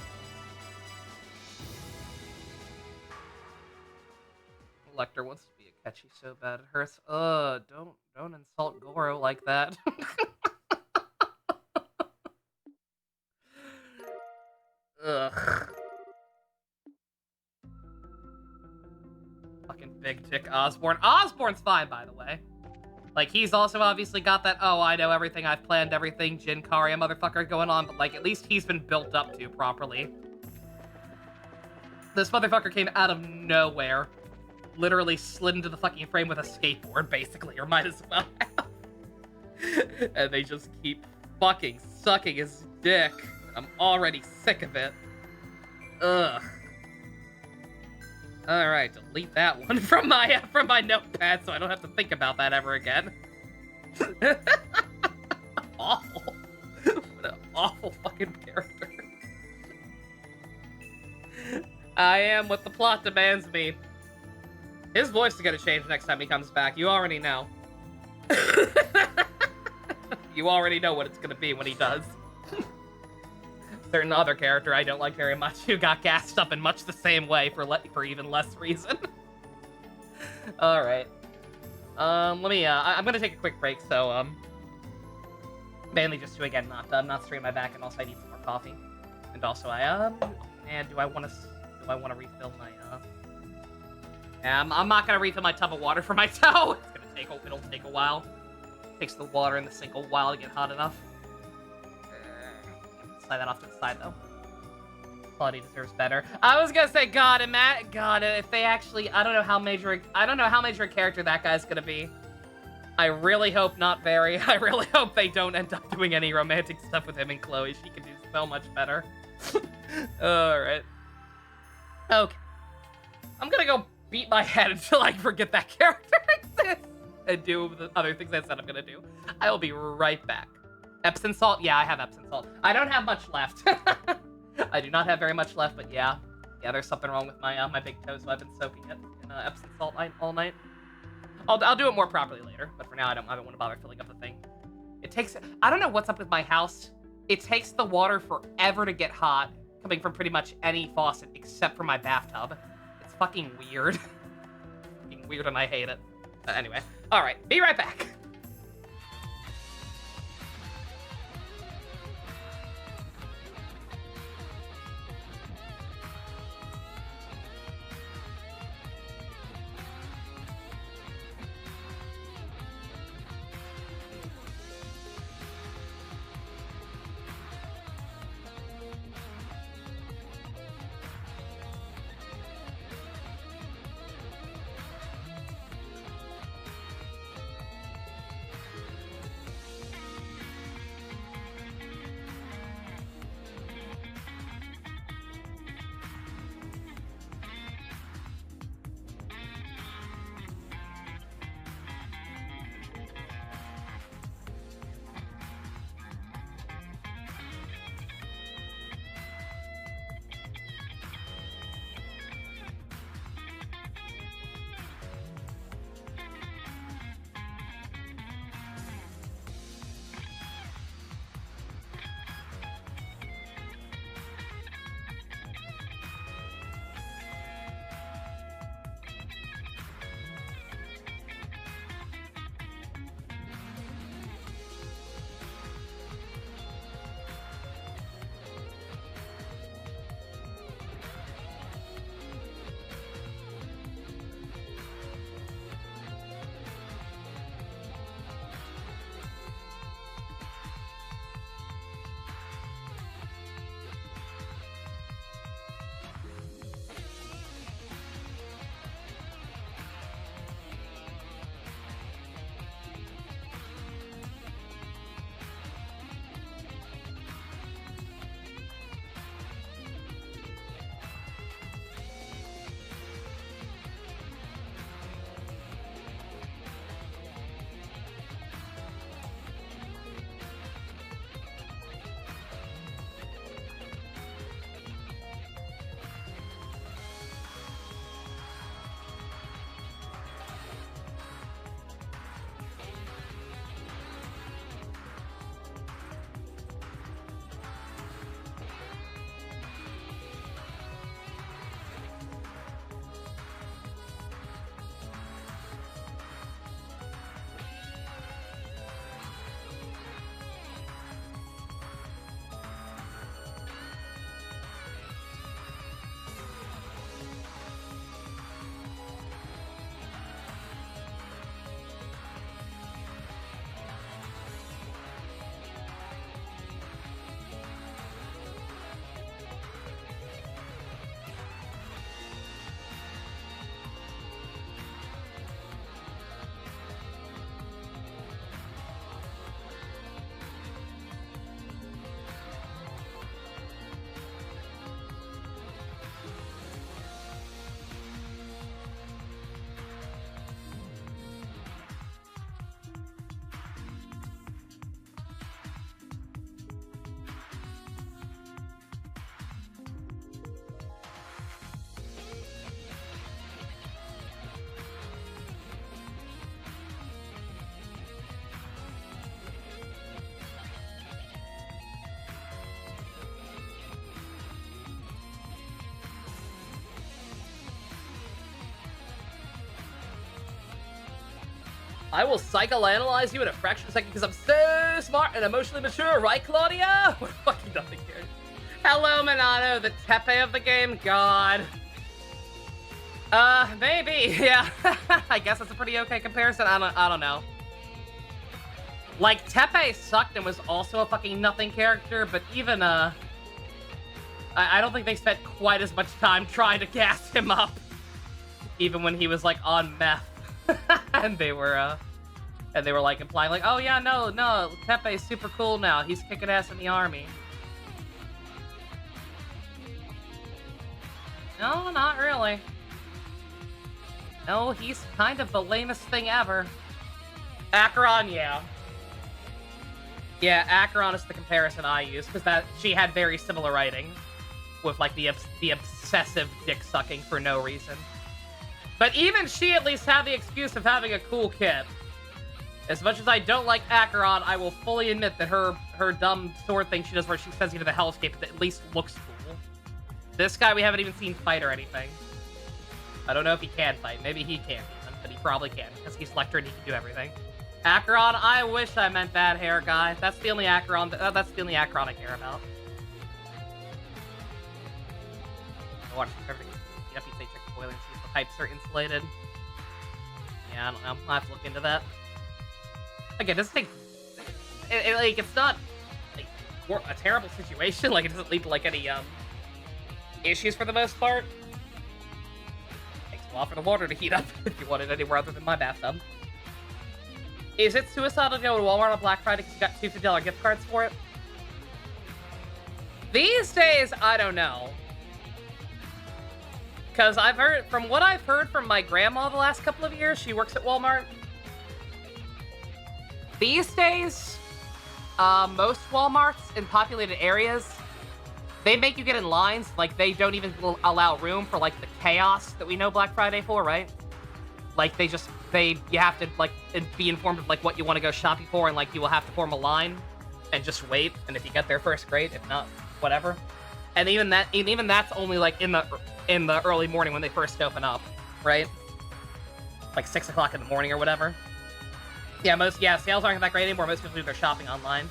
Speaker 1: Lecter wants to be a catchy so bad it hurts. Don't insult Goro like that. Ugh. Fucking big dick Osborne. Osborne's fine, by the way. Like, he's also obviously got that, oh, I know everything, I've planned everything, Jinkaria motherfucker going on, but, like, at least he's been built up to properly. This motherfucker came out of nowhere. Literally slid into the fucking frame with a skateboard, basically, or might as well have. And they just keep fucking sucking his dick. I'm already sick of it. Ugh. Alright, delete that one from my notepad so I don't have to think about that ever again. Awful. What an awful fucking character. I am what the plot demands me. His voice is gonna change next time he comes back. You already know. You already know what it's gonna be when he does. Certain other character I don't like very much who got gassed up in much the same way for even less reason. All right. Let me. I'm gonna take a quick break. So mainly just to again not strain my back, and also I need some more coffee. And also and do I want to refill my I'm not gonna refill my tub of water for my toe. It'll take a while. Takes the water in the sink a while to get hot enough. Slide that off to the side, though. Quality deserves better. I was gonna say, God, if they actually, I don't know how major a character that guy's gonna be. I really hope not very. I really hope they don't end up doing any romantic stuff with him and Chloe. She can do so much better. Alright. Okay. I'm gonna go beat my head until I forget that character exists and do the other things I said I'm gonna do. I will be right back. Epsom salt? Yeah, I have Epsom salt. I don't have much left. I do not have very much left, but yeah. Yeah, there's something wrong with my my big toe, so I've been soaking it in Epsom salt all night. I'll do it more properly later, but for now I don't want to bother filling up the thing. It takes, I don't know what's up with my house. It takes the water forever to get hot, coming from pretty much any faucet except for my bathtub. It's fucking weird. Fucking weird, and I hate it. Anyway, all right, be right back. I will psychoanalyze you in a fraction of a second because I'm so smart and emotionally mature, right, Claudia? We're fucking nothing here. Hello, Minato, the Tepe of the game. God. Maybe, yeah. I guess that's a pretty okay comparison. I don't know. Like, Tepe sucked and was also a fucking nothing character, but even, I don't think they spent quite as much time trying to gas him up. Even when he was, like, on meth. and they were like, implying, like, oh, yeah, no, Tepe's super cool now. He's kicking ass in the army. No, not really. No, he's kind of the lamest thing ever. Acheron, yeah. Yeah, Acheron is the comparison I use, because she had very similar writing. With, like, the obsessive dick-sucking for no reason. But even she at least had the excuse of having a cool kid. As much as I don't like Acheron, I will fully admit that her dumb sword thing she does where she sends you to the hellscape at least looks cool. This guy we haven't even seen fight or anything. I don't know if he can fight. Maybe he can't even, but he probably can, because he's Lecter and he can do everything. Acheron, I wish I meant bad hair guy. That's the only Acheron I care about. Watch everything. Yep, you say check the boiler and see if the pipes are insulated. Yeah, I don't know. I'll have to look into that. Again, this thing, like, it's not like a terrible situation. Like, it doesn't lead to like any issues for the most part. Takes a while for the water to heat up if you want it anywhere other than my bathtub. Is it suicidal to go to Walmart on Black Friday because you got two $50 gift cards for it? These days, I don't know. Because from what I've heard from my grandma the last couple of years, she works at Walmart. These days, most Walmarts in populated areas, they make you get in lines. Like, they don't even allow room for, like, the chaos that we know Black Friday for, right? Like, you have to, like, be informed of, like, what you want to go shopping for, and, like, you will have to form a line and just wait. And if you get there first, great. If not, whatever. And even that's only, like, in the early morning when they first open up, right? Like 6 o'clock in the morning or whatever. Yeah, sales aren't that great anymore. Most people do their shopping online.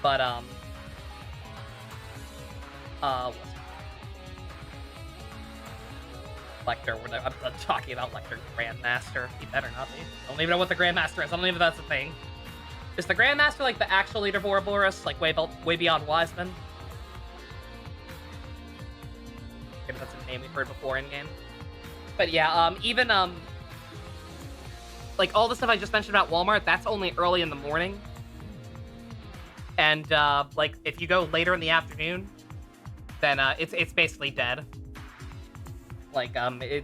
Speaker 1: But, what's it? Lecter, I'm talking about Lecter Grandmaster. He better not be. I don't even know what the Grandmaster is. I don't even know if that's a thing. Is the Grandmaster like the actual leader of Ouroboros? Like way beyond Wiseman? Maybe that's a name we've heard before in-game. But yeah, even, like all the stuff I just mentioned about Walmart, that's only early in the morning. And, like, if you go later in the afternoon, then, it's basically dead. Like,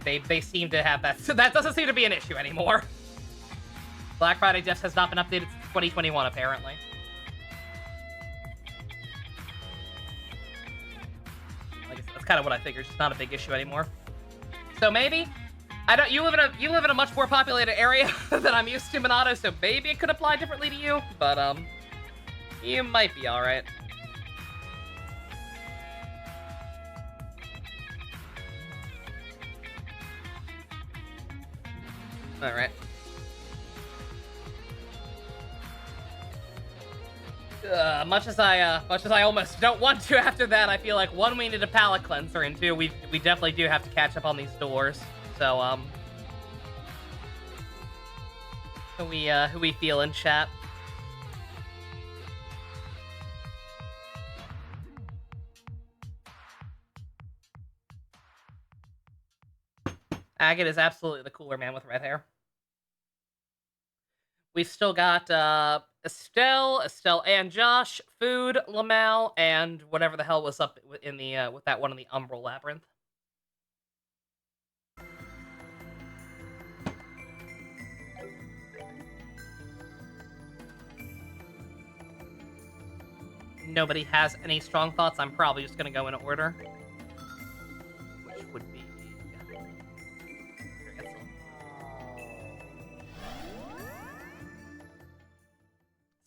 Speaker 1: they seem to have that, so that doesn't seem to be an issue anymore. Black Friday just has not been updated since 2021, apparently. Like I said, that's kind of what I figured. It's just not a big issue anymore. So maybe, you live in a much more populated area than I'm used to, Minato, so maybe it could apply differently to you, but, you might be alright. Alright. Much as I almost don't want to after that, I feel like one, we need a palate cleanser, and two, we definitely do have to catch up on these doors. So, who we feel in chat? Agate is absolutely the cooler man with red hair. We've still got Estelle and Josh, Food, Lamal, and whatever the hell was up in the with that one in the Umbral Labyrinth. Nobody has any strong thoughts. I'm probably just gonna go in order, which would be.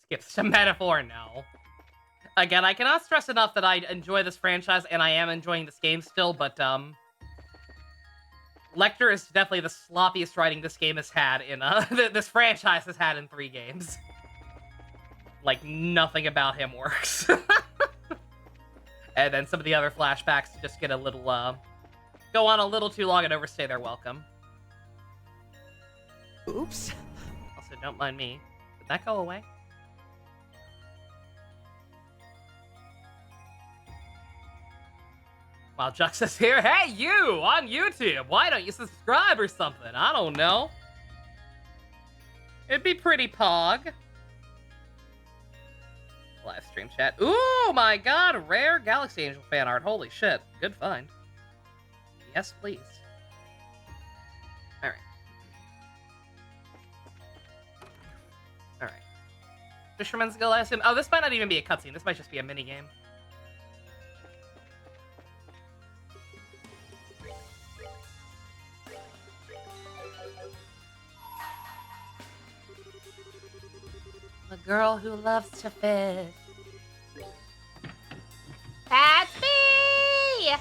Speaker 1: Skips to metaphor, no. Again, I cannot stress enough that I enjoy this franchise, and I am enjoying this game still, but, Lecter is definitely the sloppiest writing this game has had in, this franchise has had in 3 games. Like, nothing about him works. And then some of the other flashbacks just get a little, go on a little too long and overstay their welcome.
Speaker 3: Oops.
Speaker 1: Also, don't mind me. Did that go away? While Jux is here, hey, you, on YouTube, why don't you subscribe or something? I don't know. It'd be pretty pog. Live stream chat. Ooh, my god, rare Galaxy Angel fan art. Holy shit. Good find. Yes, please. Alright. Alright. Fisherman's Guild, I assume. Oh, this might not even be a cutscene. This might just be a minigame.
Speaker 3: The girl who loves to fish.
Speaker 2: That's me!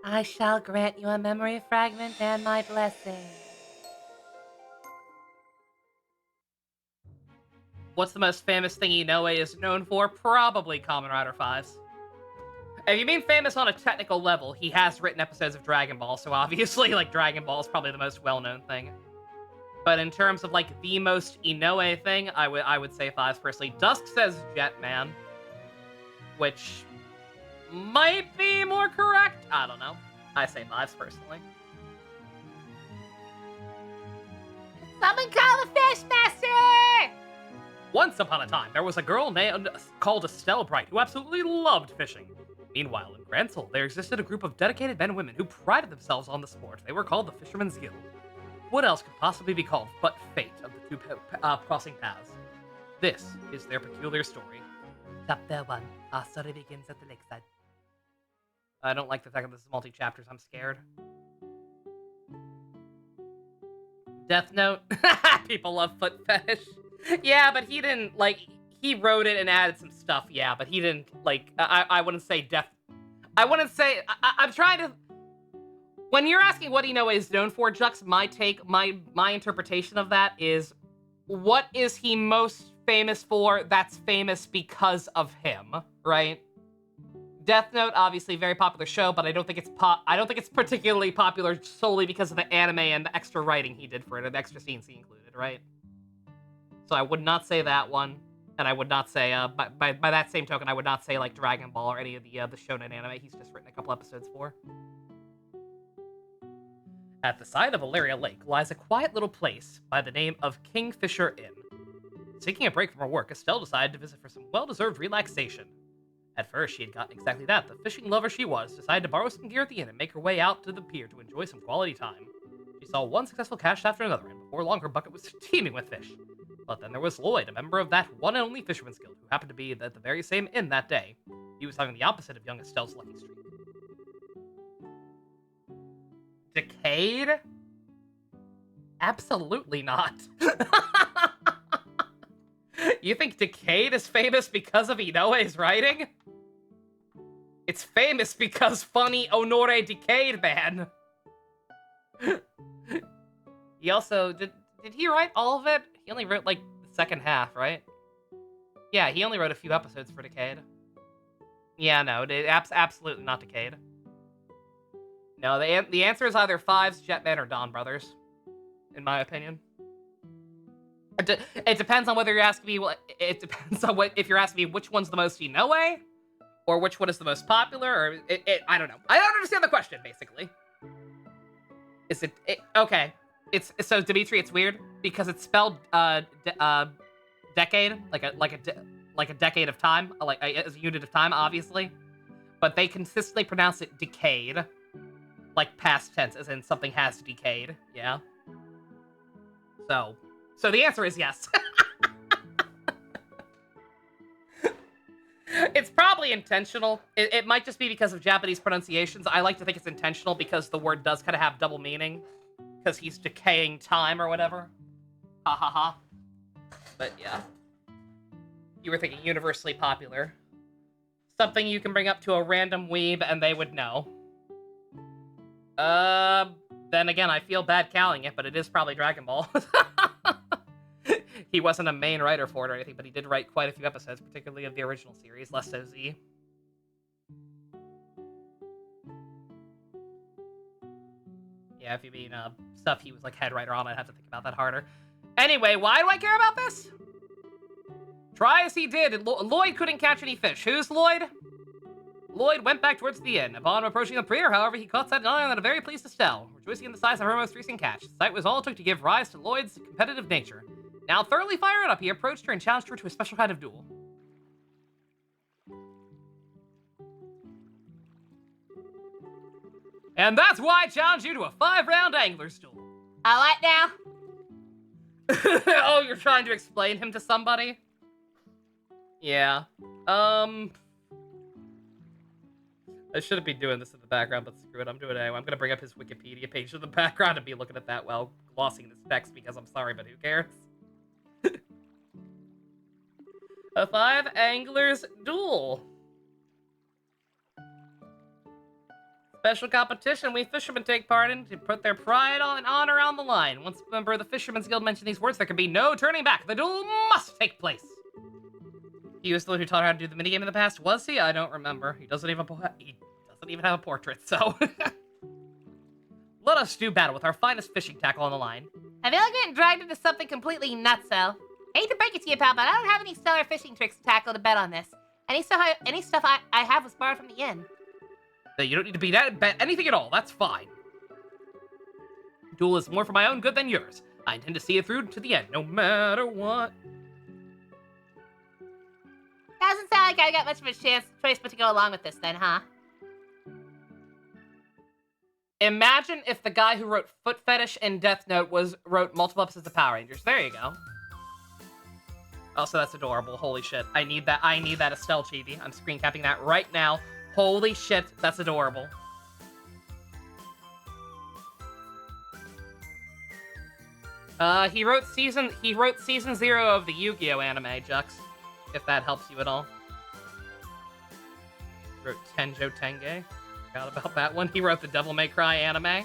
Speaker 3: I shall grant you a memory fragment and my blessing.
Speaker 1: What's the most famous thing Inoue is known for? Probably Kamen Rider 5s. If you mean famous on a technical level, he has written episodes of Dragon Ball, so obviously, like, Dragon Ball is probably the most well-known thing. But in terms of, like, the most Inoue thing, I would say 5s personally. Dusk says Jetman, which might be more correct. I don't know. I say 5s personally.
Speaker 2: Someone call the fish master!
Speaker 1: Once upon a time, there was a girl called Estelle Bright who absolutely loved fishing. Meanwhile, in Gransel, there existed a group of dedicated men and women who prided themselves on the sport. They were called the Fisherman's Guild. What else could possibly be called but fate of the two crossing paths? This is their peculiar story.
Speaker 3: Chapter 1. Our story begins at the lakeside.
Speaker 1: I don't like the fact that this is multi-chapters. I'm scared. Death Note. People love foot fetish. Yeah, but he didn't, like... He wrote it and added some stuff, yeah, but he didn't, like, I wouldn't say death... I wouldn't say... I'm trying to... When you're asking what Inoue is known for, Jux, my interpretation of that is, what is he most famous for that's famous because of him, right? Death Note, obviously, very popular show, but I don't think it's particularly popular solely because of the anime and the extra writing he did for it, and the extra scenes he included, right? So I would not say that one. And I would not say, by that same token, I would not say, like, Dragon Ball or any of the shonen anime he's just written a couple episodes for. At the side of Valeria Lake lies a quiet little place by the name of Kingfisher Inn. Taking a break from her work, Estelle decided to visit for some well-deserved relaxation. At first, she had gotten exactly that. The fishing lover she was decided to borrow some gear at the inn and make her way out to the pier to enjoy some quality time. She saw one successful catch after another, and before long her bucket was teeming with fish. But then there was Lloyd, a member of that one and only Fisherman's Guild, who happened to be at the very same inn that day. He was having the opposite of young Estelle's lucky streak. Decade? Absolutely not. You think Decade is famous because of Inoue's writing? It's famous because funny Honore Decade, man. He also... Did he write all of it? He only wrote, like, the second half, right? Yeah, he only wrote a few episodes for Decade. Yeah, no, absolutely not Decade. No, the answer is either 5s, Jetman, or Dawn Brothers, in my opinion. It depends on whether you're asking me. It depends on if you're asking me which one's the most Inoue, or which one is the most popular, or I don't know. I don't understand the question, basically. Is it okay? So Dimitri, it's weird because it's spelled decade, like a decade of time, like as a unit of time, obviously, but they consistently pronounce it decade, like past tense, as in something has decayed. Yeah. So the answer is yes. It's probably intentional. It might just be because of Japanese pronunciations. I like to think it's intentional because the word does kind of have double meaning. Because he's decaying time or whatever. Ha ha ha. But yeah. You were thinking universally popular. Something you can bring up to a random weeb and they would know. Then again, I feel bad calling it, but it is probably Dragon Ball. He wasn't a main writer for it or anything, but he did write quite a few episodes, particularly of the original series, less so Z. Yeah, if you mean stuff he was like head writer on, I'd have to think about that harder. Anyway, why do I care about this? Try as he did, Lloyd couldn't catch any fish. Who's Lloyd? Lloyd went back towards the inn. Upon approaching the pier, however, he caught sight of none that are very pleased to Estelle, rejoicing in the size of her most recent catch. The sight was all it took to give rise to Lloyd's competitive nature. Now thoroughly fired up, he approached her and challenged her to a special kind of duel. And that's why I challenge you to a 5-round angler's duel.
Speaker 3: What now?
Speaker 1: Oh, you're trying to explain him to somebody? Yeah. I shouldn't be doing this in the background, but screw it, I'm doing it anyway. I'm gonna bring up his Wikipedia page in the background and be looking at that while glossing this text because I'm sorry, but who cares? A 5 anglers duel. Special competition we fishermen take part in to put their pride and honor on the line. Once a member of the Fisherman's Guild mentioned these words, there can be no turning back. The duel must take place. He was the one who taught her how to do the minigame in the past, was he? I don't remember. He doesn't even have a portrait, so... Let us do battle with our finest fishing tackle on the line.
Speaker 3: I feel like getting dragged into something completely nutso. Hate to break it to you, pal, but I don't have any stellar fishing tricks to tackle to bet on this. Any stuff I have was borrowed from the inn.
Speaker 1: You don't need to bet anything at all. That's fine. Duel is more for my own good than yours. I intend to see it through to the end, no matter what.
Speaker 3: Doesn't sound like I got much of a choice but to go along with this then, huh?
Speaker 1: Imagine if the guy who wrote Foot Fetish and Death Note wrote multiple episodes of Power Rangers. There you go. Also, that's adorable. Holy shit. I need that Estelle chibi. I'm screen capping that right now. Holy shit, that's adorable. He wrote season 0 of the Yu-Gi-Oh anime, Jux. If that helps you at all. He wrote Tenjo Tenge. Forgot about that one. He wrote the Devil May Cry anime.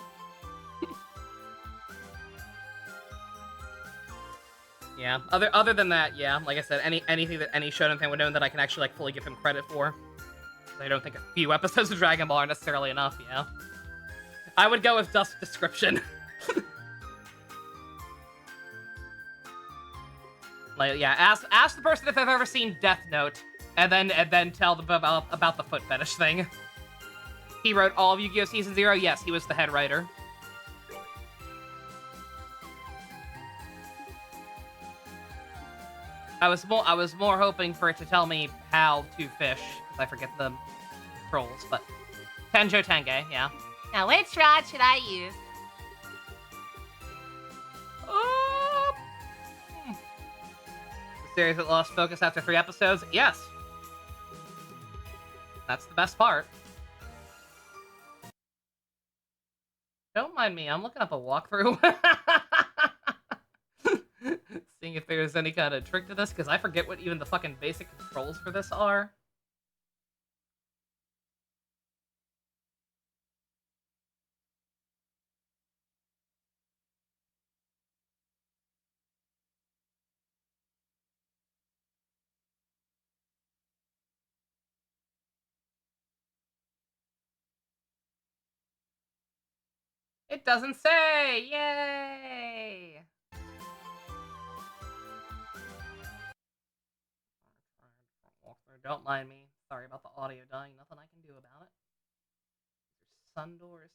Speaker 1: Yeah. Other than that, yeah. Like I said, anything that any shonen fan would know that I can actually like fully give him credit for. I don't think a few episodes of Dragon Ball are necessarily enough, yeah. I would go with Dusk Description. Like, yeah, ask the person if they've ever seen Death Note, and then tell them about the foot fetish thing. He wrote all of Yu-Gi-Oh! Season 0. Yes, he was the head writer. I was more hoping for it to tell me how to fish, because I forget the controls, but Tenjo Tenge, yeah.
Speaker 3: Now, which rod should I use?
Speaker 1: The series that lost focus after 3 episodes? Yes. That's the best part. Don't mind me, I'm looking up a walkthrough. Seeing if there's any kind of trick to this, because I forget what even the fucking basic controls for this are. It doesn't say! Yay! Don't mind me. Sorry about the audio dying. Nothing I can do about it. Sundoors.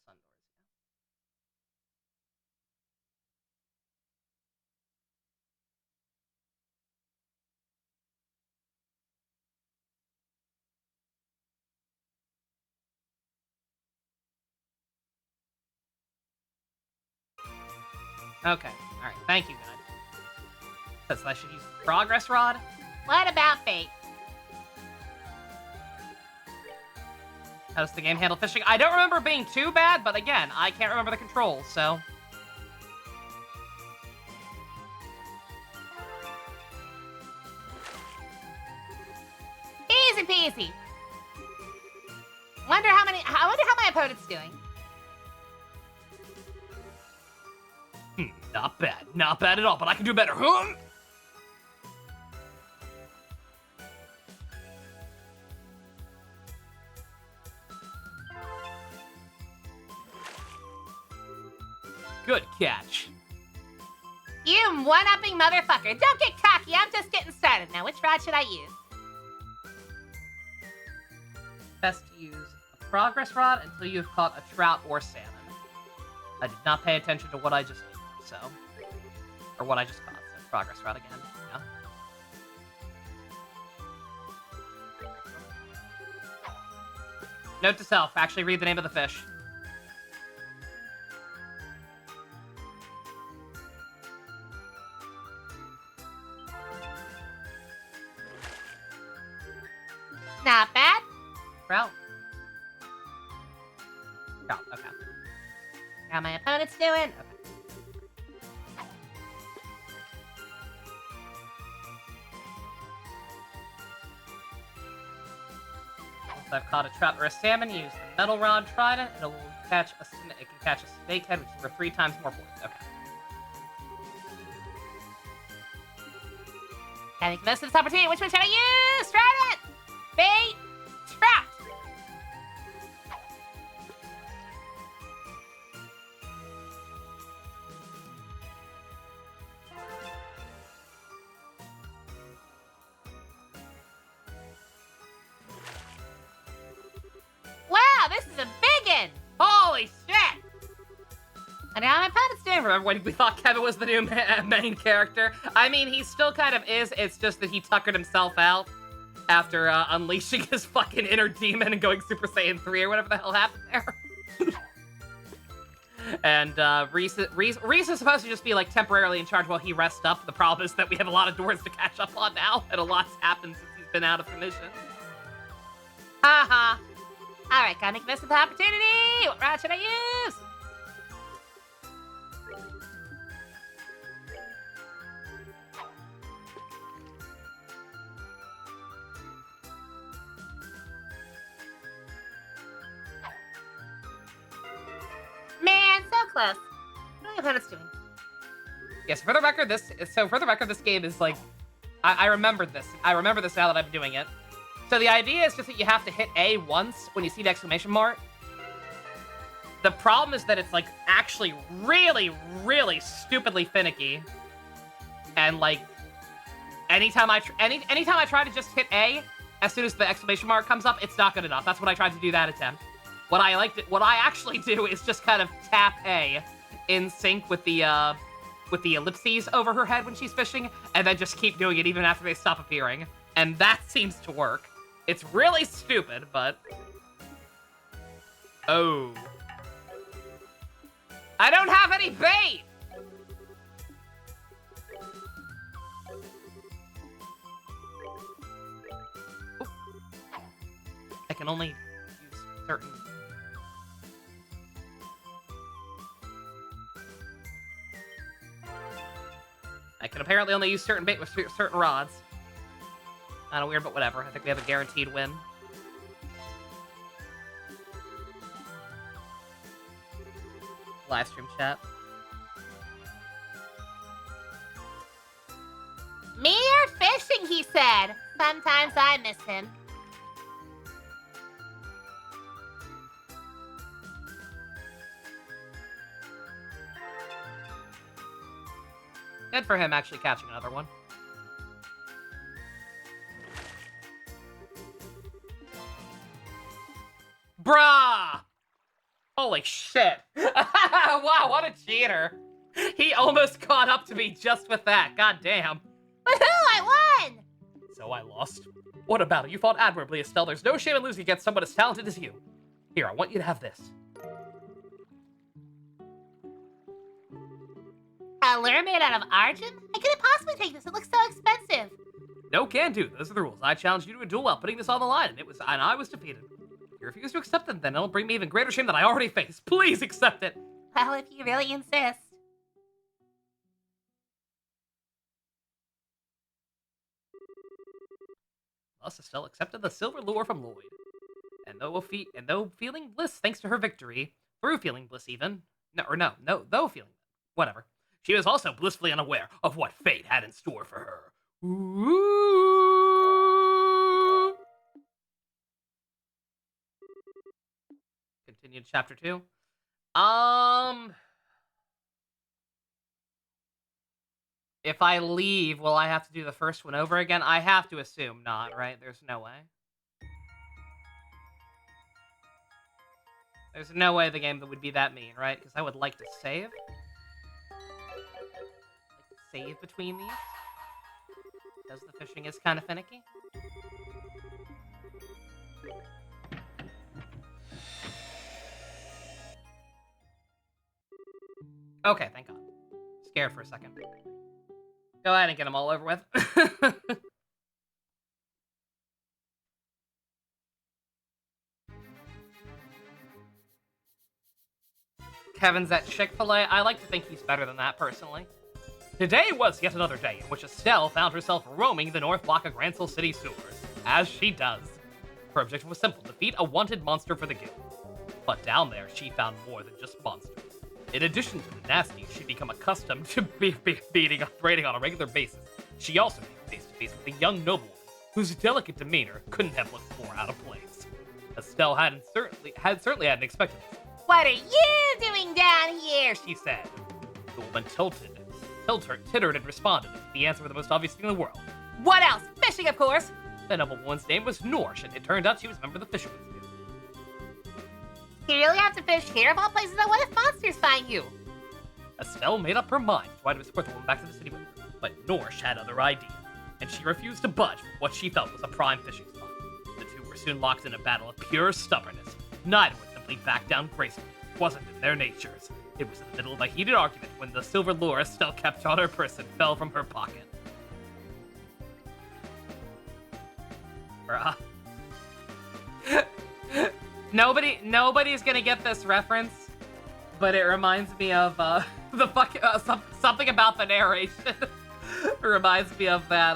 Speaker 1: Okay. Alright. Thank you, God. Says I should use the progress rod?
Speaker 3: What about bait?
Speaker 1: How does the game handle fishing? I don't remember it being too bad, but again, I can't remember the controls, so...
Speaker 3: Wonder how my opponent's doing.
Speaker 1: Not bad. Not bad at all, but I can do better. Huh? Good catch.
Speaker 3: You one-upping motherfucker. Don't get cocky. I'm just getting started now. Which rod should I use?
Speaker 1: Best to use a progress rod until you've caught a trout or salmon. I did not pay attention to what I just used, so... Or what I just caught, so progress rod again, yeah. Note to self, actually read the name of the fish.
Speaker 3: Not bad.
Speaker 1: Trout. Trout, okay.
Speaker 3: How my opponent's doing? Okay.
Speaker 1: Once I've caught a trout or a salmon, use the metal rod trident, and it can catch a snakehead, which is worth 3 times more points. Okay.
Speaker 3: Gotta make the most of this opportunity. Which one should I use? Trident! Bait! Trout! Wow, this is a biggin!
Speaker 1: Holy shit!
Speaker 3: And how my opponent's doing?
Speaker 1: Remember when we thought Kevin was the new main character? I mean, he still kind of is. It's just that he tuckered himself out after unleashing his fucking inner demon and going Super Saiyan 3 or whatever the hell happened there. And Reese is supposed to just be like temporarily in charge while he rests up. The problem is that we have a lot of doors to catch up on now, and a lot's happened since he's been out of commission.
Speaker 3: Haha. Alright, gotta make the most of the opportunity! What rod should I use? Man, so close. What are my opponents doing?
Speaker 1: Yes, for the record, this game is like, I remembered this. I remember this now that I'm doing it. So the idea is just that you have to hit A once when you see the exclamation mark. The problem is that it's like actually really, really stupidly finicky. And like, anytime I try to just hit A, as soon as the exclamation mark comes up, it's not good enough. That's what I tried to do that attempt. What I actually do is just kind of tap A in sync with the ellipses over her head when she's fishing, and then just keep doing it even after they stop appearing. And that seems to work. It's really stupid, but... Oh. I don't have any bait! Ooh. I can only use certain... I can apparently only use certain bait with certain rods. Kind of weird, but whatever. I think we have a guaranteed win. Live stream chat.
Speaker 3: Me or fishing, he said. Sometimes I miss him.
Speaker 1: Good for him actually catching another one. Bruh! Holy shit. Wow, what a cheater. He almost caught up to me just with that. God damn.
Speaker 3: Woohoo, I won!
Speaker 1: So I lost. What about it? You fought admirably, Estelle. There's no shame in losing against someone as talented as you. Here, I want you to have this.
Speaker 3: A lure made out of argent? I couldn't possibly take this. It looks so expensive.
Speaker 1: No can do. Those are the rules. I challenged you to a duel while putting this on the line, and I was defeated. If you refuse to accept them, then it'll bring me even greater shame than I already face. Please accept it.
Speaker 3: Well, if you really insist.
Speaker 1: Thus, Estelle accepted the silver lure from Lloyd. And though feeling bliss thanks to her victory, through feeling bliss even, though feeling, whatever, she was also blissfully unaware of what fate had in store for her. Ooh. Continued chapter 2. If I leave, will I have to do the first one over again? I have to assume not, right? There's no way. There's no way the game would be that mean, right? Because I would like to save. Save between these. Because the fishing is kind of finicky. Okay, thank God. Scared for a second. Go ahead and get them all over with. Kevin's at Chick-fil-A. I like to think he's better than that, personally. Today was yet another day in which Estelle found herself roaming the North Block of Grantsville City sewers, as she does. Her objective was simple: defeat a wanted monster for the guild. But down there, she found more than just monsters. In addition to the nasty she'd become accustomed to raiding on a regular basis, she also came face to face with a young noblewoman whose delicate demeanor couldn't have looked more out of place. Estelle certainly hadn't expected this.
Speaker 2: What are you doing down here?
Speaker 1: She said. The woman tittered and responded with the answer for the most obvious thing in the world.
Speaker 2: What else? Fishing, of course.
Speaker 1: The noblewoman's name was Norsh, and it turned out she was a member of the Fisherman's Guild.
Speaker 2: You really have to fish here of all places? And what if monsters find you?
Speaker 1: Estelle made up her mind to try to escort the woman back to the city with her, but Norsh had other ideas, and she refused to budge from what she felt was a prime fishing spot. The two were soon locked in a battle of pure stubbornness. Neither would simply back down gracefully. It wasn't in their natures. It was in the middle of a heated argument when the silver lure Estelle kept on her person fell from her pocket. Bruh. Nobody's gonna get this reference, but it reminds me of something about the narration. It reminds me of that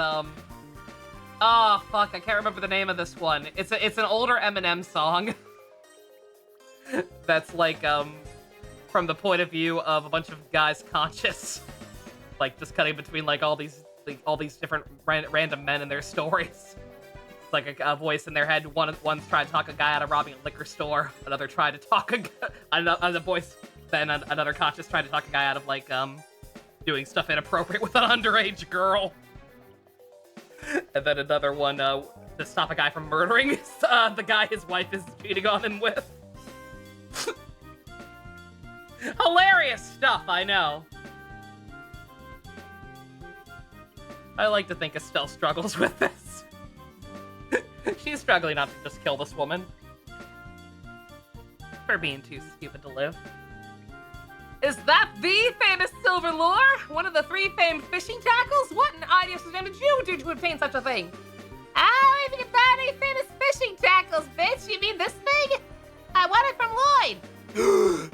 Speaker 1: oh fuck, I can't remember the name of this one. It's an older Eminem song that's like from the point of view of a bunch of guys conscious, like just cutting between like all these different random men and their stories. Like a voice in their head. One's trying to talk a guy out of robbing a liquor store. Another tried to talk another voice. Then another conscious tried to talk a guy out of like doing stuff inappropriate with an underage girl. And then another one to stop a guy from murdering the guy his wife is cheating on him with. Hilarious stuff, I know. I like to think Estelle struggles with this. She's struggling not to just kill this woman for being too stupid to live. Is that the famous silver lure? One of the 3 famed fishing tackles? What in ideas did you do to obtain such a thing?
Speaker 2: I don't even got any famous fishing tackles, bitch. You mean this thing? I want it from Lloyd.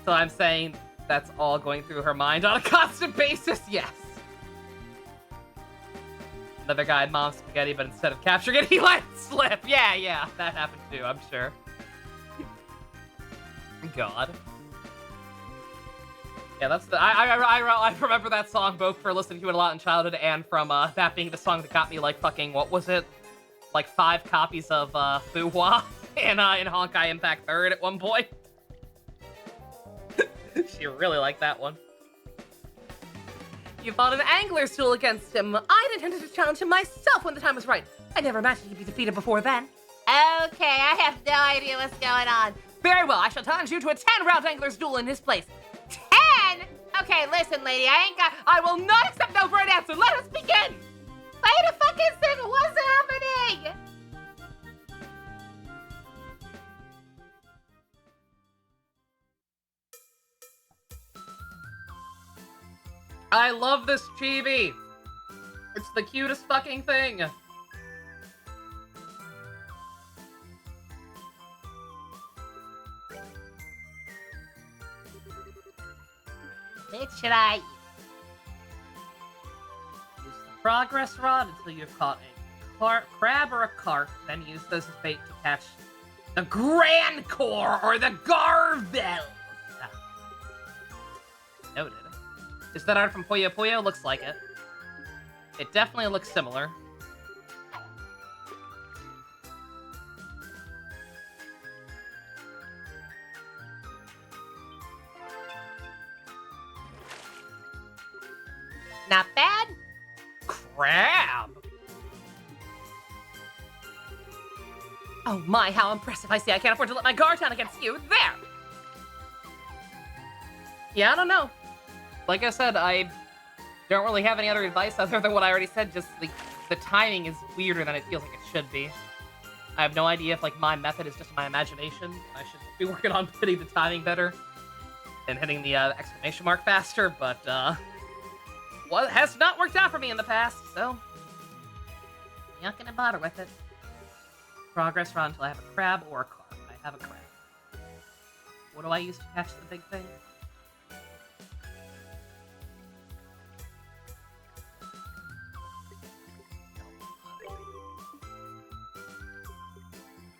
Speaker 1: So I'm saying that's all going through her mind on a constant basis? Yes. Another guy had mom's spaghetti, but instead of capturing it, he let it slip. Yeah, that happened too, I'm sure. God. Yeah, that's the... I remember that song both for listening to it a lot in childhood and from that being the song that got me like fucking, what was it? Like 5 copies of Fu-Hua in Honkai Impact 3rd at one point. She really liked that one. You fought an angler's duel against him. I'd intended to challenge him myself when the time was right. I never imagined he'd be defeated before then.
Speaker 2: Okay, I have no idea what's going on.
Speaker 1: Very well, I shall challenge you to a 10-round angler's duel in his place.
Speaker 2: 10? Okay, listen, lady, I will not accept no for an answer. Let us begin. Wait a fucking second, what's happening?
Speaker 1: I love this chibi. It's the cutest fucking thing.
Speaker 2: Which should I use?
Speaker 1: Use the progress rod until you've caught a crab or a carp, then use those as bait to catch the Grand Core or the Garvels. Noted. Is that art from Puyo Puyo? Looks like it. It definitely looks similar.
Speaker 3: Not bad.
Speaker 1: Crab!
Speaker 3: Oh my, how impressive. I see I can't afford to let my guard down against you. There!
Speaker 1: Yeah, I don't know. Like I said, I don't really have any other advice other than what I already said. Just the timing is weirder than it feels like it should be. I have no idea if like my method is just my imagination. I should be working on hitting the timing better and hitting the exclamation mark faster, but what has not worked out for me in the past, so not gonna bother with it. Progress run until I have a crab or a carp. I have a crab. What do I use to catch the big thing?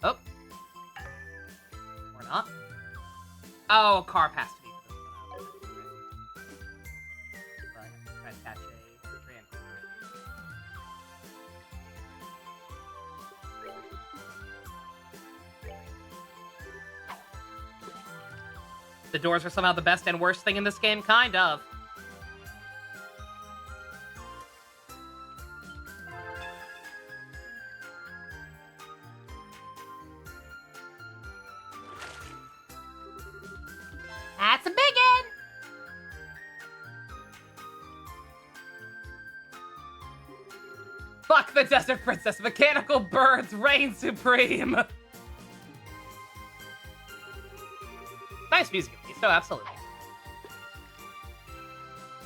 Speaker 1: Oh. Or not. Oh, a carp has to be for this one. But I'm trying to catch a dragon. The doors are somehow the best and worst thing in this game? Kind of.
Speaker 3: That's a biggin!
Speaker 1: Fuck the Desert Princess! Mechanical birds reign supreme! Nice music, so absolutely.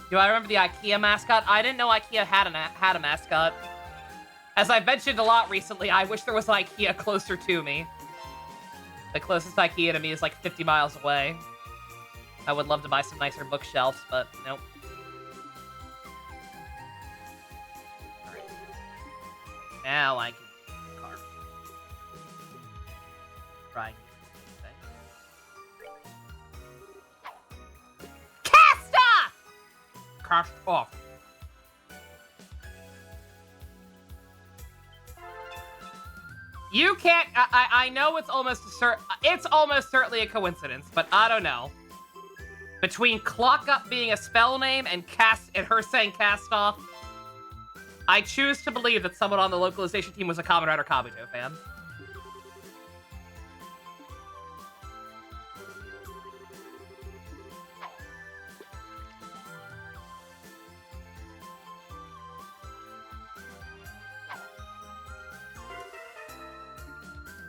Speaker 1: Do I remember the IKEA mascot? I didn't know IKEA had a mascot. As I've mentioned a lot recently, I wish there was an IKEA closer to me. The closest IKEA to me is like 50 miles away. I would love to buy some nicer bookshelves, but nope. Alright. Now I can carve. Try.
Speaker 3: Cast off!
Speaker 1: Cast off. You can't. I know it's almost certainly a coincidence, but I don't know. Between Clock Up being a spell name and her saying cast off, I choose to believe that someone on the localization team was a Kamen Rider Kabuto fan.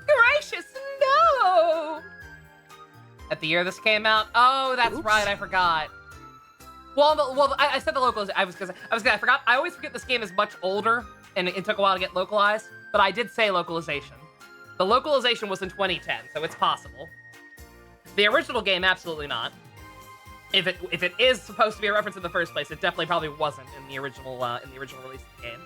Speaker 1: Gracious, no! At the year this came out? Oh, that's right, I forgot. Well, I said the localization. I forgot. I always forget this game is much older, and it took a while to get localized, but I did say localization. The localization was in 2010, so it's possible. The original game, absolutely not. If it is supposed to be a reference in the first place, it definitely probably wasn't in the original release of the game.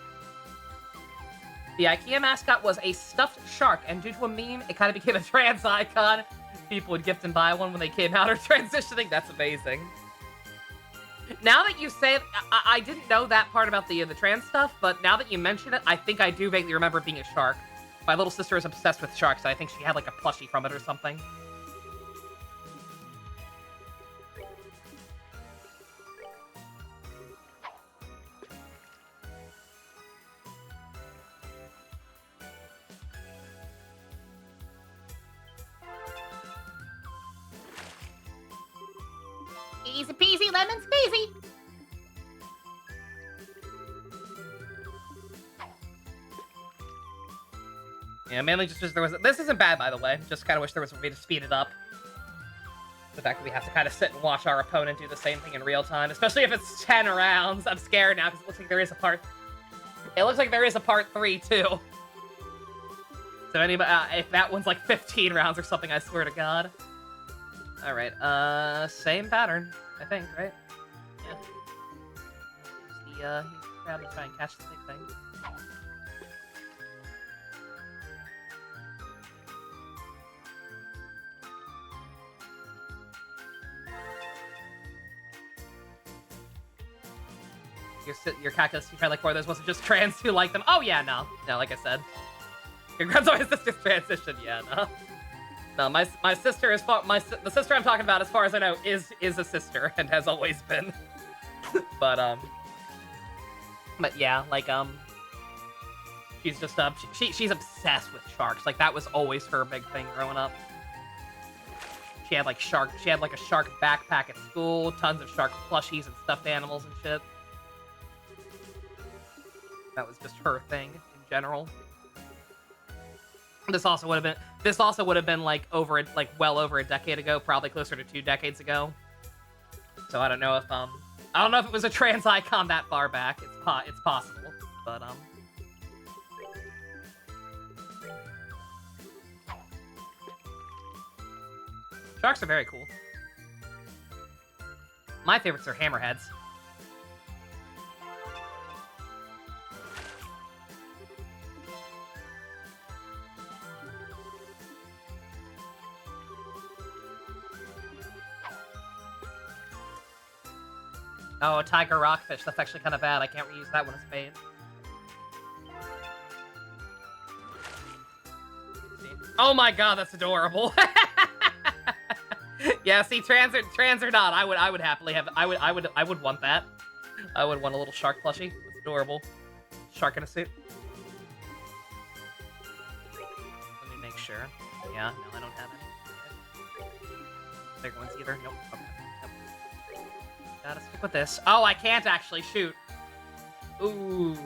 Speaker 1: The IKEA mascot was a stuffed shark, and due to a meme, it kind of became a trans icon. People would gift and buy one when they came out or transitioning. That's amazing. Now that you say it, I didn't know that part about the trans stuff, but now that you mention it, I think I do vaguely remember it being a shark. My little sister is obsessed with sharks, so I think she had like a plushie from it or something.
Speaker 3: Easy peasy lemon squeezy.
Speaker 1: Yeah, mainly just there was. This isn't bad, by the way. Just kind of wish there was a way to speed it up. The fact that we have to kind of sit and watch our opponent do the same thing in real time, especially if it's 10 rounds. I'm scared now because it looks like there is a part. It looks like there is a part 3 too. So anybody, if that one's like 15 rounds or something, I swear to God. All right, same pattern, I think, right? Yeah. Use the crab to try and catch the big thing. your calculus teacher like 4 of those wasn't just trans who liked them. Oh yeah, no, like I said. Congrats on my sister's transition. Yeah, no. No, my sister is the sister I'm talking about, as far as I know, is a sister and has always been. but yeah, like she's just she's obsessed with sharks. Like that was always her big thing growing up. She had like a shark backpack at school, tons of shark plushies and stuffed animals and shit. That was just her thing in general. This also would have been like well over a decade ago, probably closer to 2 decades ago. So I don't know if it was a trans icon that far back. It's possible, but sharks are very cool. My favorites are hammerheads. Oh, tiger rockfish. That's actually kind of bad. I can't reuse that one as bait. Oh my god, that's adorable. Yeah, see, trans or not, I would happily have. I would want that. I would want a little shark plushie. It's adorable. Shark in a suit. Let me make sure. Yeah, no, I don't have any. Big ones either. Nope. Okay. Gotta stick with this. Oh, I can't actually shoot. Ooh,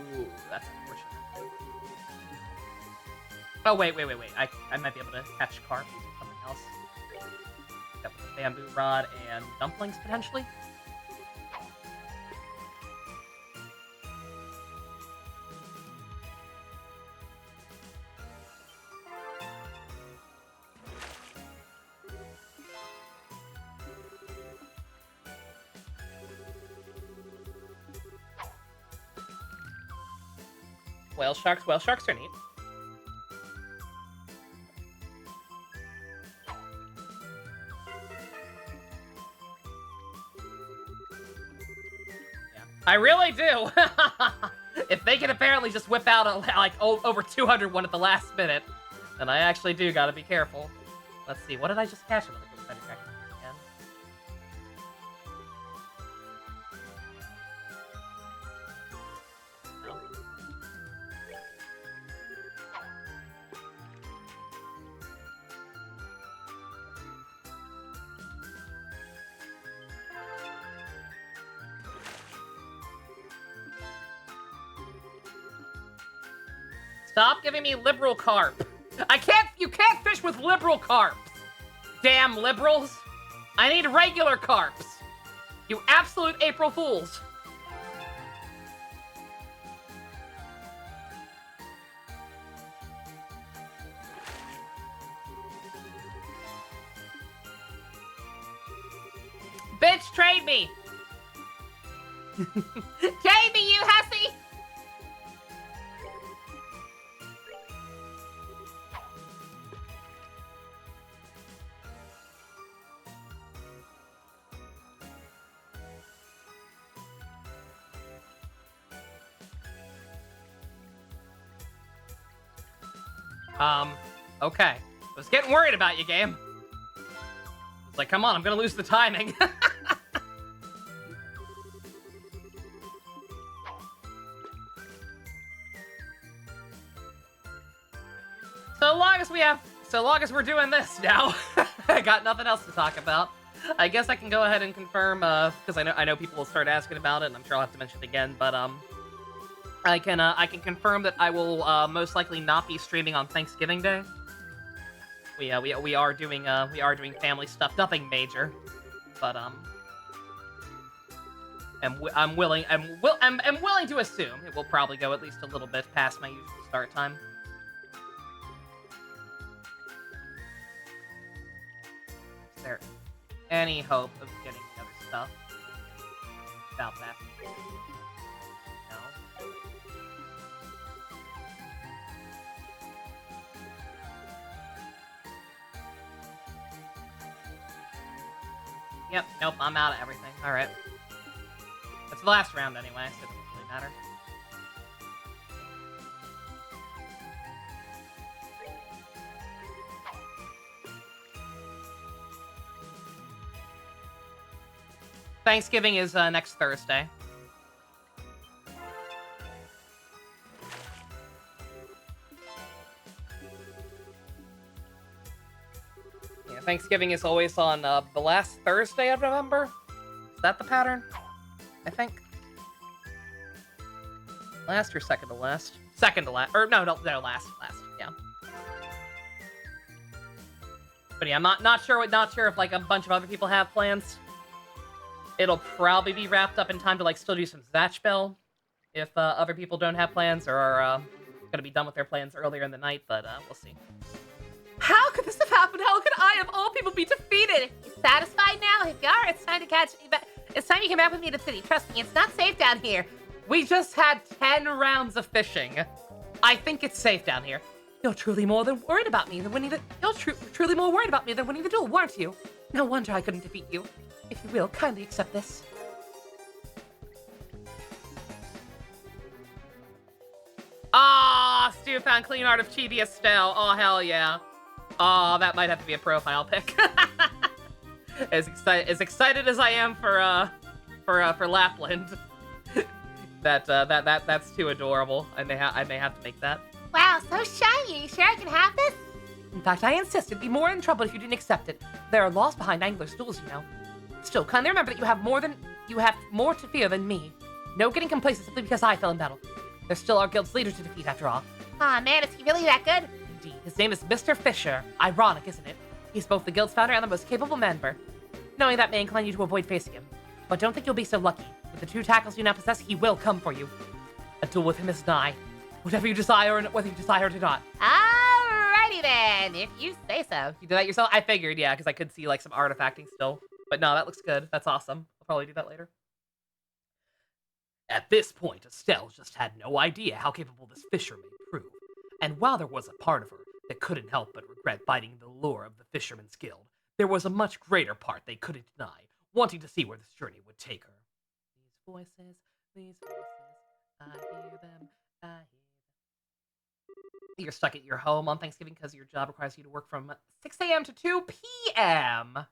Speaker 1: that's unfortunate. Oh, wait. I might be able to catch carp using something else. Got the bamboo rod and dumplings, potentially. Whale sharks are neat. Yeah, I really do. If they can apparently just whip out over 200 one at the last minute, then I actually do gotta be careful. Let's see, what did I just catch? I'm gonna go try to check this again. Stop giving me liberal carp. You can't fish with liberal carps. Damn liberals. I need regular carps. You absolute April Fools. Bitch, trade me. Trade me, you hussy. Okay. I was getting worried about you, game. It's like, come on, I'm gonna lose the timing. So long as we're doing this now, I got nothing else to talk about. I guess I can go ahead and confirm, because I know people will start asking about it, and I'm sure I'll have to mention it again, but, I can confirm that I will most likely not be streaming on Thanksgiving Day. We are doing family stuff, nothing major, but I'm willing to assume it will probably go at least a little bit past my usual start time. Is there any hope of getting the other stuff without that? Yep, nope, I'm out of everything. Alright. That's the last round anyway, so matter. Thanksgiving is next Thursday. Yeah, Thanksgiving is always on the last Thursday of November. Is that the pattern? I think. Last or second to last? Second to last. Or no, last. Yeah. But yeah, I'm not sure if like a bunch of other people have plans. It'll probably be wrapped up in time to like still do some Zatchbell if other people don't have plans or are gonna be done with their plans earlier in the night. But we'll see.
Speaker 3: How could this have happened? How could I, of all people, be defeated? You satisfied now? If you are, it's time to catch me back. It's time you came back with me to the city. Trust me, it's not safe down here.
Speaker 1: We just had 10 rounds of fishing. I think it's safe down here. You're truly more worried about me than winning the duel, weren't you? No wonder I couldn't defeat you. If you will, kindly accept this. Ah, Stu found clean art of Chibi Estelle. Oh, hell yeah. Oh, that might have to be a profile pic. As excited as I am for Lapland. That's too adorable. I may have to make that.
Speaker 3: Wow, so shiny. You sure I can have this?
Speaker 1: In fact, I insist it'd be more in trouble if you didn't accept it. There are laws behind Angler's duels, you know. Still, kindly remember that you have more to fear than me. No getting complacent simply because I fell in battle. There's still our guild's leader to defeat after all.
Speaker 3: Aw, man, is he really that good?
Speaker 1: Indeed, his name is Mr. Fisher. Ironic, isn't it? He's both the guild's founder and the most capable member. Knowing that may incline you to avoid facing him. But don't think you'll be so lucky. With the 2 tackles you now possess, he will come for you. A duel with him is nigh. Whatever you desire, and whether you desire it or not.
Speaker 3: Alrighty then, if you say so.
Speaker 1: You did that yourself? I figured, yeah, because I could see like some artifacting still. But no, that looks good. That's awesome. I'll probably do that later. At this point, Estelle just had no idea how capable this fisher may prove. And while there was a part of her that couldn't help but regret biting the lure of the Fisherman's Guild, there was a much greater part they couldn't deny, wanting to see where this journey would take her. These voices, I hear them, I hear them. You're stuck at your home on Thanksgiving because your job requires you to work from 6 a.m. to 2 p.m.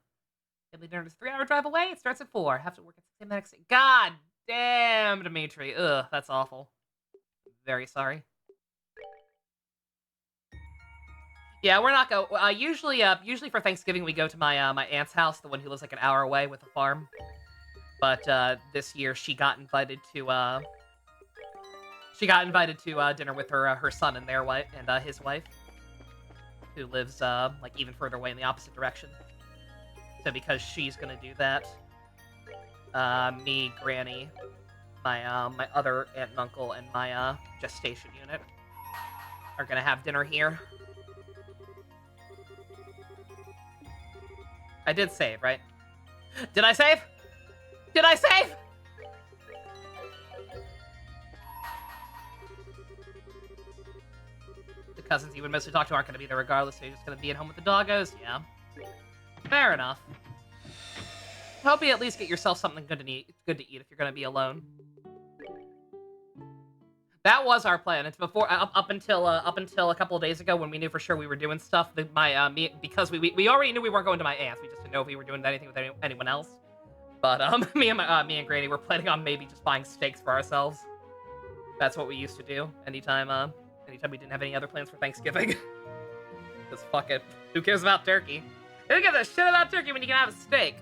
Speaker 1: Family dinner is a 3-hour drive away. It starts at 4. Have to work at 6 a.m. the next day. God damn, Dimitri. Ugh, that's awful. Very sorry. Yeah, we're not go. Usually for Thanksgiving we go to my my aunt's house, the one who lives like an hour away with a farm. But this year she got invited to dinner with her son and their wife and his wife, who lives like even further away in the opposite direction. So because she's gonna do that, me, Granny, my my other aunt and uncle, and my gestation unit are gonna have dinner here. I did save, right? Did I save? Did I save? The cousins you would mostly talk to aren't going to be there regardless, so you're just going to be at home with the doggos? Yeah. Fair enough. Hope you at least get yourself something good to eat if you're going to be alone. That was our plan. It's before up until a couple of days ago when we knew for sure we were doing stuff. Because we already knew we weren't going to my aunt's. We just didn't know if we were doing anything with anyone else. But me and Granny were planning on maybe just buying steaks for ourselves. That's what we used to do anytime we didn't have any other plans for Thanksgiving. Just fuck it. Who cares about turkey? Who gives a shit about turkey when you can have a steak?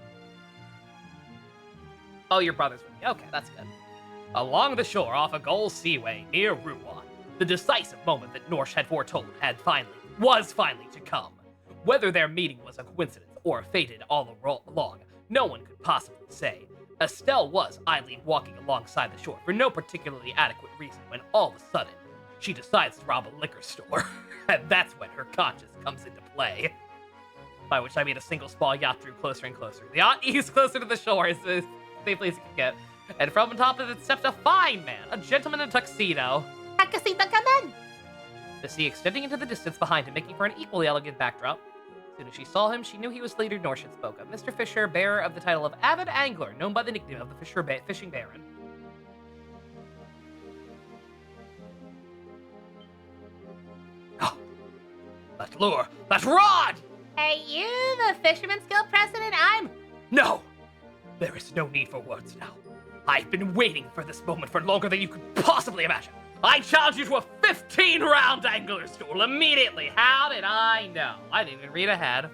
Speaker 1: Oh, your brother's with me. Okay, that's good. Along the shore off a Gull Seaway near Ruwa, the decisive moment that Norsh had foretold was finally to come. Whether their meeting was a coincidence or fated all along, no one could possibly say. Estelle was idly walking alongside the shore for no particularly adequate reason when all of a sudden, she decides to rob a liquor store. And that's when her conscience comes into play. By which I mean a single small yacht drew closer and closer. The yacht eased closer to the shore as safely as it could get. And from on top of it stepped a fine man, a gentleman in a tuxedo.
Speaker 3: Takasita, come in!
Speaker 1: The sea extending into the distance behind him, making for an equally elegant backdrop. As soon as she saw him, she knew he was leader Norsh had spoke of, Mr. Fisher, bearer of the title of Avid Angler, known by the nickname of the Fishing Baron. That lure! That rod!
Speaker 3: Hey, you, the Fisherman's Guild president?
Speaker 1: No! There is no need for words now. I've been waiting for this moment for longer than you could possibly imagine. I challenge you to a 15-round angler's duel immediately. How did I know? I didn't even read ahead.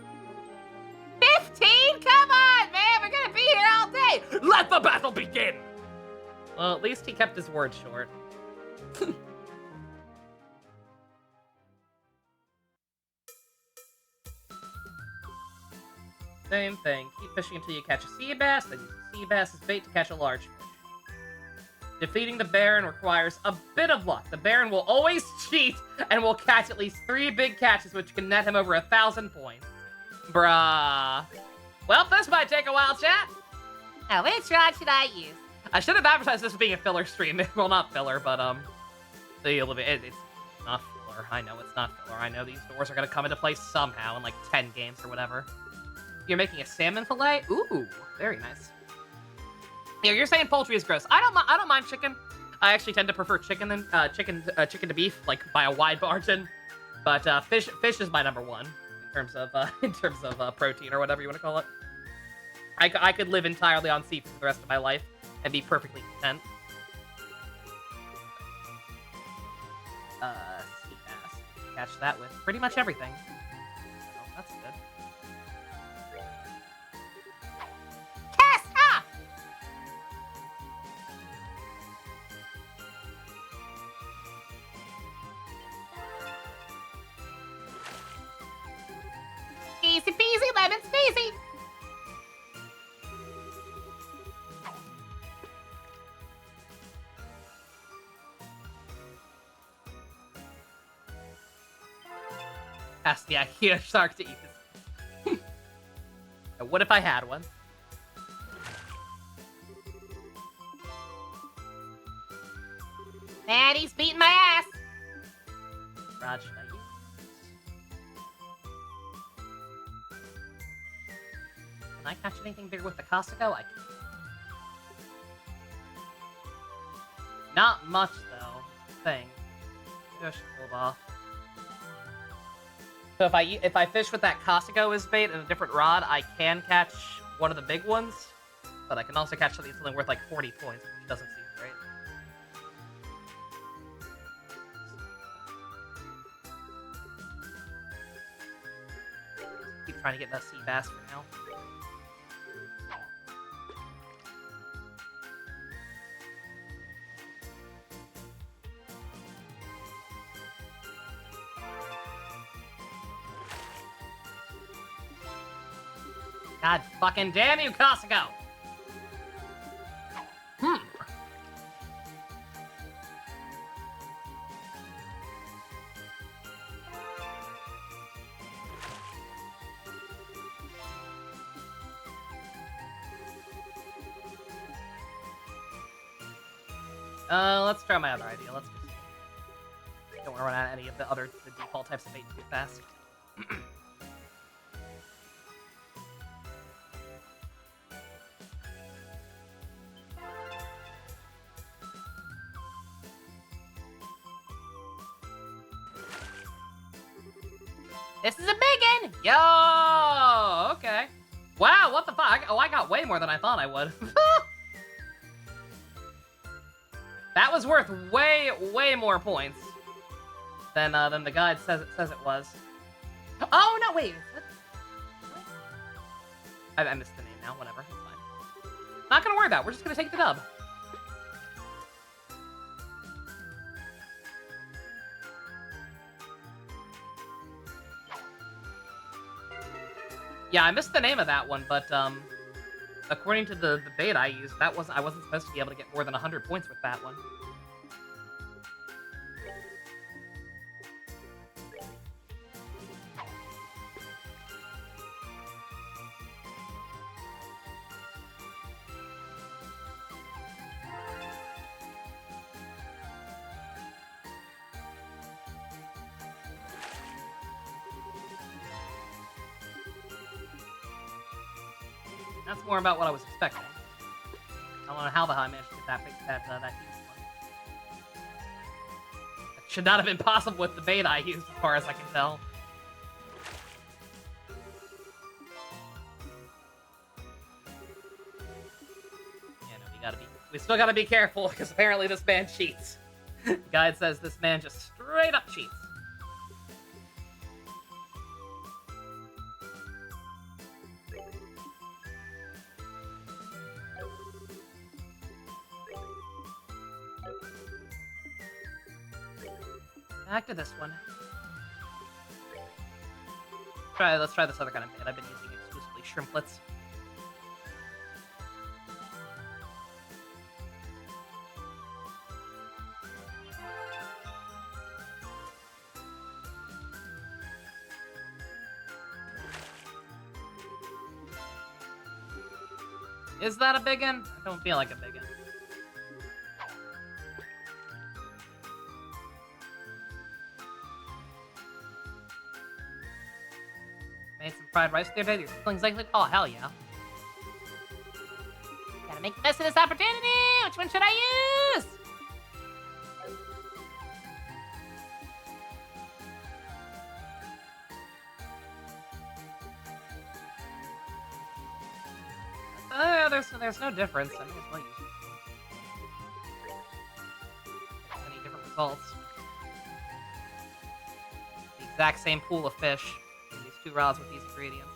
Speaker 3: 15? Come on, man! We're gonna be here all day!
Speaker 1: Let the battle begin! Well, at least he kept his word short. Same thing. Keep fishing until you catch a sea bass, then use the sea bass as bait to catch a large fish. Defeating the Baron requires a bit of luck. The Baron will always cheat and will catch at least 3 big catches, which can net him over 1,000 points. Bruh. Well, this might take a while, chat.
Speaker 3: Now, which rod should I use?
Speaker 1: I should have advertised this as being a filler stream. Well, not filler, but, it's not filler. I know it's not filler. I know these doors are gonna come into play somehow in, like, 10 games or whatever. You're making a salmon fillet? Ooh, very nice. Yeah, you're saying poultry is gross. I don't mind chicken. I actually tend to prefer chicken than chicken to beef, like by a wide margin. But fish is my number one in terms of protein or whatever you want to call it. I could live entirely on seafood for the rest of my life and be perfectly content. Sea bass. Catch that with pretty much everything. Oh, that's good.
Speaker 3: Easy peasy, lemon squeezy.
Speaker 1: Ask the IKEA shark to eat this. Now, what if I had one?
Speaker 3: Man, he's beating my ass.
Speaker 1: Rod should I use? Can I catch anything bigger with the Costco? I can't. Not much, though. Thing. Maybe I should hold off. So if I fish with that Costco as bait and a different rod, I can catch one of the big ones, but I can also catch something worth like 40 points, which doesn't seem great. Keep trying to get that sea bass for now. God fucking damn you, Costco! Let's try my other idea. Let's just... Don't want to run out of any of the default types of bait too fast.
Speaker 3: This is a biggin!
Speaker 1: Yo! Okay. Wow, what the fuck? Oh, I got way more than I thought I would. That was worth way more points than the guide says it was. Oh, no, wait. I missed the name now. Whatever. It's fine. Not gonna worry about it. We're just gonna take the dub. Yeah, I missed the name of that one, but according to the bait I used, I wasn't supposed to be able to get more than 100 points with that one. That's more about what I was expecting. I don't know how the hell I managed to get that huge one. That should not have been possible with the bait I used, as far as I can tell. We still gotta be careful, because apparently this man cheats. The guide says this man just straight up cheats. Back to this one. Let's try this other kind of bait. I've been using exclusively shrimplets. Is that a big one? I don't feel like a big one. Made some fried rice the other day. Your siblings like, oh, hell yeah. Gotta make the best of this opportunity. Which one should I use? There's no difference. I may as well use it. Any different results. The exact same pool of fish. These two rods with these ingredients.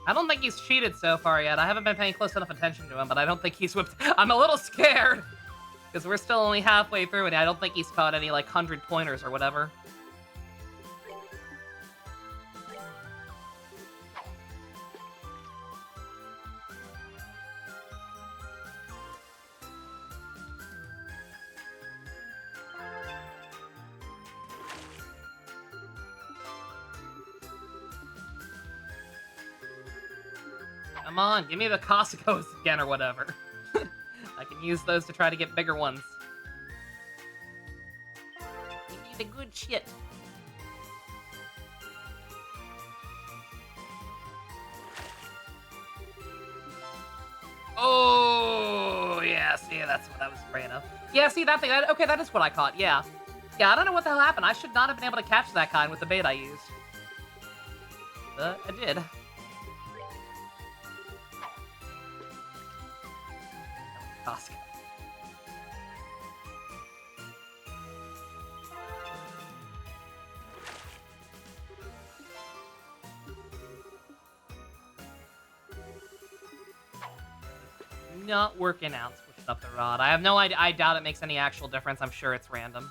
Speaker 1: I don't think he's cheated so far yet. I haven't been paying close enough attention to him, but I don't think he's whipped. I'm a little scared because we're still only halfway through, and I don't think he's caught any like 100 pointers or whatever. Come on, give me the Costco's again or whatever. I can use those to try to get bigger ones. Give me the good shit. Oh, yeah, see, that's what I was afraid of. Yeah, see, that thing, okay, that is what I caught, yeah. Yeah, I don't know what the hell happened. I should not have been able to catch that kind with the bait I used. But I did. Costco. Not working out switching up the rod. I have no idea. I doubt it makes any actual difference. I'm sure it's random.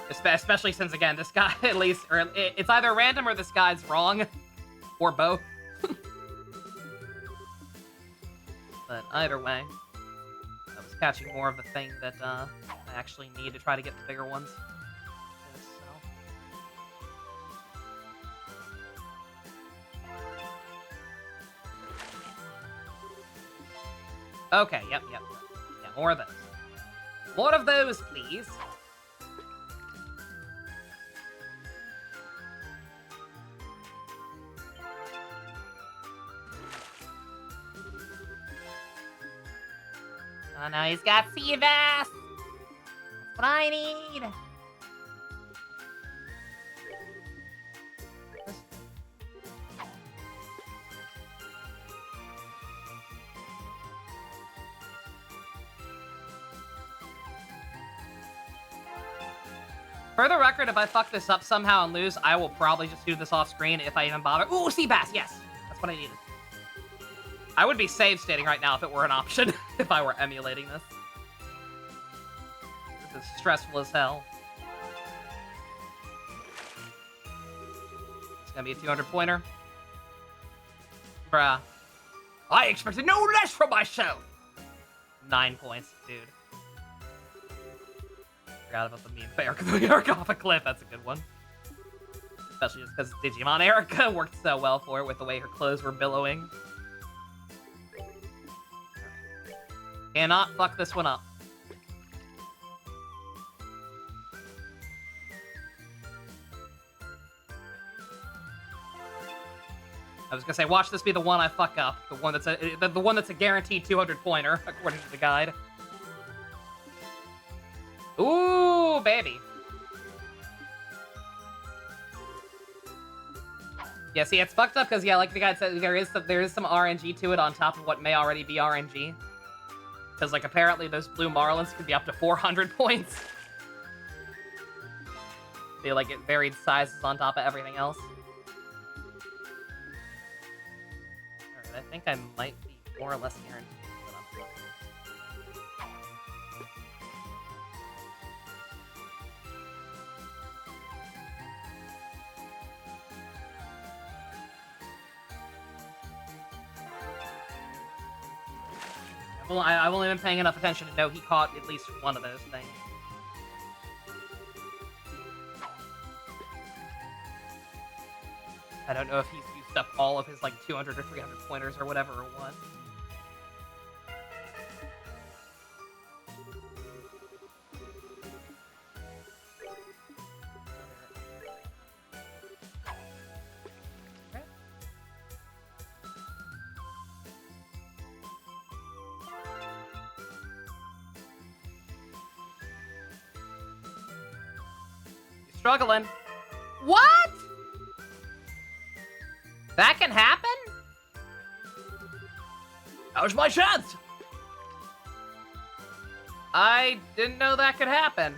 Speaker 1: Especially since, again, this guy at least, or it's either random or this guy's wrong, or both. But either way, I was catching more of the thing that I actually need to try to get the bigger ones. Okay, yep. Yeah, more of those. More of those, please. Oh no, he's got sea bass! That's what I need! For the record, if I fuck this up somehow and lose, I will probably just do this off screen if I even bother. Ooh, sea bass, yes! That's what I needed. I would be save stating right now if it were an option, if I were emulating this. This is stressful as hell. It's gonna be a 200 pointer. Bruh. I expected no less from myself! 9 points, dude. Forgot about the meme of Erica off a cliff. That's a good one. Especially just because Digimon Erica worked so well for it with the way her clothes were billowing. Cannot fuck this one up. was gonna say, watch this be the one I fuck up. The one that's a guaranteed 200 pointer, according to the guide. Ooh, baby. Yeah, see, it's fucked up because, yeah, like the guy said, there is some RNG to it on top of what may already be RNG. Because, like, apparently those blue marlins can be up to 400 points. They, like, get varied sizes on top of everything else. Alright, I think I might be more or less guaranteed that I'm looking. I've only been paying enough attention to know he caught at least one of those things. I don't know if he's used up all of his, like, 200 or 300 pointers or whatever or what. Struggling. What? That can happen? Now's my chance! I didn't know that could happen.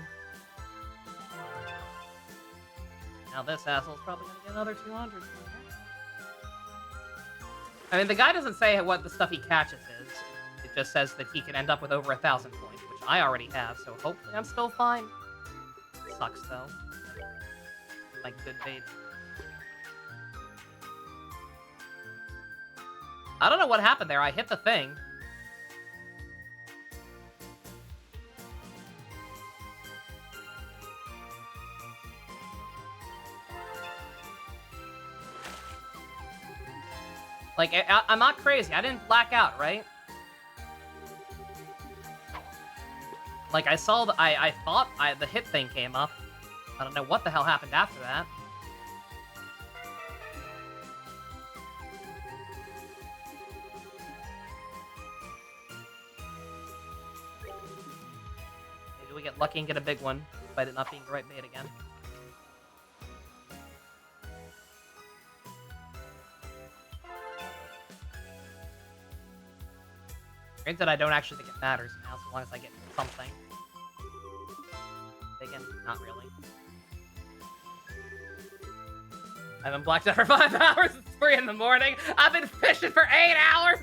Speaker 1: Now this asshole's probably gonna get another 200. I mean, the guy doesn't say what the stuff he catches is. It just says that he can end up with over 1,000 points, which I already have, so hopefully I'm still fine. Sucks, though. Like, good bait. I don't know what happened there. I hit the thing. Like, I'm not crazy. I didn't black out, right? Like, I saw the... I thought the hit thing came up. I don't know what the hell happened after that. Maybe we get lucky and get a big one, despite it not being the right bait again. Granted, I don't actually think it matters now, so long as I get something. Again, not really. I haven't blacked out for 5 hours. It's 3 in the morning. I've been fishing for 8 hours.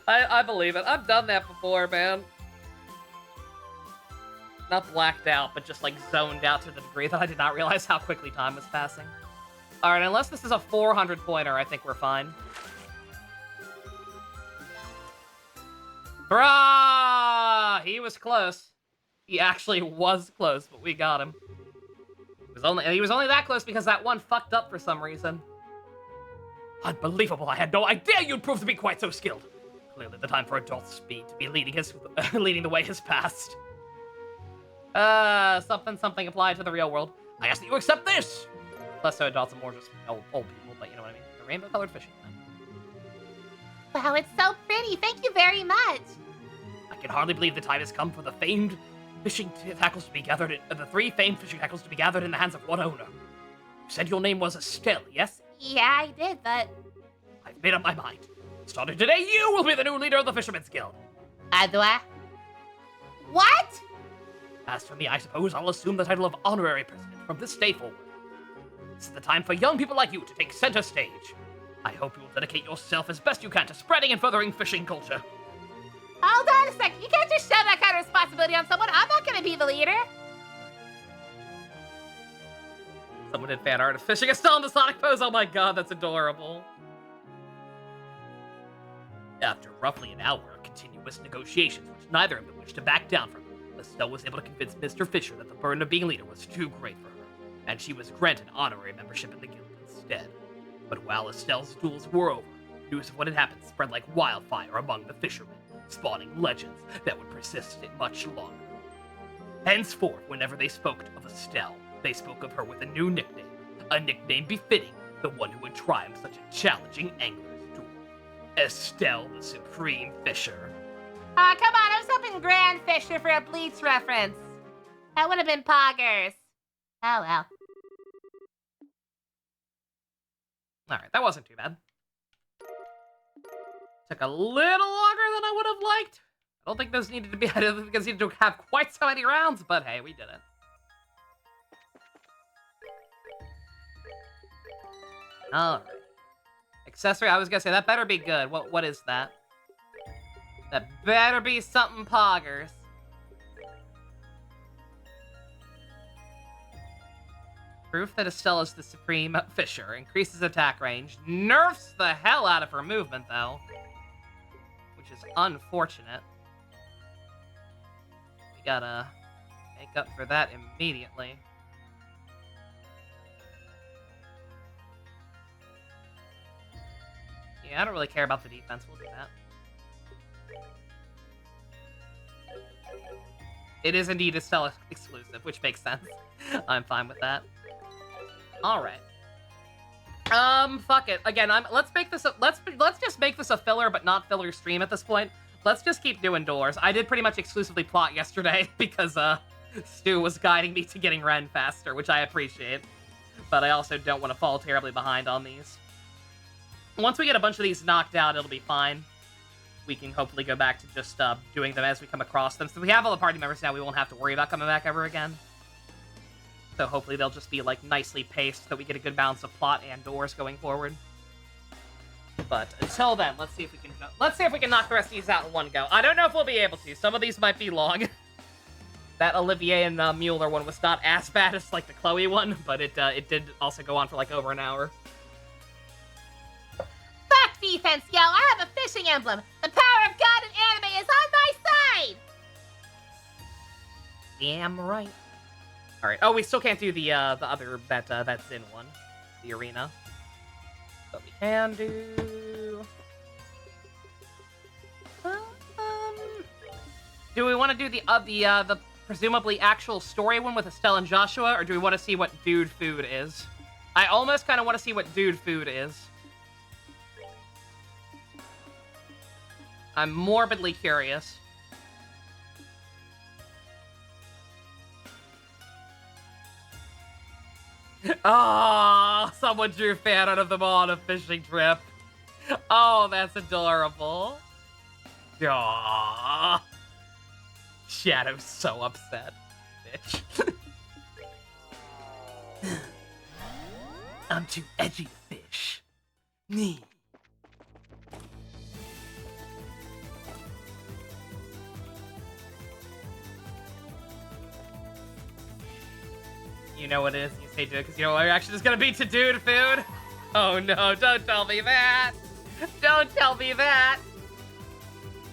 Speaker 1: I believe it. I've done that before, man. Not blacked out, but just, like, zoned out to the degree that I did not realize how quickly time was passing. Alright, unless this is a 400-pointer, I think we're fine. Bruh! He was close. He actually was close, but we got him. He was only that close because that one fucked up for some reason. Unbelievable, I had no idea you'd prove to be quite so skilled. Clearly the time for adult speed to be leading the way has passed. Something applied to the real world. I ask that you accept this! Less so adults and more just old people, but you know what I mean. The rainbow-colored fishing line.
Speaker 3: Wow, it's so pretty. Thank you very much.
Speaker 1: I can hardly believe the time has come for the famed fishing tackles to be gathered the 3 famed fishing tackles to be gathered in the hands of one owner. You said your name was Estelle, yes?
Speaker 3: Yeah, I did, but...
Speaker 1: I've made up my mind. Starting today, you will be the new leader of the Fisherman's Guild.
Speaker 3: Do I? What?
Speaker 1: As for me, I suppose I'll assume the title of honorary president from this day forward. This is the time for young people like you to take center stage. I hope you will dedicate yourself as best you can to spreading and furthering fishing culture.
Speaker 3: Hold on a second. You can't just shove that kind of responsibility on someone. I'm not going to be the leader.
Speaker 1: Someone did fan art of fishing Estelle in the Sonic pose. Oh my god, that's adorable. After roughly an hour of continuous negotiations, which neither of them wished to back down from, Estelle was able to convince Mr. Fisher that the burden of being leader was too great for her, and she was granted honorary membership in the guild instead. But while Estelle's duels were over, news of what had happened spread like wildfire among the fishermen, spawning legends that would persist much longer. Henceforth, whenever they spoke of Estelle, they spoke of her with a new nickname, a nickname befitting The one who would triumph such a challenging angler's duel. Estelle, the Supreme Fisher.
Speaker 3: Aw, come on, I was hoping Grand Fisher for a Bleach reference. That would have been poggers. Oh well.
Speaker 1: Alright, that wasn't too bad. Took a little longer than I would have liked. I don't think those needed to be, I don't think those needed to have quite so many rounds, but hey, we did it. Alright. Accessory, I was gonna say, that better be good. What is that? That better be something poggers. Proof that Estelle is the Supreme Fisher. Increases attack range. Nerfs the hell out of her movement, though. Which is unfortunate. We gotta make up for that immediately. Yeah, I don't really care about the defense. We'll do that. It is indeed Estelle exclusive, which makes sense. I'm fine with that. All right. Fuck it. Again, let's make this let's just make this a filler, but not filler stream at this point. Let's just keep doing doors. I did pretty much exclusively plot yesterday because Stu was guiding me to getting Ren faster, which I appreciate. But I also don't want to fall terribly behind on these. Once we get a bunch of these knocked out, it'll be fine. We can hopefully go back to just doing them as we come across them. So we have all the party members now, we won't have to worry about coming back ever again. So hopefully they'll just be like nicely paced so we get a good balance of plot and doors going forward. But until then, let's see if we can knock the rest of these out in one go. I don't know if we'll be able to. Some of these might be long. That Olivier and Mueller one was not as bad as like the Chloe one, but it did also go on for like over an hour.
Speaker 3: Fuck defense, yo! I have a fishing emblem. The power of God and anime is on my side.
Speaker 1: Damn right. All right. Oh, we still can't do the other that's in one, the arena. But we can do. Do we want to do the presumably actual story one with Estelle and Joshua, or do we want to see what Dude Food is? I almost kind of want to see what Dude Food is. I'm morbidly curious. Oh, someone drew fan out of them all on a fishing trip. Oh, that's adorable. Aww. Shadow's so upset, bitch. I'm too edgy, fish. Nee. You know what it is. You say do it because you know what your reaction is gonna be to Dude Food. Oh no, don't tell me that. Don't tell me that.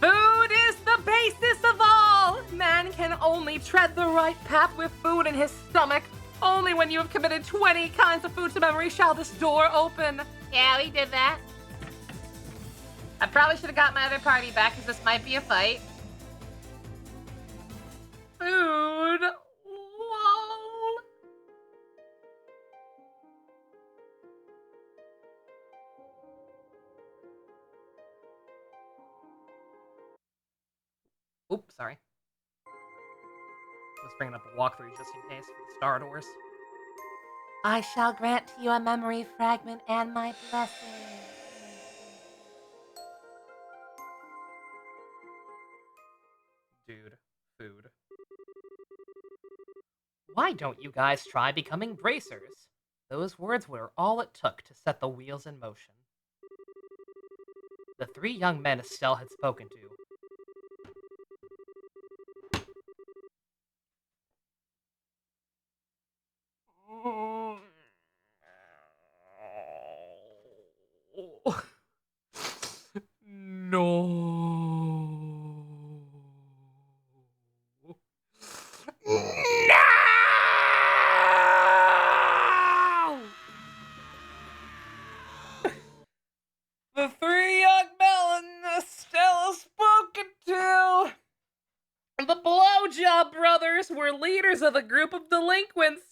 Speaker 1: Food is the basis of all. Man can only tread the right path with food in his stomach. Only when you have committed 20 kinds of food to memory shall this door open.
Speaker 3: Yeah, we did that. I probably should have got my other party back because this might be a fight.
Speaker 1: Food. Lol. Oops, sorry. Let's bring up a walkthrough just in case for the Star Doors.
Speaker 3: I shall grant to you a memory fragment and my blessing.
Speaker 1: Dude, food. Why don't you guys try becoming bracers? Those words were all it took to set the wheels in motion. The three young men Estelle had spoken to. No. The three young men Estelle spoken to. The Blowjob brothers were leaders of a group of delinquents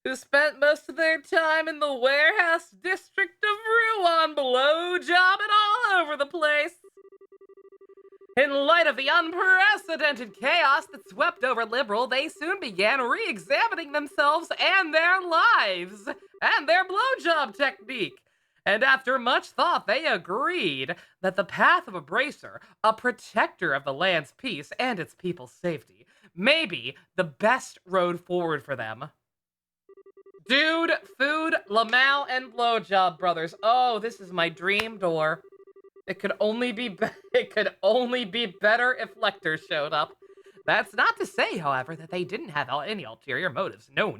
Speaker 1: who spent most of their time in the warehouse district of Ruan, blowjobbing all over the place. In light of the unprecedented chaos that swept over Liberal, they soon began re-examining themselves and their lives, and their blowjob technique. And after much thought, they agreed that the path of a bracer, a protector of the land's peace and its people's safety, may be the best road forward for them. Dude, Food, Lamau, and Blowjob Brothers. Oh, this is my dream door. It could only be better if Lecter showed up. That's not to say, however, that they didn't have any ulterior motives. No.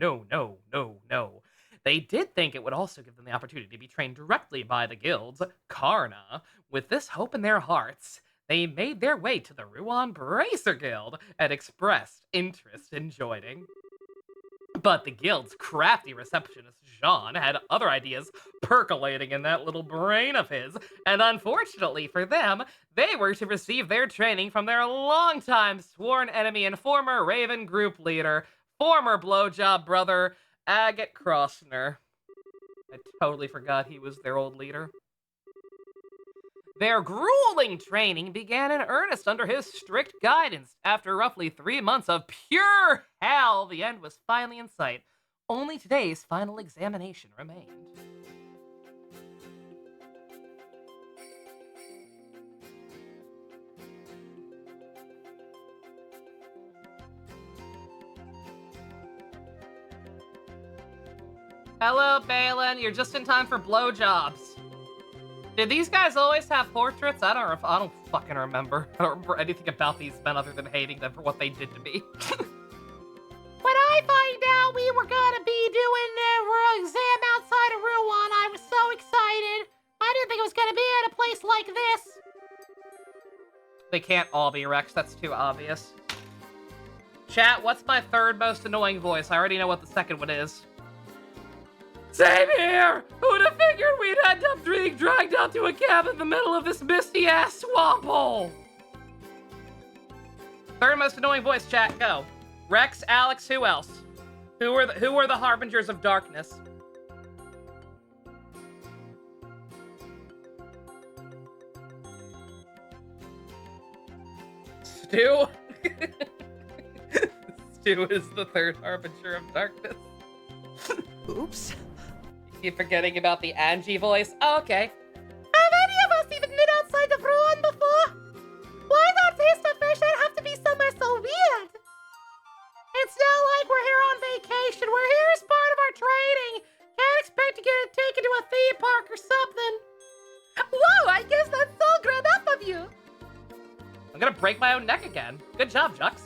Speaker 1: They did think it would also give them the opportunity to be trained directly by the guilds, Karna. With this hope in their hearts, they made their way to the Ruan Bracer Guild and expressed interest in joining. But the guild's crafty receptionist, Jean, had other ideas percolating in that little brain of his, and unfortunately for them, they were to receive their training from their longtime sworn enemy and former Raven group leader, former blowjob brother, Agate Crossner. I totally forgot he was their old leader. Their grueling training began in earnest under his strict guidance. After roughly 3 months of pure hell, the end was finally in sight. Only today's final examination remained. Hello, Balin. You're just in time for blowjobs. Did these guys always have portraits? I don't fucking remember. I don't remember anything about these men other than hating them for what they did to me.
Speaker 3: When I find out we were gonna be doing an exam outside of Ruan, I was so excited. I didn't think it was gonna be at a place like this.
Speaker 1: They can't all be Rex. That's too obvious. Chat, what's my third most annoying voice? I already know what the second one is. Same here! Who'd have figured we'd end up being dragged out to a cabin in the middle of this misty-ass swamp hole? Third most annoying voice, chat, go. Rex, Alex, who else? Who are the harbingers of darkness? Stu? Stu is the third harbinger of darkness.
Speaker 3: Oops.
Speaker 1: Keep forgetting about the Angie voice. Oh, okay.
Speaker 3: Have any of us even been outside of Ruan before? Why not taste of fish and have to be somewhere so weird? It's not like we're here on vacation. We're here as part of our training. Can't expect to get taken to a theme park or something. Whoa, I guess that's so grown up of you.
Speaker 1: I'm gonna break my own neck again. Good job, Jux.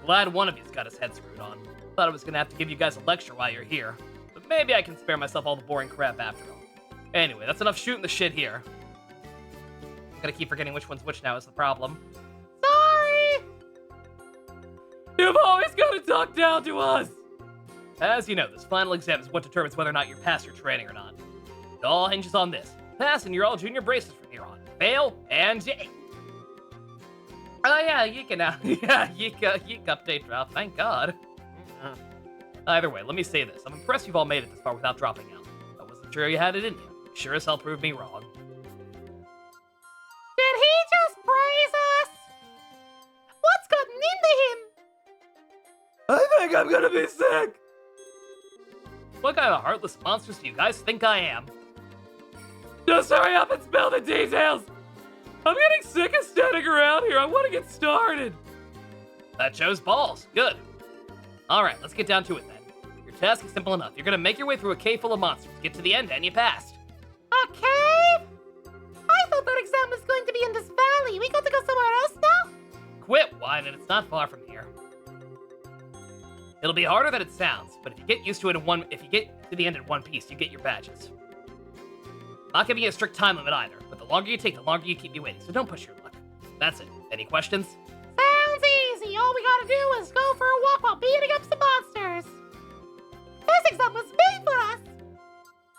Speaker 1: Glad one of you's got his head screwed on. Thought I was gonna have to give you guys a lecture while you're here. But maybe I can spare myself all the boring crap after all. Anyway, that's enough shooting the shit here. I'm gonna keep forgetting which one's which now is the problem.
Speaker 3: Sorry!
Speaker 1: You've always gotta talk down to us! As you know, this final exam is what determines whether or not you're past your training or not. It all hinges on this. Pass and you're all junior braces from here on. Fail, and oh yeah, Yeek now. Yeah, Yeek update drop, thank God. Either way, let me say this. I'm impressed you've all made it this far without dropping out. I wasn't sure you had it in you. Sure as hell proved me wrong.
Speaker 3: Did he just praise us? What's gotten into him?
Speaker 1: I think I'm gonna be sick! What kind of heartless monsters do you guys think I am? Just hurry up and spill the details! I'm getting sick of standing around here. I want to get started. That shows balls. Good. Alright, let's get down to it then. Your task is simple enough. You're gonna make your way through a cave full of monsters. Get to the end and you passed.
Speaker 3: A cave? I thought that exam was going to be in this valley. We got to go somewhere else now?
Speaker 1: Quit whining. It's not far from here. It'll be harder than it sounds, but if you get used to it if you get to the end in one piece, you get your badges. Not giving you a strict time limit either, but the longer you take, the longer you keep me waiting, so don't push your luck. That's it. Any questions?
Speaker 3: Sounds easy. All we gotta do is go for a walk while beating up some monsters. This exam was made for us.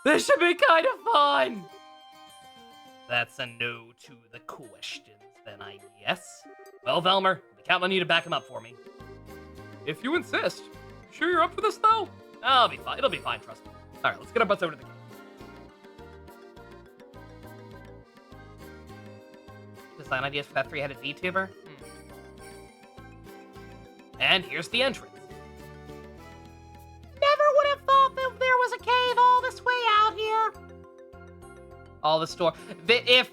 Speaker 1: This should be kind of fun. That's a no to the questions, then, I guess. Well, Velmer, I'm counting on you to back him up for me. If you insist. Sure you're up for this, though? I'll be fine. It'll be fine, trust me. Alright, let's get our butts over to the game. Design ideas for that three-headed VTuber? And here's the entrance.
Speaker 3: Never would have thought that there was a cave all this way out here.
Speaker 1: All the store. If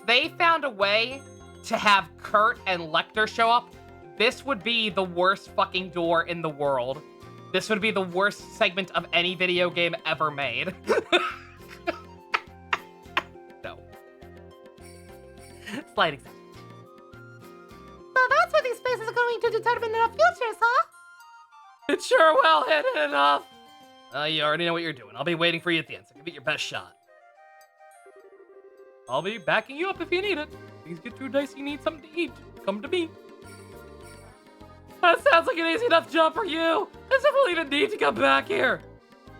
Speaker 1: they found a way to have Kurt and Lecter show up, this would be the worst fucking door in the world. This would be the worst segment of any video game ever made. No. Slight example.
Speaker 3: So that's what these spaces are going to determine in our futures, huh?
Speaker 1: It sure well hidden enough. You already know what you're doing. I'll be waiting for you at the end, so give it your best shot. I'll be backing you up if you need it. Things get too dicey, you need something to eat. Come to me. That sounds like an easy enough job for you. As if we'll even need to come back here.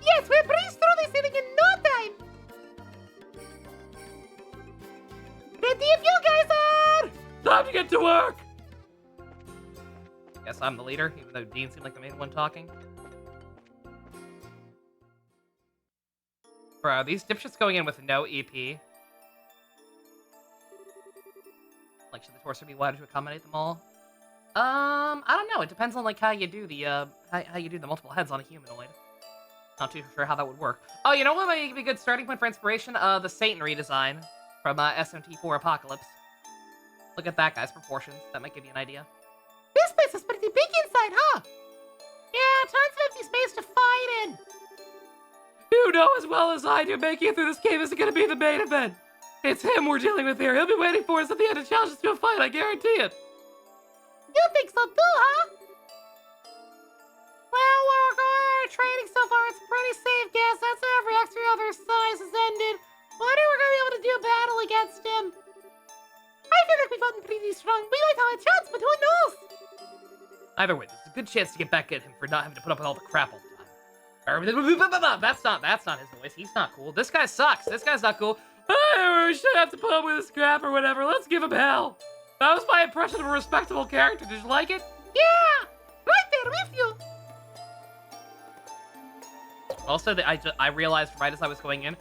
Speaker 3: Yes, we'll breeze through this thing in no time. Ready if you guys are.
Speaker 1: Time to get to work. Guess I'm the leader, even though Dean seemed like the main one talking. Bro, these dipshits going in with no EP. Like, should the torso be wider to accommodate them all? I don't know. It depends on like how you do the how you do the multiple heads on a humanoid. Not too sure how that would work. Oh, you know what might be a good starting point for inspiration? The Satan redesign from SMT4 Apocalypse. Look at that guy's proportions. That might give you an idea.
Speaker 3: This place is pretty big inside, huh? Yeah, tons of empty space to fight in.
Speaker 1: You know as well as I do, making it through this cave isn't going to be the main event. It's him we're dealing with here. He'll be waiting for us at the end to challenge us to a fight, I guarantee it.
Speaker 3: You think so too, huh? Well, we're going our training so far. It's a pretty safe guess. That's every extra other size has ended. Wonder we're going to be able to do battle against him. I feel like we've gotten pretty strong. We might have a chance, but who knows?
Speaker 1: Either way, there's a good chance to get back at him for not having to put up with all the crap all the time. That's not his voice. He's not cool. This guy sucks. This guy's not cool. We shouldn't have to put up with this crap or whatever. Let's give him hell. That was my impression of a respectable character. Did you like it?
Speaker 3: Yeah! Right there with you!
Speaker 1: Also, I realized right as I was going in,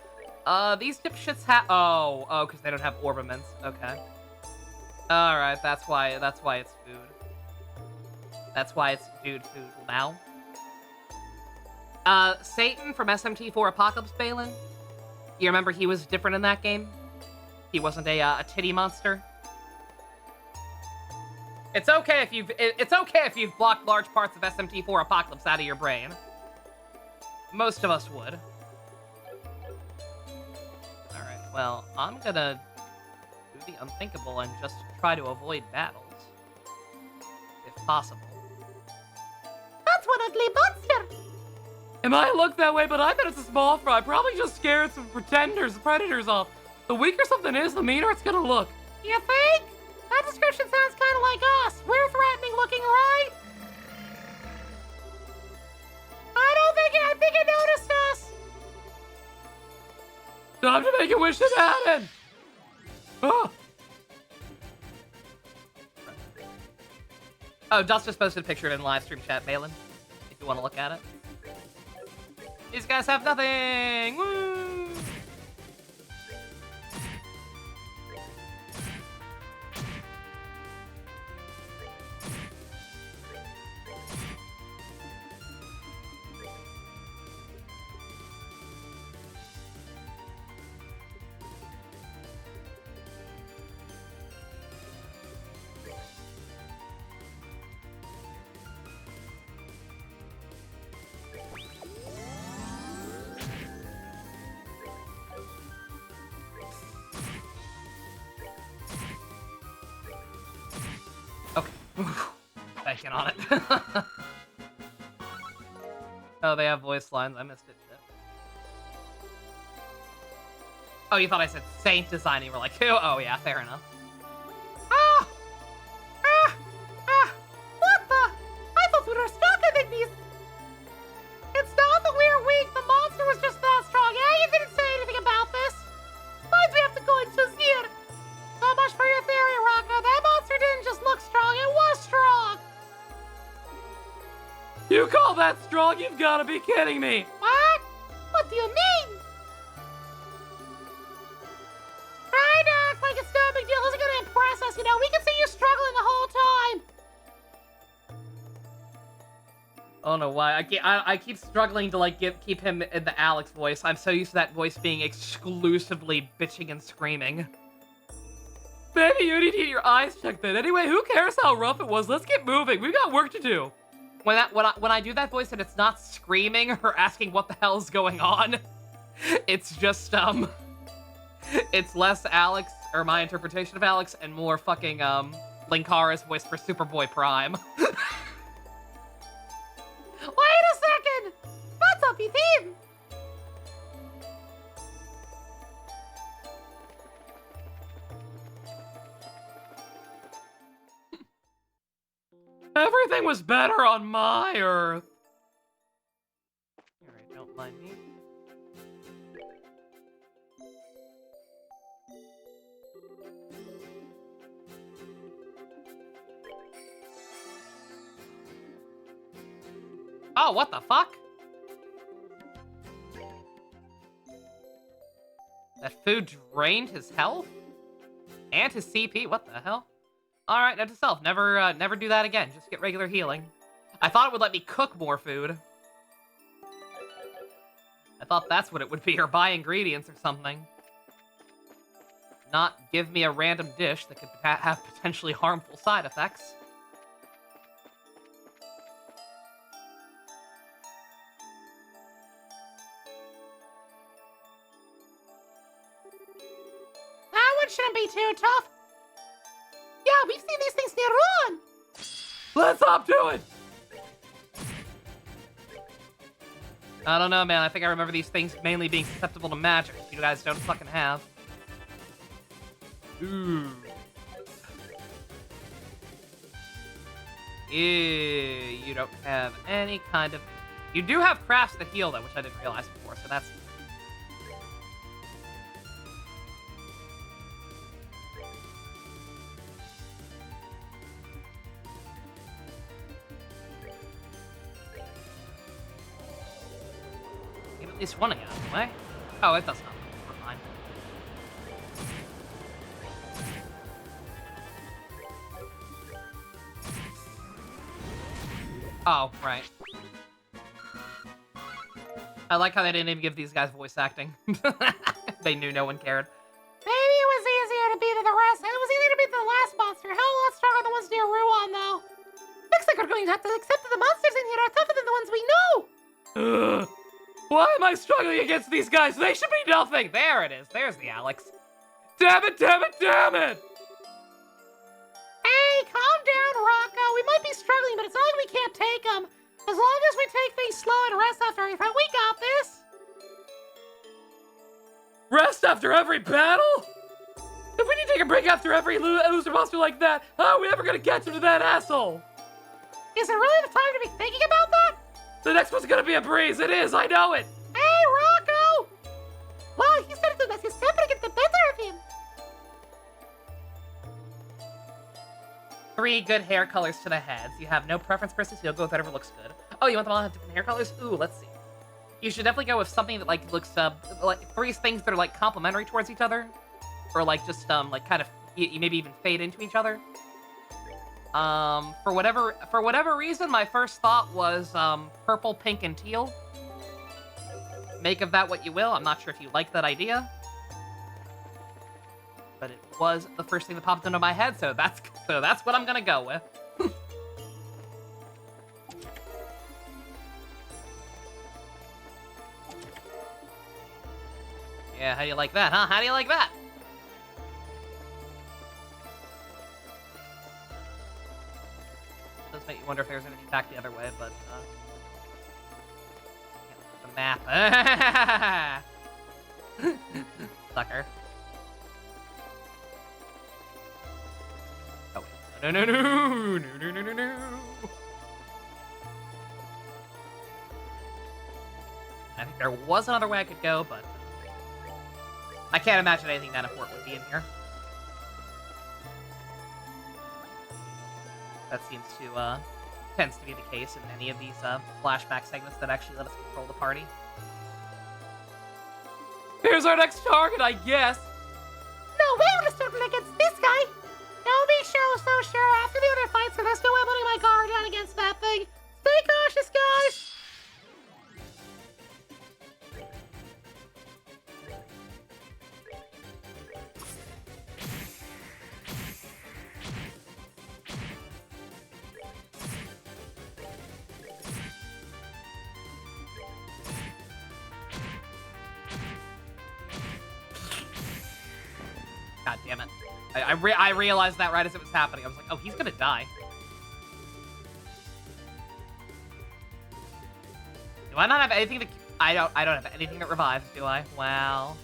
Speaker 1: these dipshits have... Oh, because they don't have orbaments. Okay. Alright, that's why it's food. That's why it's dude food now. Satan from SMT4 Apocalypse, Balin. You remember he was different in that game? He wasn't a titty monster. It's okay if you've blocked large parts of SMT4 Apocalypse out of your brain. Most of us would. Alright, well, I'm gonna do the unthinkable and just try to avoid battles. If possible.
Speaker 3: That's one ugly monster!
Speaker 1: It might look that way, but I bet it's a small fry. Probably just scared some predators off. The weaker something is, the meaner it's gonna look.
Speaker 3: You think? That description sounds kind of like us. We're threatening looking, right? I think it noticed us.
Speaker 1: Time to make a wish to happen. Oh, Dust just posted a picture of it in live stream chat, Balin, if you want to look at it. These guys have nothing! Woo! Banking on it. Oh, they have voice lines. I missed it. Shit. Oh, you thought I said Saint Design. You were like, oh yeah, fair enough.
Speaker 3: What the? I thought we were stronger than these. It's not that we're weak. The monster was just that strong. Yeah, you didn't say anything about this. Why'd we have to go into here? So much for your theory, Rocco. That monster didn't just look strong. It was strong.
Speaker 1: that strong? You've got to be kidding me.
Speaker 3: What? What do you mean? Try to act like it's no big deal. This is gonna impress us, you know? We can see you struggling the whole time.
Speaker 1: I don't know why. I keep struggling to, like, keep him in the Alex voice. I'm so used to that voice being exclusively bitching and screaming. Maybe you need to get your eyes checked then. Anyway, who cares how rough it was? Let's get moving. We've got work to do. When I do that voice and it's not screaming or asking what the hell's going on, it's just, it's less Alex, or my interpretation of Alex, and more fucking, Linkara's voice for Superboy Prime.
Speaker 3: Wait a second! What's up with him?
Speaker 1: Everything was better on my Earth. Alright, don't mind me. Oh, what the fuck? That food drained his health? And his CP? What the hell? Alright, note to self. Never do that again. Just get regular healing. I thought it would let me cook more food. I thought that's what it would be, or buy ingredients or something. Not give me a random dish that could have potentially harmful side effects.
Speaker 3: That one shouldn't be too tough. Yeah, we've seen these things near on.
Speaker 1: Let's hop to it! I don't know, man. I think I remember these things mainly being susceptible to magic. You guys don't fucking have. Ooh. Ew, you don't have any kind of... You do have crafts to heal, though, which I didn't realize before, so that's... Get at least one of you out of the way. Oh, it does not. Never mind. Oh, right. I like how they didn't even give these guys voice acting. They knew no one cared.
Speaker 3: Maybe it was easier to beat than the rest. It was easier to beat than the last monster. Hell, a lot stronger than the ones near Ruan, though. Looks like we're going to have to accept that the monsters in here are tougher than the ones we know.
Speaker 1: Ugh. Why am I struggling against these guys? They should be nothing. There it is. There's the Alex. Damn it, damn it, damn it!
Speaker 3: Hey, calm down, Rocco. We might be struggling, but it's not like we can't take them. As long as we take things slow and rest after every fight, we got this.
Speaker 1: Rest after every battle? If we need to take a break after every loser monster like that, how are we ever gonna get to that asshole?
Speaker 3: Is it really the time to be thinking about that?
Speaker 1: The next one's gonna be a breeze. It is. I know it.
Speaker 3: Hey, Rocco! Well, he said that he's sempre get the better of him.
Speaker 1: 3 good hair colors to the heads. You have no preference per se, so you'll go with whatever looks good. Oh, you want them all to have different hair colors? Ooh, let's see. You should definitely go with something that, like, looks, like, 3 things that are, like, complementary towards each other. Or, like, just, like, kind of, you maybe even fade into each other. For whatever reason, my first thought was, purple, pink, and teal. Make of that what you will. I'm not sure if you like that idea. But it was the first thing that popped into my head, so that's what I'm gonna go with. Yeah, how do you like that, huh? How do you like that? Does make you wonder if there's anything back the other way, but the map. Sucker. Oh wait. No. I think there was another way I could go, but I can't imagine anything that important would be in here. That seems to tends to be the case in many of these flashback segments that actually let us control the party. Here's our next target, I guess.
Speaker 3: No, we're gonna start against this guy. Don't be so sure. After the other fights, there's no way I'm putting my guard down against that thing. Stay cautious, guys.
Speaker 1: God damn it. I realized that right as it was happening. I was like, oh, he's gonna die. Do I not have anything that... I don't have anything that revives, do I? Well...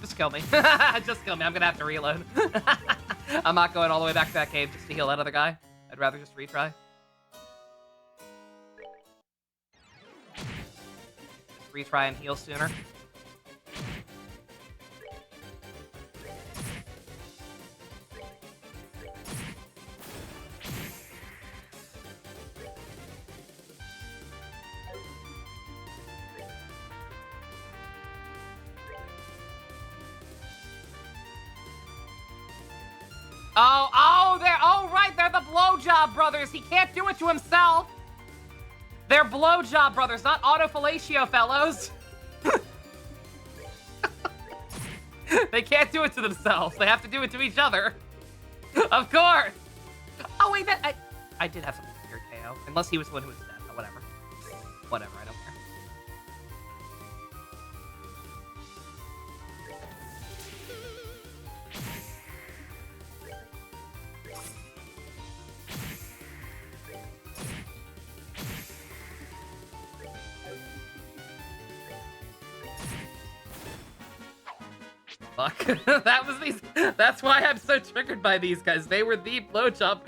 Speaker 1: Just kill me. Just kill me. I'm gonna have to reload. I'm not going all the way back to that cave just to heal that other guy. I'd rather just retry. Just retry and heal sooner. They're the Blowjob brothers. He can't do it to himself. They're Blowjob brothers, not autofellatio fellows. They can't do it to themselves. They have to do it to each other. Of course. Oh, wait, I did have something weird, KO. Unless he was the one who was dead, but whatever. Whatever, I don't care. Fuck. That was these. That's why I'm so triggered by these guys. They were the blowjob.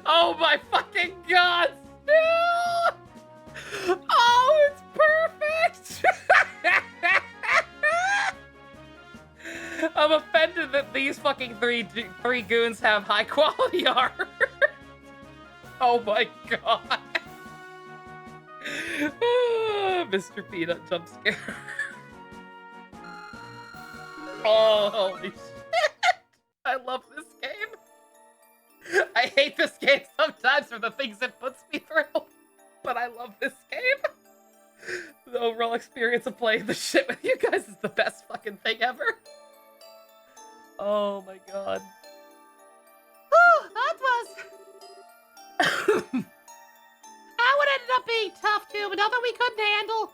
Speaker 1: Oh my fucking god! No! Oh, it's perfect! I'm offended that these fucking three goons have high quality art. Oh my god. Mr. Peanut jump scare. Oh, holy shit. I love this game. I hate this game sometimes for the things it puts me through, but I love this game. The overall experience of playing the shit with you guys is the best fucking thing ever. Oh my god.
Speaker 3: Whew, that was... That would ended up being tough too, but nothing we couldn't handle.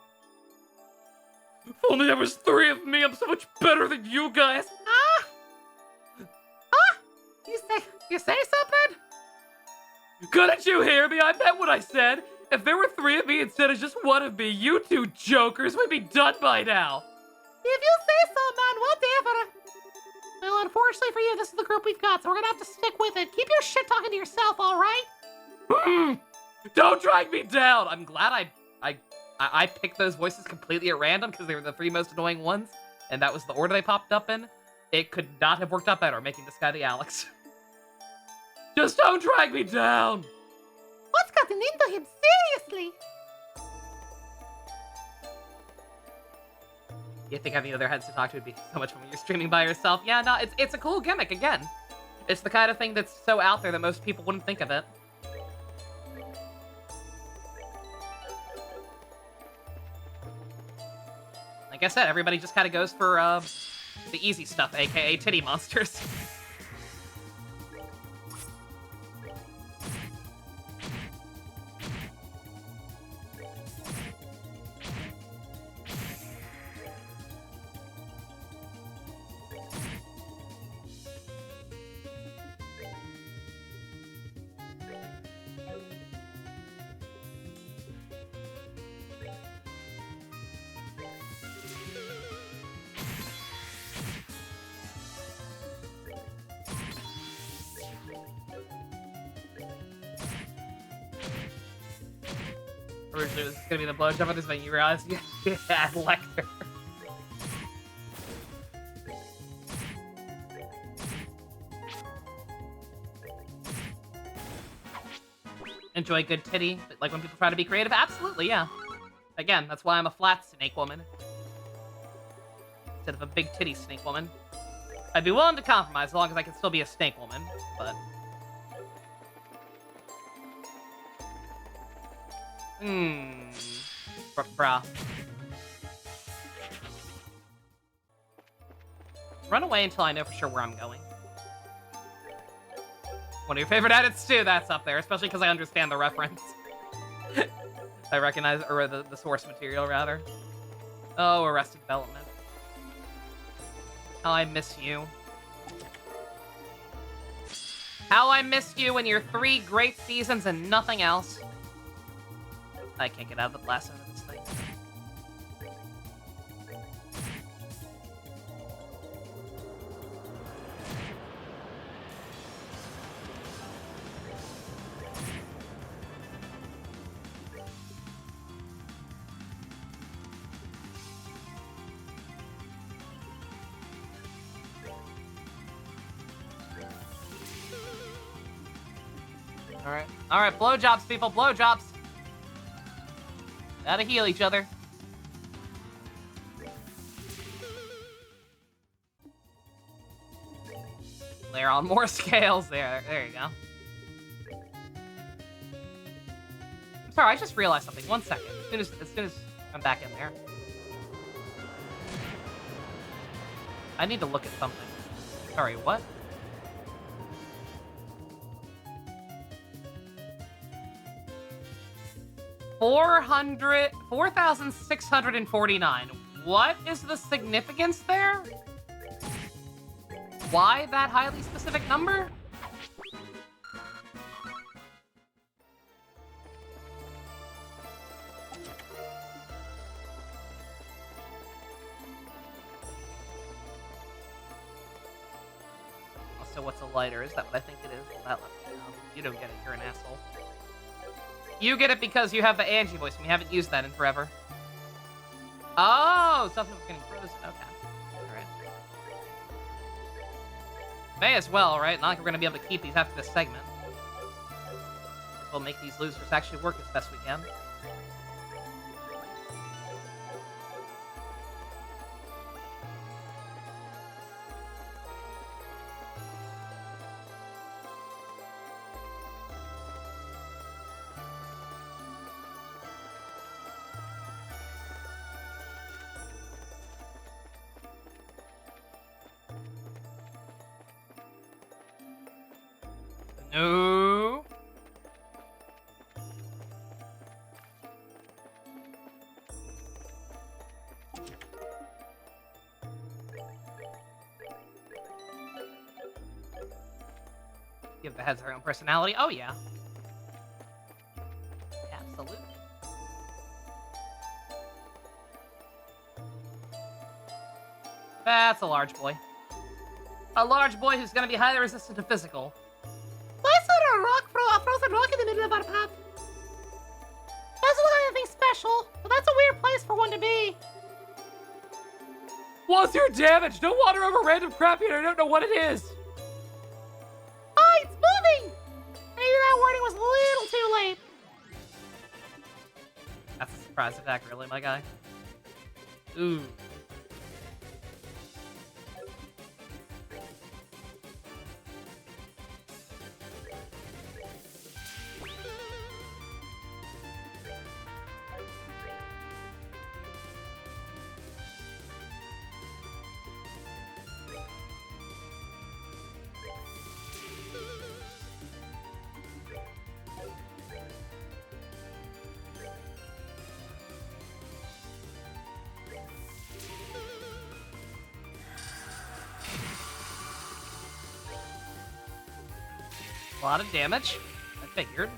Speaker 1: If only there was 3 of me, I'm so much better than you guys.
Speaker 3: You say something?
Speaker 1: Couldn't you hear me? I meant what I said. If there were 3 of me instead of just 1 of me, you 2 jokers would be done by now.
Speaker 3: If you say so, man, whatever. Well, unfortunately for you, this is the group we've got, so we're gonna have to stick with it. Keep your shit talking to yourself, all right?
Speaker 1: Don't drag me down. I'm glad I picked those voices completely at random because they were the 3 most annoying ones, and that was the order they popped up in. It could not have worked out better, making this guy the Alex. Just don't drag me down.
Speaker 3: What's gotten into him? Seriously?
Speaker 1: You think having other heads to talk to would be so much fun when you're streaming by yourself? Yeah, no, it's a cool gimmick, again. It's the kind of thing that's so out there that most people wouldn't think of it. Like I said, everybody just kind of goes for the easy stuff, aka titty monsters. Originally, it was gonna be the blowjob at this venue. You realize you had Lecter. Enjoy good titty, like when people try to be creative? Absolutely, yeah. Again, that's why I'm a flat snake woman. Instead of a big titty snake woman. I'd be willing to compromise as long as I can still be a snake woman, but... Bruh. Run away until I know for sure where I'm going. One of your favorite edits too, that's up there, especially because I understand the reference. I recognize, or the source material, rather. Oh, Arrested Development. How I miss you. How I miss you and your 3 great seasons and nothing else. I can't get out of the blast end of this thing. Alright, blowjobs, people, blowjobs. Gotta heal each other. Layer on more scales there. There you go. I'm sorry, I just realized something. 1 second. As soon as I'm back in there. I need to look at something. Sorry, what? $4,649. What is the significance there? Why that highly specific number? Also, what's a lighter? Is that what I think it is? That left me know. You don't get it. You're an asshole. You get it because you have the Angie voice, and we haven't used that in forever. Oh, something was getting frozen. Okay. Alright. May as well, right? Not like we're going to be able to keep these after this segment. We'll make these losers actually work as best we can. No. Give the heads their own personality. Oh, yeah. Absolutely. That's a large boy. A large boy who's going to be highly resistant to physical.
Speaker 3: Why is there a frozen rock in the middle of our path? Doesn't look like anything special, but that's a weird place for one to be.
Speaker 1: What's your damage? Don't wander over random crap here. I don't know what it is.
Speaker 3: Ah, it's moving! Maybe that warning was a little too late.
Speaker 1: That's a surprise attack, really, my guy. Ooh. A lot of damage. I figured.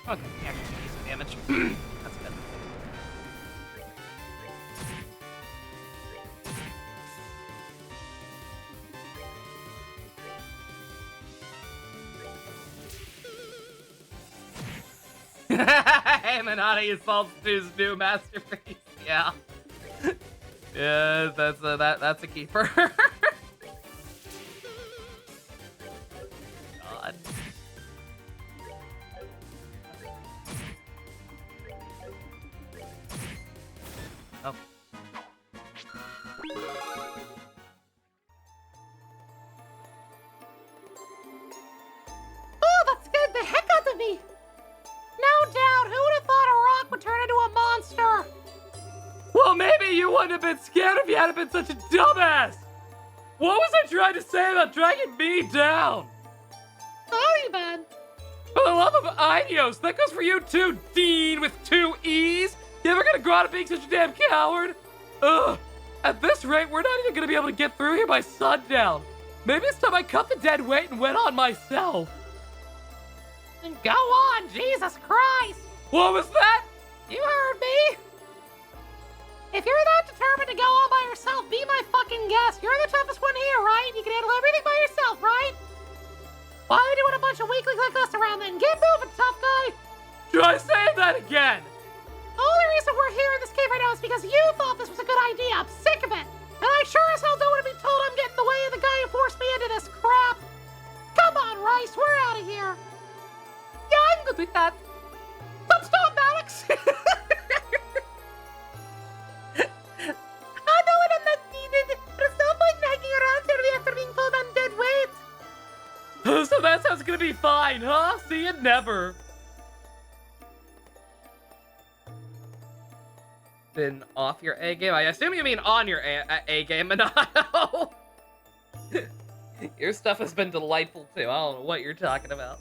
Speaker 1: Okay, yeah, just decent damage. That's good. Hey, Manati assaults Stu's new masterpiece. Yeah. Yeah, that's a keeper. God. Oh.
Speaker 3: Oh, that scared the heck out of me! No doubt, who would have thought a rock would turn into a monster?
Speaker 1: Well, maybe you wouldn't have been scared if you hadn't been such a dumbass! What was I trying to say about dragging me down?
Speaker 3: Sorry, man.
Speaker 1: For the love of Idios, that goes for you too, Dean with 2 E's! You ever gonna grow out of being such a damn coward? Ugh! At this rate, we're not even gonna be able to get through here by sundown. Maybe it's time I cut the dead weight and went on myself.
Speaker 3: Then go on, Jesus Christ!
Speaker 1: What was that?
Speaker 3: You heard me! If you're that determined to go all by yourself, be my fucking guest. You're the toughest one here, right? You can handle everything by yourself, right? Why are you doing a bunch of weaklings like us around then? Get moving, tough guy!
Speaker 1: Try saying that again!
Speaker 3: The only reason we're here in this cave right now is because you thought this was a good idea. I'm sick of it. And I sure as hell don't want to be told I'm getting in the way of the guy who forced me into this crap. Come on, Rice, we're out of here. Yeah, I'm good with that. Stop, Alex! I know I'm not needed, but it's no point nagging around here after being told I'm dead weight.
Speaker 1: So that sounds gonna be fine, huh? See you never. Been off your A game? I assume you mean on your A game, Minato. Your stuff has been delightful too. I don't know what you're talking about.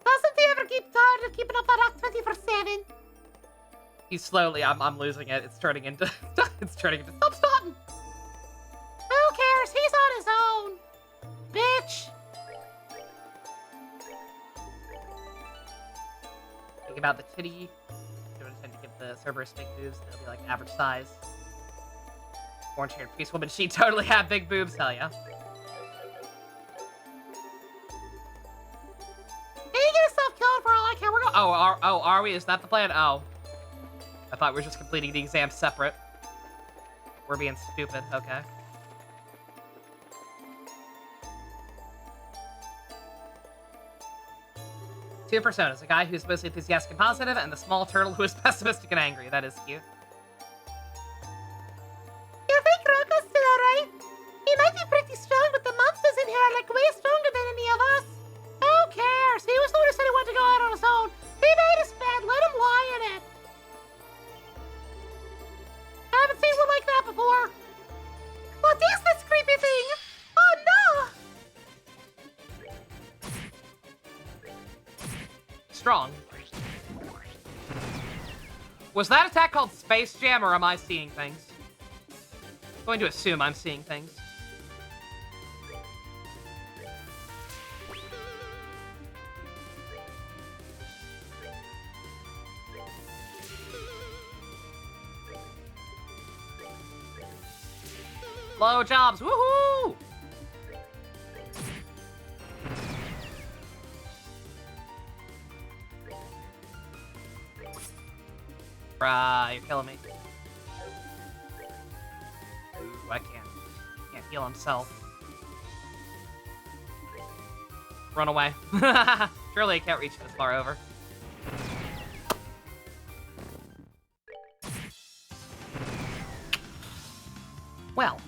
Speaker 3: Doesn't he ever keep tired of keeping up that act 24/7?
Speaker 1: He's slowly. I'm losing it. It's turning into. It's turning into.
Speaker 3: Stop starting. Who cares? He's on his own. Bitch.
Speaker 1: Think about the titty. Don't intend to give the Cerberus big boobs. They'll be like average size. Orange-haired priest woman. She totally had big boobs. Hell yeah.
Speaker 3: He get himself killed for all I care. We're going.
Speaker 1: Are we? Is that the plan? Oh. I thought we were just completing the exam separate. We're being stupid. Okay. Two personas. A guy who's mostly enthusiastic and positive, and the small turtle who is pessimistic and angry. That is cute.
Speaker 3: You think Rocco's still alright? He might be pretty strong, but the monsters in here are like way stronger than any of us. Who cares? He was the one who said he wanted to go out on his own. He made his bed. Let him lie in it. I haven't seen one like that before. What is this creepy thing? Oh no!
Speaker 1: Strong. Was that attack called Space Jam, or am I seeing things? I'm going to assume I'm seeing things. Blowjobs, woohoo! You're killing me. Ooh, I can't heal himself. Run away. Surely I can't reach this far over. Well.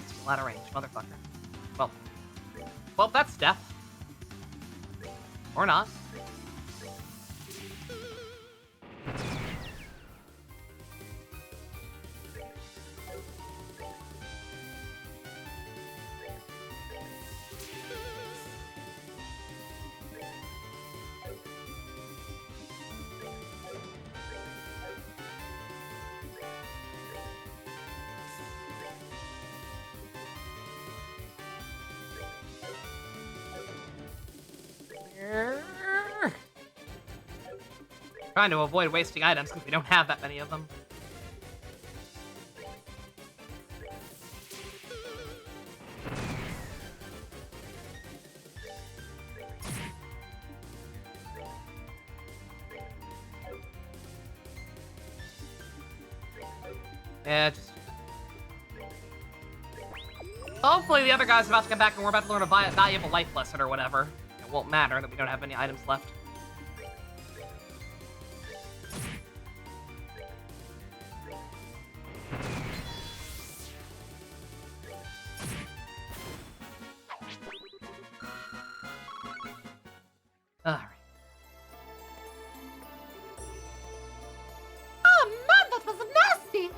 Speaker 1: Still out of range, motherfucker. Well, that's death. Or not. Trying to avoid wasting items because we don't have that many of them. Yeah, just... Hopefully the other guy's about to come back and we're about to learn a valuable life lesson or whatever. It won't matter that we don't have any items left. Alright.
Speaker 3: Oh man, that was nasty! And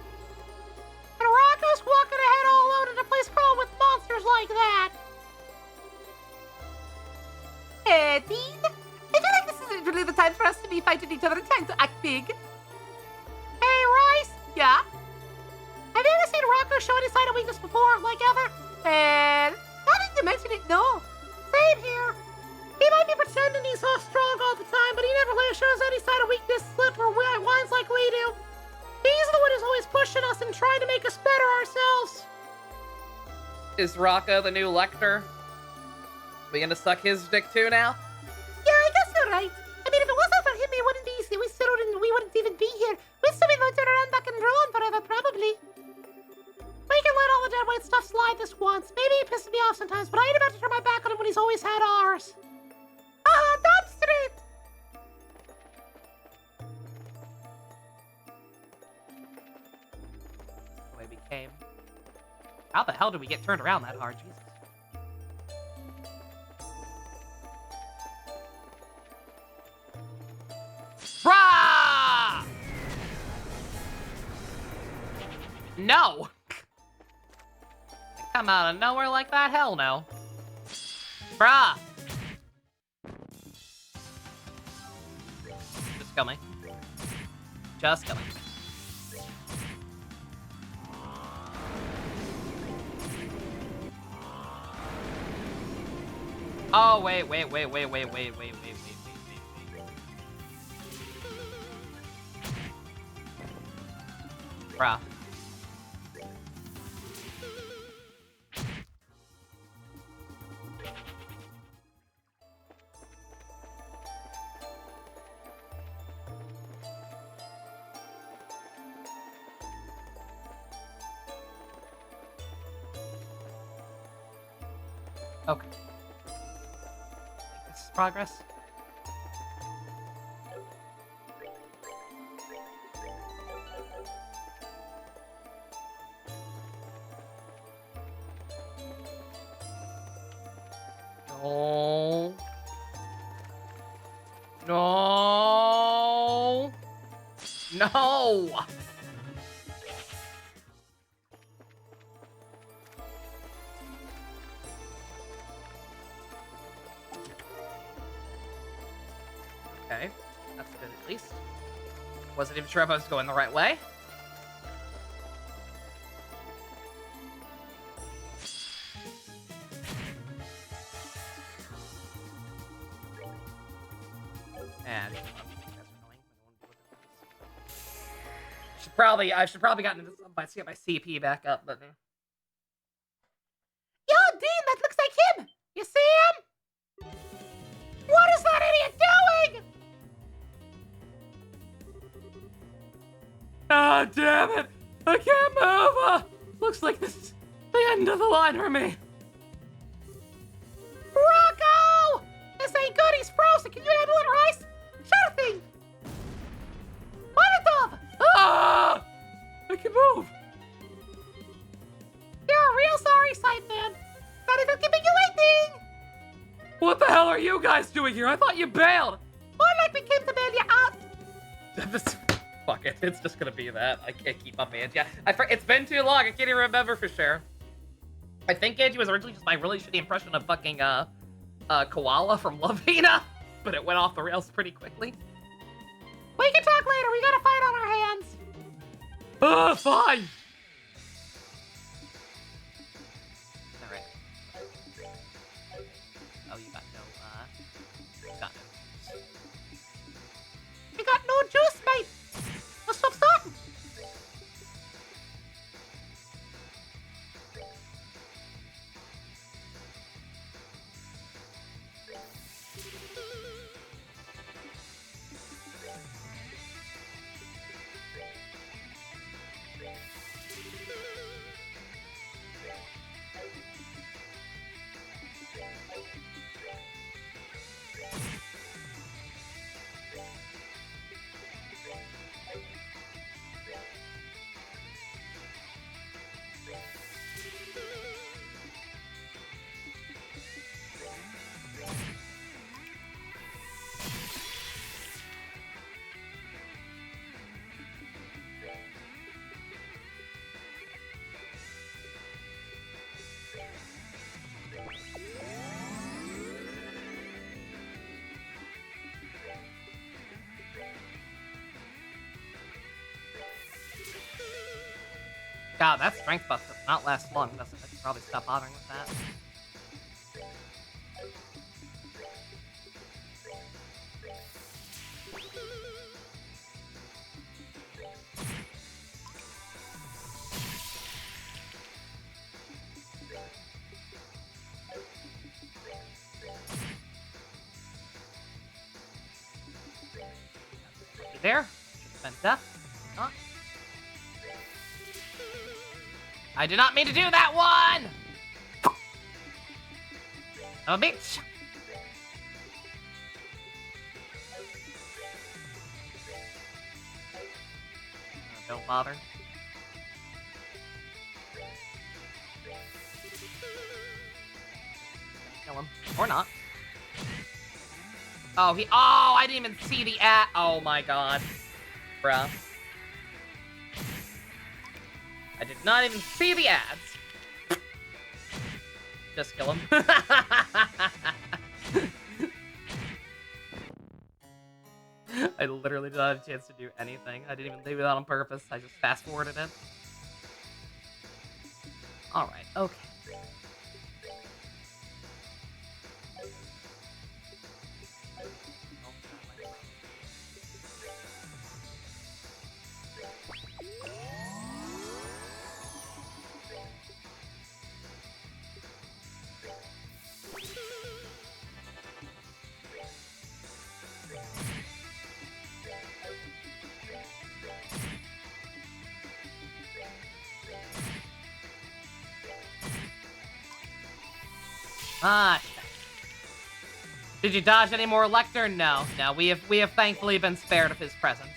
Speaker 3: Rocco's walking ahead all alone in a place crawled with monsters like that. Dean? I feel like this isn't really the time for us to be fighting each other. It's time to act big. Hey, Rice? Yeah? Have you ever seen Rocco show any sign of weakness before, like ever? Now that you mention it, no. Same here. He might be pretending he's so strong all the time, but he never really shows any sign of weakness, slip, or whines like we do. He's the one who's always pushing us and trying to make us better ourselves.
Speaker 1: Is Rocco the new Lecter? We gonna suck his dick too now?
Speaker 3: Yeah, I guess you're right. I mean, if it wasn't for him, we wouldn't even be here. We'd still be loitering around back and drone forever, probably. We can let all the dead weight stuff slide this once. Maybe he pisses me off sometimes, but I ain't about to turn my back on him when he's always had ours. That's straight.
Speaker 1: The way we came. How the hell did we get turned around that hard? Jesus. Brah! No! They come out of nowhere like that? Hell no. Bruh! Just kill me. Just kill me. Oh, wait. Bruh. Okay. This is progress. No. No. No. Okay, that's good at least. Wasn't even sure if I was going the right way. And I should probably gotten into some by get my CP back up, but
Speaker 3: Yo, Dean, that looks like him. You see him? What is that idiot doing?
Speaker 1: ah, damn it! I can't move. Looks like this is the end of the line for me.
Speaker 3: Rocco! This ain't good. He's frozen. Can you handle it, Rice? Sure thing. Molotov!
Speaker 1: Ah! I can move.
Speaker 3: You're a real sorry sight, man. Not even giving you anything.
Speaker 1: What the hell are you guys doing here? I thought you bailed.
Speaker 3: More like we came to bail you out.
Speaker 1: Fuck it. It's just gonna be that. I can't keep up, Angie. It's been too long. I can't even remember for sure. I think Angie was originally just my really shitty impression of fucking Koala from Lavina, but it went off the rails pretty quickly.
Speaker 3: We can talk later. We got a fight on our hands.
Speaker 1: Fine. Alright. Oh, you got no,
Speaker 3: We got no
Speaker 1: God, that strength buff does not last long, does it? I should probably stop bothering with that. There. Should have been death. Not. I did not mean to do that one! I'm a bitch! Don't bother. Kill him. Or not. Oh, I didn't even see the ad. Oh my god. Bruh. I did not even see the ads. Just kill him. I literally did not have a chance to do anything. I didn't even do that on purpose. I just fast-forwarded it. Alright, okay. Ah, shit. Did you dodge any more Lecter? No. No, we have thankfully been spared of his presence.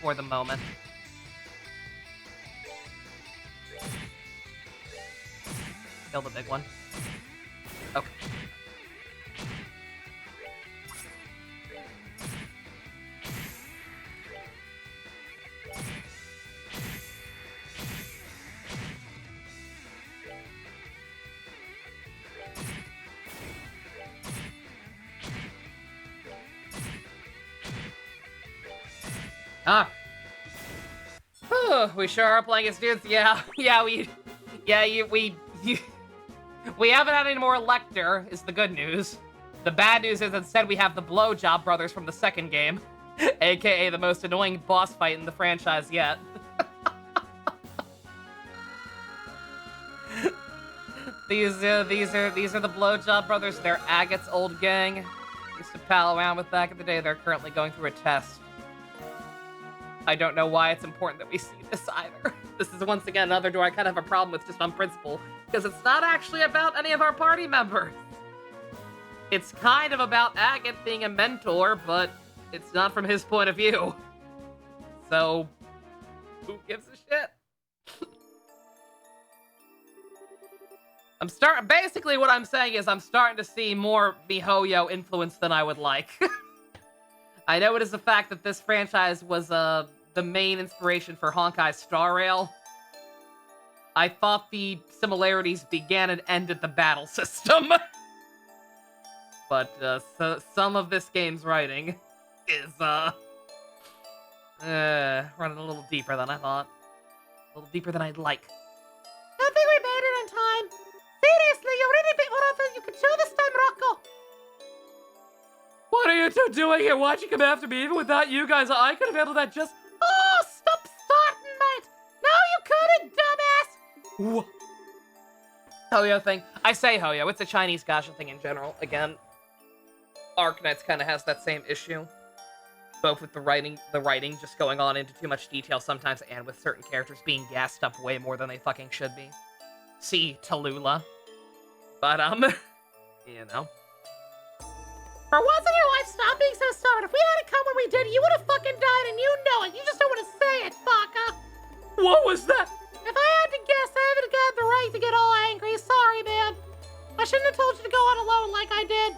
Speaker 1: For the moment. Kill the big one. Okay. Ah. We sure are playing as dudes. Yeah, we haven't had any more Lecter, is the good news. The bad news is instead we have the Blowjob brothers from the second game, aka the most annoying boss fight in the franchise yet. These are the Blowjob brothers. They're Agate's old gang. Used to pal around with back in the day. They're currently going through a test. I don't know why it's important that we see this either. This is once again another door I kind of have a problem with just on principle, because it's not actually about any of our party members. It's kind of about Agate being a mentor, but it's not from his point of view. So, who gives a shit? Basically what I'm saying is I'm starting to see more MiHoYo influence than I would like. I know it is the fact that this franchise was, the main inspiration for Honkai's Star Rail. I thought the similarities began and ended the battle system. But, so some of this game's writing is, running a little deeper than I thought. A little deeper than I'd like.
Speaker 3: I think we made it in time. Seriously, you're really big more than you can show this time, Rocco.
Speaker 1: What are you two doing here? Why'd you come after me? Even without you guys, I could have handled that just...
Speaker 3: Oh, stop starting, mate! No, you couldn't, dumbass!
Speaker 1: Hoyo thing. I say Hoyo. It's a Chinese gacha thing in general. Again, Arknights kind of has that same issue. Both with the writing just going on into too much detail sometimes, and with certain characters being gassed up way more than they fucking should be. See Tallulah. But, you know.
Speaker 3: For once in your life, stop being so stubborn. If we hadn't come when we did, you would have fucking died and you know it. You just don't want to say it, Baka.
Speaker 1: What was that?
Speaker 3: If I had to guess, I haven't got the right to get all angry. Sorry, man. I shouldn't have told you to go on alone like I did.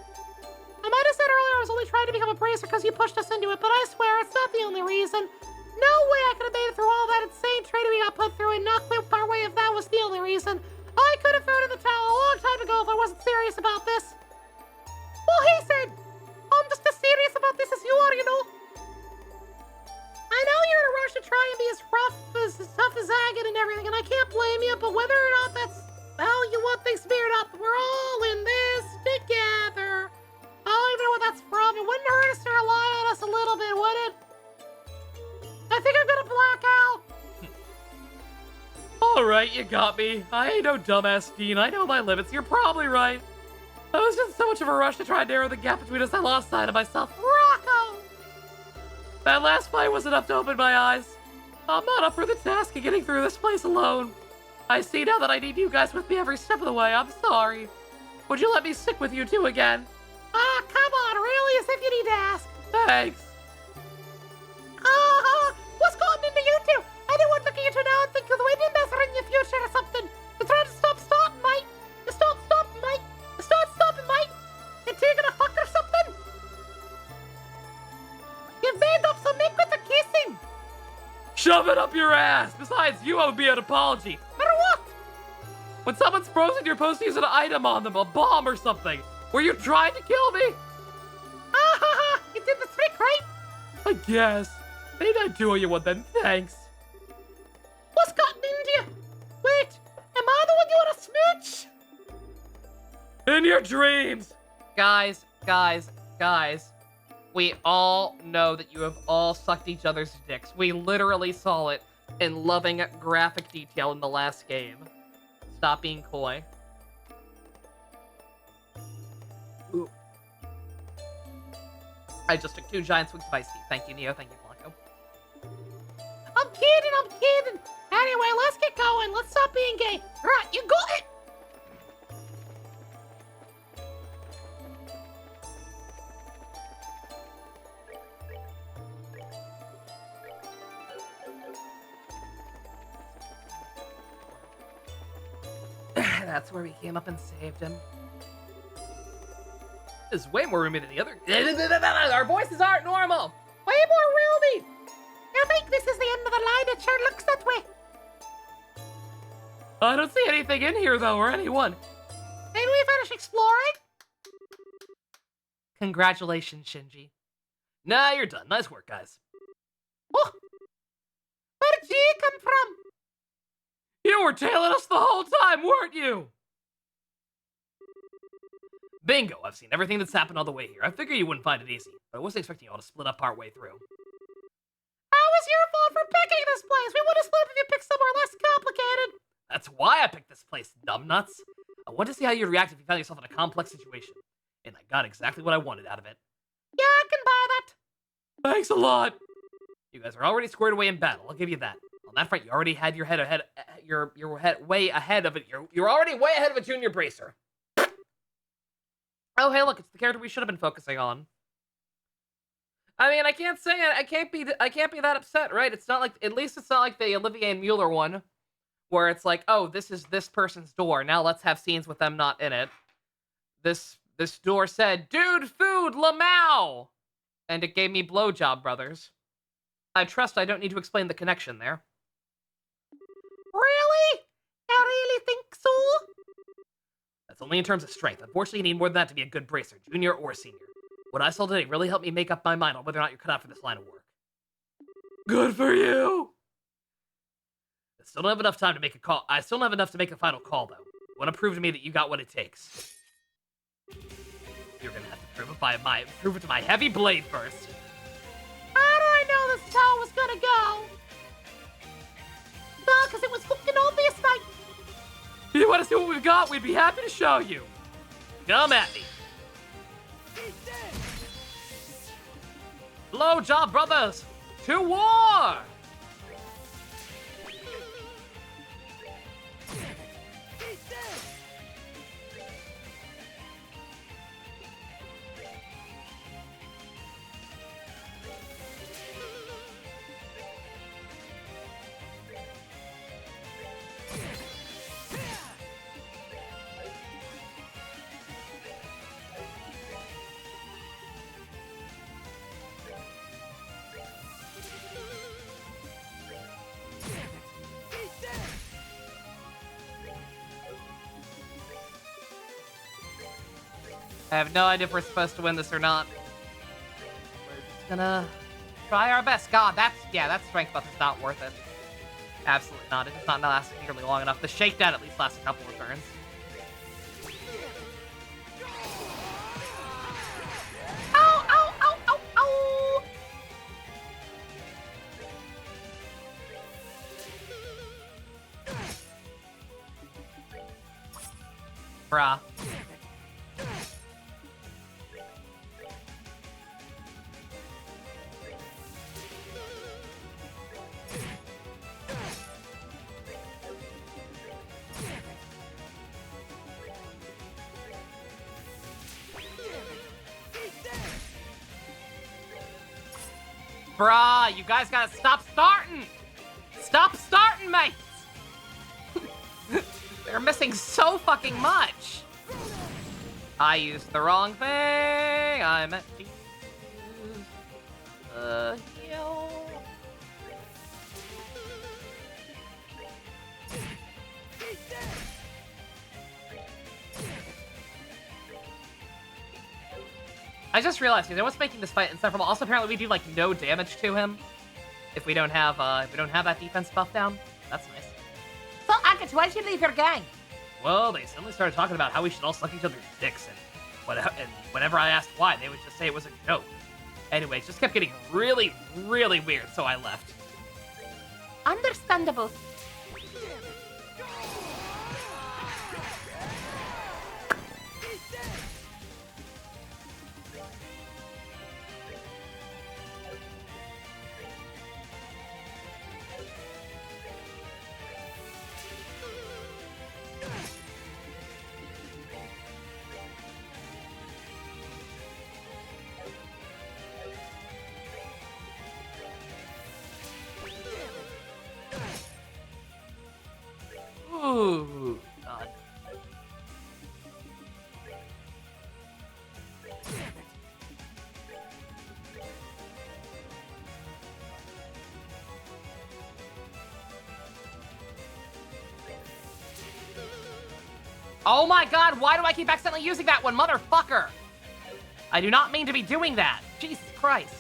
Speaker 3: I might have said earlier I was only trying to become a bracer because you pushed us into it, but I swear it's not the only reason. No way I could have made it through all that insane training we got put through and knocked me our way if that was the only reason. I could have thrown in the towel a long time ago if I wasn't serious about this. Well, he said, I'm just as serious about this as you are, you know. I know you're in a rush to to try and be as rough, as tough as Agate and everything, and I can't blame you, but whether or not that's how you want things to be or not, we're all in this together. I don't even know what that's from. It wouldn't hurt us to rely on us a little bit, would it? I think I'm gonna black out.
Speaker 1: Alright, you got me. I ain't no dumbass, Dean. I know my limits. You're probably right. I was just in so much of a rush to try and narrow the gap between us, I lost sight of myself.
Speaker 3: Rocco!
Speaker 1: That last fight was enough to open my eyes. I'm not up for the task of getting through this place alone. I see now that I need you guys with me every step of the way. I'm sorry. Would you let me stick with you two again?
Speaker 3: Ah, come on, really? As if you need to ask.
Speaker 1: Thanks.
Speaker 3: What's gotten into you two? Anyone looking at you now and think you're the way to mess in your future or something? You're trying to stop starting, mate. You stop stopping, mate. You start stopping, mate. You taking a fuck or something? You've made up some make with the kissing.
Speaker 1: Shove it up your ass. Besides, you owe me an apology.
Speaker 3: For what?
Speaker 1: When someone's frozen, you're supposed to use an item on them, a bomb or something. Were you trying to kill me?
Speaker 3: You did the trick, right?
Speaker 1: I guess. Maybe I do owe you one then. Thanks.
Speaker 3: What's gotten into you? Wait, am I the one you want to smooch?
Speaker 1: In your dreams. Guys. We all know that you have all sucked each other's dicks. We literally saw it in loving graphic detail in the last game. Stop being coy. Ooh. I just took 2 giant swings of iced tea. Thank you, Neo. Thank you, Blanco.
Speaker 3: I'm kidding. Anyway, let's get going. Let's stop being gay. Right, you got it.
Speaker 1: That's where we came up and saved him. This is way more roomy than the other. Our voices aren't normal.
Speaker 3: Way more roomy. I think this is the end of the line. It sure looks that way.
Speaker 1: I don't see anything in here, though, or anyone.
Speaker 3: Maybe we finish exploring?
Speaker 1: Congratulations, Shinji. Nah, you're done. Nice work, guys.
Speaker 3: Oh, where did you come from?
Speaker 1: You were tailing us the whole time, weren't you? Bingo, I've seen everything that's happened all the way here. I figured you wouldn't find it easy, but I wasn't expecting you all to split up partway through.
Speaker 3: How was your fault for picking this place? We would have split up if you picked somewhere less complicated.
Speaker 1: That's why I picked this place, numbnuts. I wanted to see how you'd react if you found yourself in a complex situation. And I got exactly what I wanted out of it.
Speaker 3: Yeah, I can buy that.
Speaker 1: Thanks a lot. You guys are already squared away in battle, I'll give you that. On that front, you already had your head ahead. Your head way ahead of it. You're already way ahead of a junior bracer. Oh, hey, look, it's the character we should have been focusing on. I mean, I can't say it. I can't be that upset, right? It's not like, at least it's not like the Olivier and Mueller one, where it's like, oh, this is this person's door. Now let's have scenes with them not in it. This door said, "Dude, food, Lamau," and it gave me Blowjob Brothers. I trust I don't need to explain the connection there.
Speaker 3: Really? You really think so?
Speaker 1: That's only in terms of strength. Unfortunately, you need more than that to be a good bracer, junior or senior. What I saw today really helped me make up my mind on whether or not you're cut out for this line of work. Good for you! I still don't have enough time to make a call. I still don't have enough to make a final call, though. You want to prove to me that you got what it takes. You're gonna have to prove it to my heavy blade first.
Speaker 3: How do I know this is how it was gonna go? Well, because it was fucking obvious, mate.
Speaker 1: If you want to see what we've got, we'd be happy to show you. Come at me. Blowjob Brothers, to war! I have no idea if we're supposed to win this or not. We're just gonna try our best. God, that strength buff is not worth it. Absolutely not. It does not last nearly long enough. The shakedown at least lasts a couple of turns.
Speaker 3: Ow, ow, ow, ow, ow!
Speaker 1: Bruh. Bruh, you guys gotta stop starting! Stop starting, mates! They're missing so fucking much! I used the wrong thing! I meant to use the heal. I just realized, you know what's making this fight insufferable? Also, apparently we do, like, no damage to him if we don't have that defense buff down. That's nice.
Speaker 3: So, Akats, why did you leave your gang?
Speaker 1: Well, they suddenly started talking about how we should all suck each other's dicks, and whenever I asked why, they would just say it was a joke. Anyway, it just kept getting really, really weird, so I left.
Speaker 3: Understandable.
Speaker 1: Ooh, God. Oh my God, why do I keep accidentally using that one, motherfucker? I do not mean to be doing that. Jesus Christ.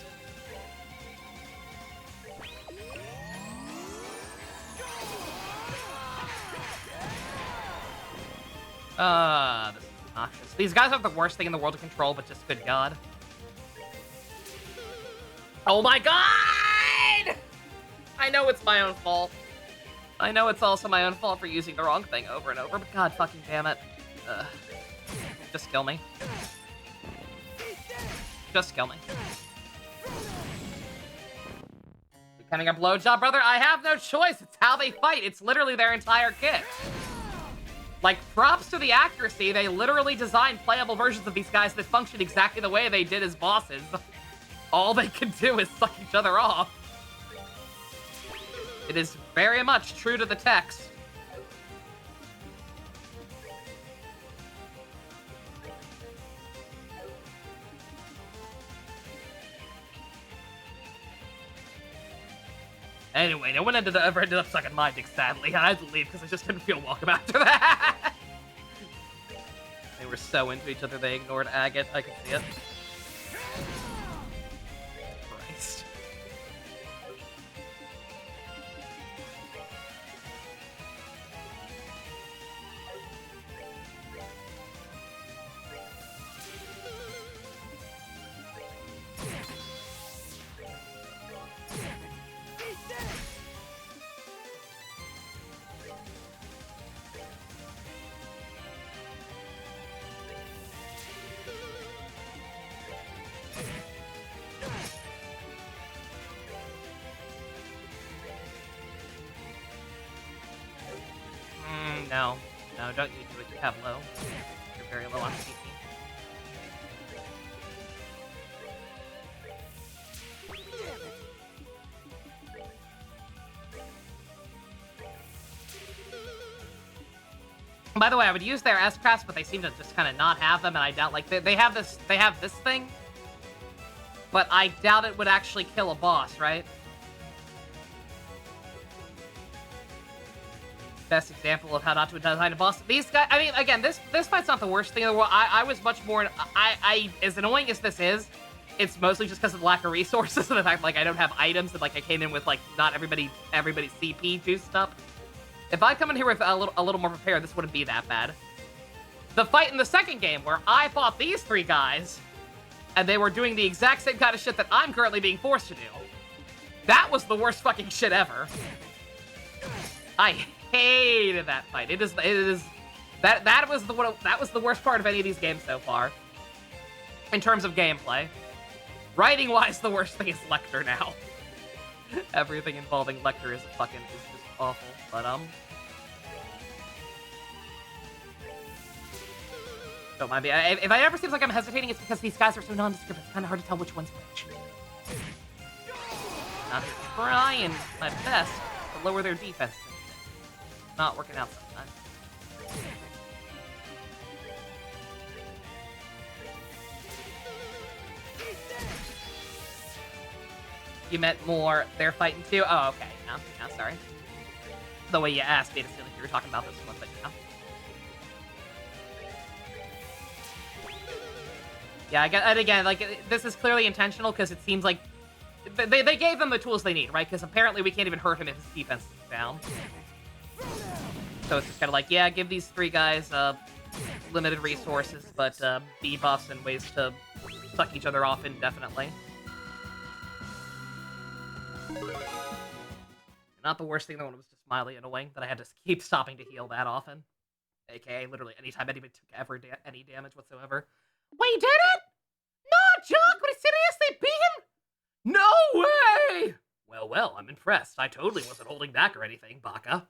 Speaker 1: This is obnoxious. These guys are the worst thing in the world to control, but just good God. Oh my God! I know it's my own fault. I know it's also my own fault for using the wrong thing over and over, but God fucking damn it. Just kill me. Just kill me. Becoming a blowjob, brother? I have no choice. It's how they fight. It's literally their entire kit. Like, props to the accuracy. They literally designed playable versions of these guys that function exactly the way they did as bosses. All they can do is suck each other off. It is very much true to the text. Anyway, no one ever ended up sucking my dick, sadly. I had to leave because I just didn't feel welcome after that. They were so into each other, they ignored Agate. I could see it. Christ. No. No, don't you do it. You have low. You're very low on CP. By the way, I would use their S-Crafts, but they seem to just kind of not have them, and I doubt, like, they have this thing, but I doubt it would actually kill a boss, right? Best example of how not to design a boss. These guys, I mean, again, this fight's not the worst thing in the world. I was much more, as annoying as this is, it's mostly just because of the lack of resources and the fact like I don't have items and like I came in with like not everybody's CP juiced up. If I come in here with a little more prepared, this wouldn't be that bad. The fight in the second game where I fought these 3 guys and they were doing the exact same kind of shit that I'm currently being forced to do. That was the worst fucking shit ever. I hated that fight. That was the worst part of any of these games so far. In terms of gameplay. Writing-wise, the worst thing is Lecter now. Everything involving Lecter is just awful. But, don't mind me. If it ever seems like I'm hesitating, it's because these guys are so nondescript, it's kind of hard to tell which one's which. I'm trying my best to lower their defense. Not working out sometimes. You meant more they're fighting too? Oh, okay. No, sorry. The way you asked me to feel like you were talking about this one, but yeah. Yeah, and again, like, this is clearly intentional because it seems like they gave them the tools they need, right? Because apparently we can't even hurt him if his defense is down. So it's just kind of like, yeah, give these 3 guys limited resources, but debuffs and ways to suck each other off indefinitely. Not the worst thing though when it was just mildly annoying that I had to keep stopping to heal that often. AKA literally anytime anybody took any damage whatsoever.
Speaker 3: We did it? No joke, we seriously beat him?
Speaker 1: No way! Well, I'm impressed. I totally wasn't holding back or anything, Baka.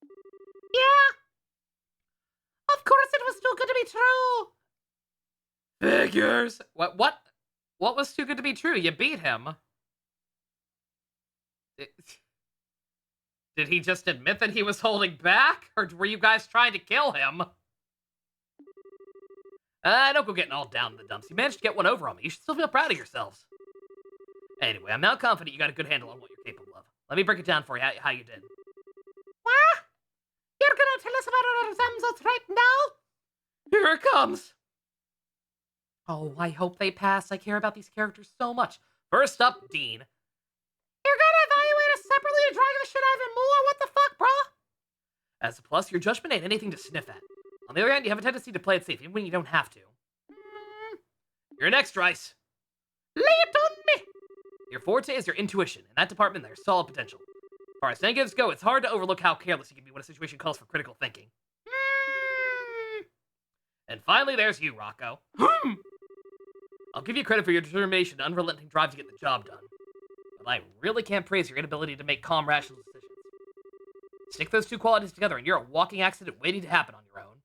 Speaker 3: Yeah. Of course it was too good to be true.
Speaker 1: Figures. What was too good to be true? You beat him. Did he just admit that he was holding back? Or were you guys trying to kill him? Don't go getting all down in the dumps. You managed to get one over on me. You should still feel proud of yourselves. Anyway, I'm now confident you got a good handle on what you're capable of. Let me break it down for you, how you did.
Speaker 3: What? You're gonna tell us about our exams right now?
Speaker 1: Here it comes! Oh, I hope they pass. I care about these characters so much. First up, Dean.
Speaker 3: You're gonna evaluate us separately to drag the shit out of him more? What the fuck, bro?
Speaker 1: As a plus, your judgment ain't anything to sniff at. On the other hand, you have a tendency to play it safe, even when you don't have to. You're next, Rice.
Speaker 3: Lay it on me!
Speaker 1: Your forte is your intuition. In that department, there's solid potential. As far as negatives go, it's hard to overlook how careless you can be when a situation calls for critical thinking. And finally, there's you, Rocco. I'll give you credit for your determination and unrelenting drive to get the job done. But I really can't praise your inability to make calm, rational decisions. Stick those 2 qualities together and you're a walking accident waiting to happen on your own.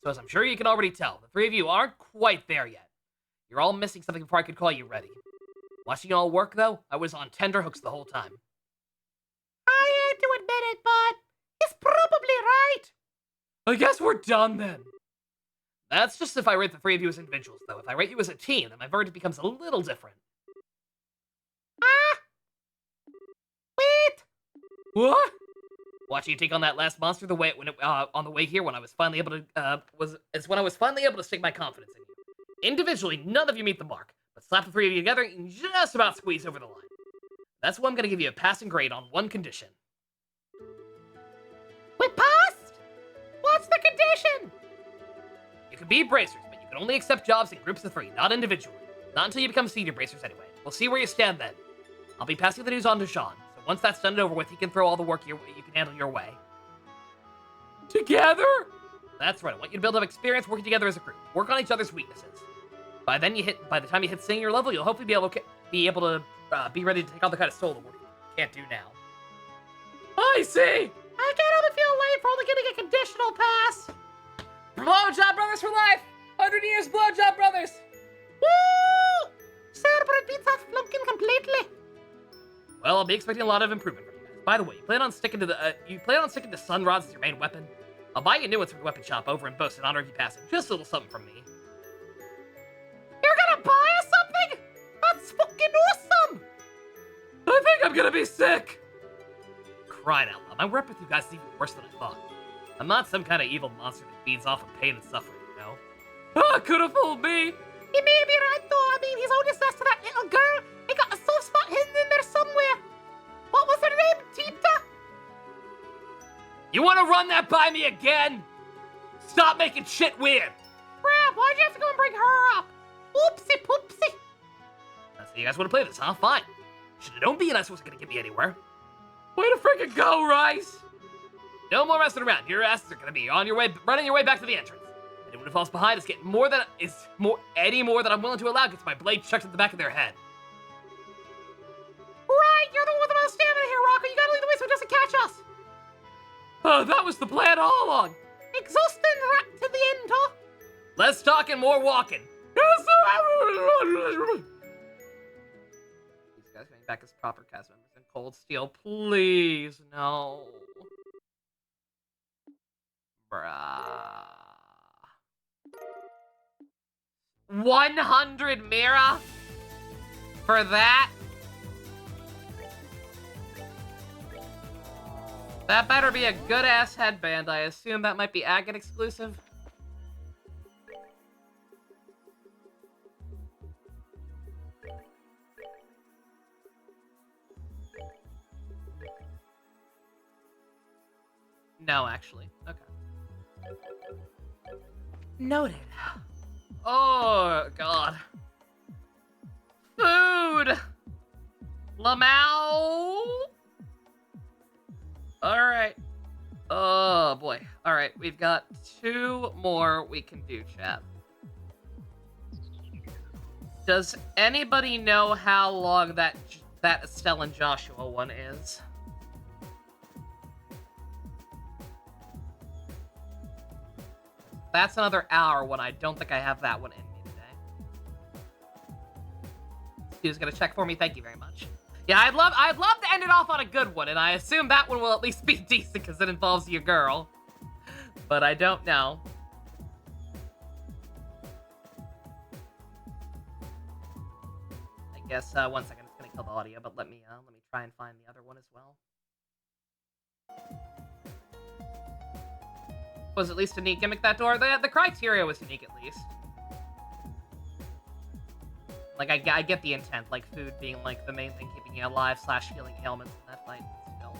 Speaker 1: So as I'm sure you can already tell, the 3 of you aren't quite there yet. You're all missing something before I could call you ready. Watching you all work, though, I was on tenterhooks the whole time.
Speaker 3: I hate to admit it, but he's probably right.
Speaker 1: I guess we're done then. That's just if I rate the 3 of you as individuals, though. If I rate you as a team, then my verdict becomes a little different.
Speaker 3: Wait.
Speaker 1: What? Watching you take on that last monster on the way here when I was finally able to is when I was finally able to stick my confidence in you. Individually, none of you meet the mark, but slap the 3 of you together and just about squeeze over the line. That's why I'm gonna give you a passing grade on one condition.
Speaker 3: We passed? What's the condition?
Speaker 1: You can be bracers, but you can only accept jobs in groups of 3, not individually. Not until you become senior bracers anyway. We'll see where you stand then. I'll be passing the news on to Sean. Once that's done and over with, he can throw all the work you can handle your way. Together? That's right. I want you to build up experience working together as a group. Work on each other's weaknesses. By the time you hit senior level, you'll hopefully be able to be ready to take on the kind of solo work you can't do now. I see!
Speaker 3: I can't help but feel late for only getting a conditional pass.
Speaker 1: Blowjob Brothers for life! 100 years Blowjob Brothers!
Speaker 3: Woo! Cerebral beats off flunking completely.
Speaker 1: Well, I'll be expecting a lot of improvement from you guys. By the way, you plan on sticking to sun rods as your main weapon? I'll buy you new ones from the weapon shop over in Boast in honor of you passing. Just a little something from me.
Speaker 3: You're gonna buy us something? That's fucking awesome!
Speaker 1: I think I'm gonna be sick! Crying out loud, my rep with you guys is even worse than I thought. I'm not some kind of evil monster that feeds off of pain and suffering, you know? Ah, could have fooled me.
Speaker 3: He may be right though. I mean, he's only assessed to that little girl. He got a soft spot hidden in there somewhere. What was her name? Tita?
Speaker 1: You want to run that by me again? Stop making shit weird.
Speaker 3: Crap, why'd you have to go and bring her up? Oopsie poopsie.
Speaker 1: That's how you guys want to play this, huh? Fine. Should've known being us wasn't gonna get me anywhere. Way to freaking go, Rice! No more messing around. Your asses are gonna be on your way, running your way back to the entrance. Anyone who falls behind is getting any more than I'm willing to allow gets my blade chucked at the back of their head.
Speaker 3: Right, you're the one with the most stamina here, Rocco. You gotta lead the way so he doesn't catch us.
Speaker 1: Oh, that was the plan all along.
Speaker 3: Exhausting right to the end, huh?
Speaker 1: Less talking, more walking. These guys coming back as proper cast members in Cold Steel, please, no. Bruh. 100 Mira? For that? That better be a good-ass headband. I assume that might be Agate exclusive. No, actually. Okay. Noted. Oh, God. Food! Lamau! Alright. Oh, boy. Alright, we've got 2 more we can do, chat. Does anybody know how long that Estelle and Joshua one is? That's another hour one. I don't think I have that one in me today. Stu's gonna check for me. Thank you very much. Yeah, I'd love to end it off on a good one, and I assume that one will at least be decent because it involves your girl. But I don't know. I guess 1 second, it's gonna kill the audio, but let me try and find the other one as well. Was at least a neat gimmick, that door. The criteria was unique, at least. Like, I get the intent, like, food being, like, the main thing keeping you alive / healing ailments in that fight, still.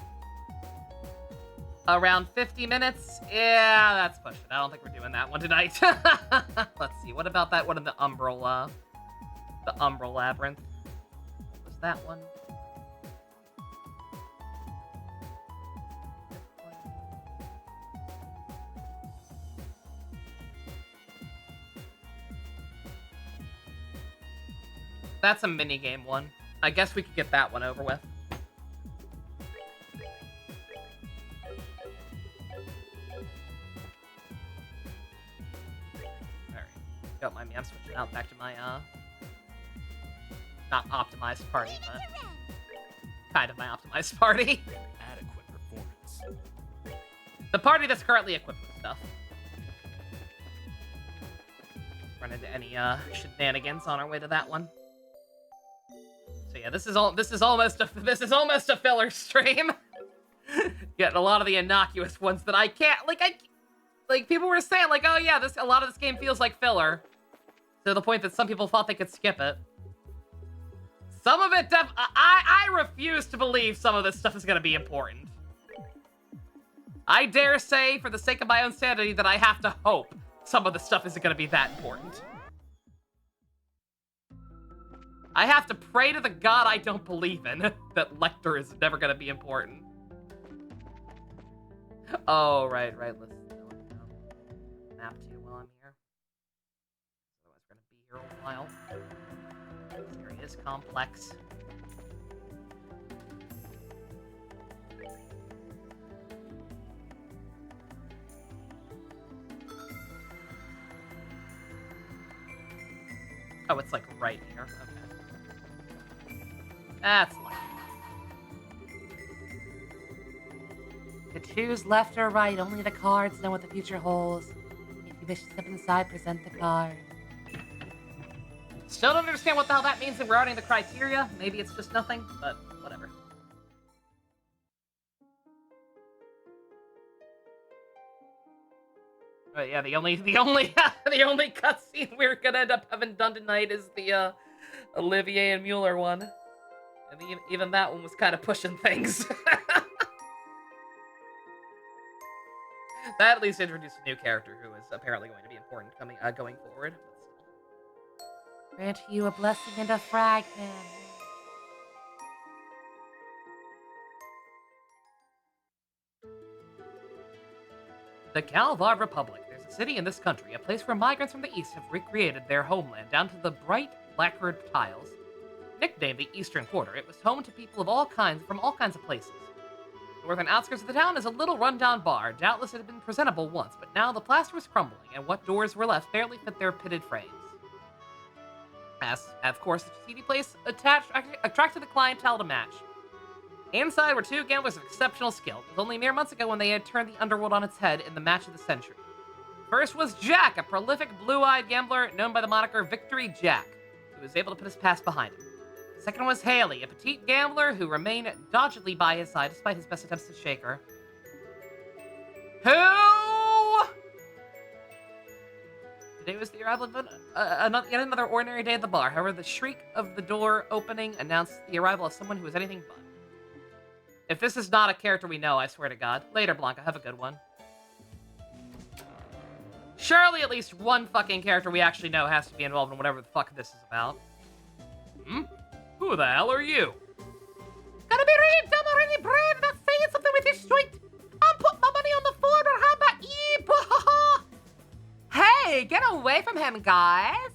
Speaker 1: Around 50 minutes? Yeah, that's pushing. I don't think we're doing that one tonight. Let's see, what about that one in the Umbral Labyrinth? What was that one? That's a minigame one. I guess we could get that one over with. Alright. Don't mind me, I'm switching out back to my, not optimized party, but kind of my optimized party.
Speaker 4: Adequate performance.
Speaker 1: The party that's currently equipped with stuff. Run into any, shenanigans on our way to that one. So yeah, this is almost a filler stream. Getting a lot of the innocuous ones that I can't like people were saying like, oh yeah, a lot of this game feels like filler. To the point that some people thought they could skip it. Some of it I refuse to believe some of this stuff is gonna be important. I dare say, for the sake of my own sanity, that I have to hope some of the stuff isn't gonna be that important. I have to pray to the god I don't believe in that Lecter is never gonna be important. Oh, right. Let's map to while I'm here. Otherwise, we're gonna be here a while. This area is complex. Oh, it's like right here. Okay. That's lucky. To choose left or right, only the cards know what the future holds. If you wish to step inside, present the card. Still don't understand what the hell that means regarding the criteria. Maybe it's just nothing, but whatever. Yeah, the only the only cutscene we're gonna end up having done tonight is the Olivier and Mueller one, and even that one was kind of pushing things. That at least introduced a new character who is apparently going to be important going forward.
Speaker 3: Grant you a blessing and a fragment.
Speaker 1: The Calvar Republic. There's a city in this country, a place where migrants from the east have recreated their homeland down to the bright lacquered tiles. Nicknamed the Eastern Quarter, it was home to people of all kinds from all kinds of places. The northern outskirts of the town is a little rundown bar. Doubtless it had been presentable once, but now the plaster was crumbling, and what doors were left barely fit their pitted frames. As, of course, the seedy place attracted the clientele to match. Inside were two gamblers of exceptional skill. It was only mere months ago when they had turned the underworld on its head in the match of the century. First was Jack, a prolific blue-eyed gambler known by the moniker Victory Jack, who was able to put his past behind him. Second was Haley, a petite gambler who remained doggedly by his side despite his best attempts to shake her. Today was the arrival of yet another ordinary day at the bar. However, the shriek of the door opening announced the arrival of someone who was anything but. If this is not a character we know, I swear to God. Later, Blanca. Have a good one. Surely at least one fucking character we actually know has to be involved in whatever the fuck this is about. Who the hell are you?
Speaker 3: Gotta be really dumb or really brave about saying something with your straight. I'm putting my money on the board, or how about you? Hey, get away from him, guys.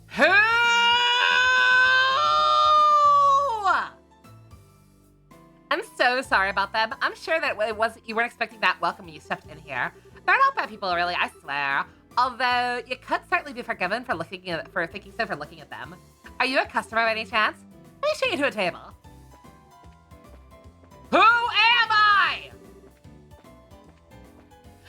Speaker 1: Who?
Speaker 3: I'm so sorry about them. I'm sure that you weren't expecting that welcome when you stepped in here. They're not bad people, really, I swear. Although, you could certainly be forgiven for thinking so for looking at them. Are you a customer by any chance? Let me show you to a table.
Speaker 1: Who am I?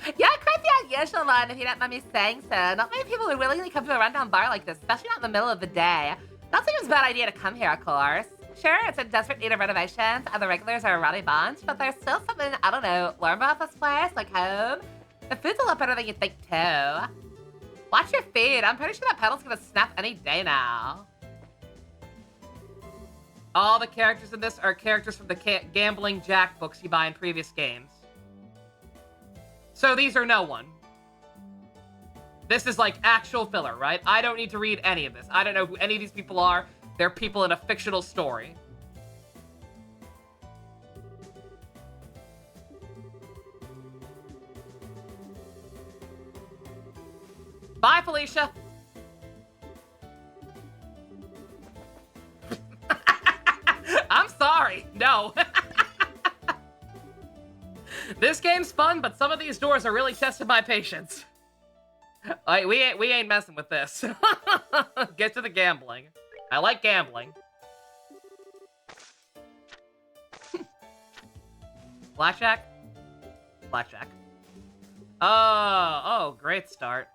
Speaker 3: You're quite the unusual one, if you don't mind me saying so. Not many people would willingly come to a rundown bar like this, especially not in the middle of the day. Not saying it was a bad idea to come here, of course. Sure, it's in desperate need of renovations, and the regulars are a rowdy bunch, but there's still something, I don't know, warm about this place, like home. The food's a lot better than you think, too. Watch your feet. I'm pretty sure that pedal's gonna snap any day now.
Speaker 1: All the characters in this are characters from the Gambling Jack books you buy in previous games. So these are no one. This is like actual filler, right? I don't need to read any of this. I don't know who any of these people are. They're people in a fictional story. Bye, Felicia. I'm sorry. No. This game's fun, but some of these doors are really testing my patience. We ain't messing with this. Get to the gambling. I like gambling. Blackjack? Blackjack. Oh, great start.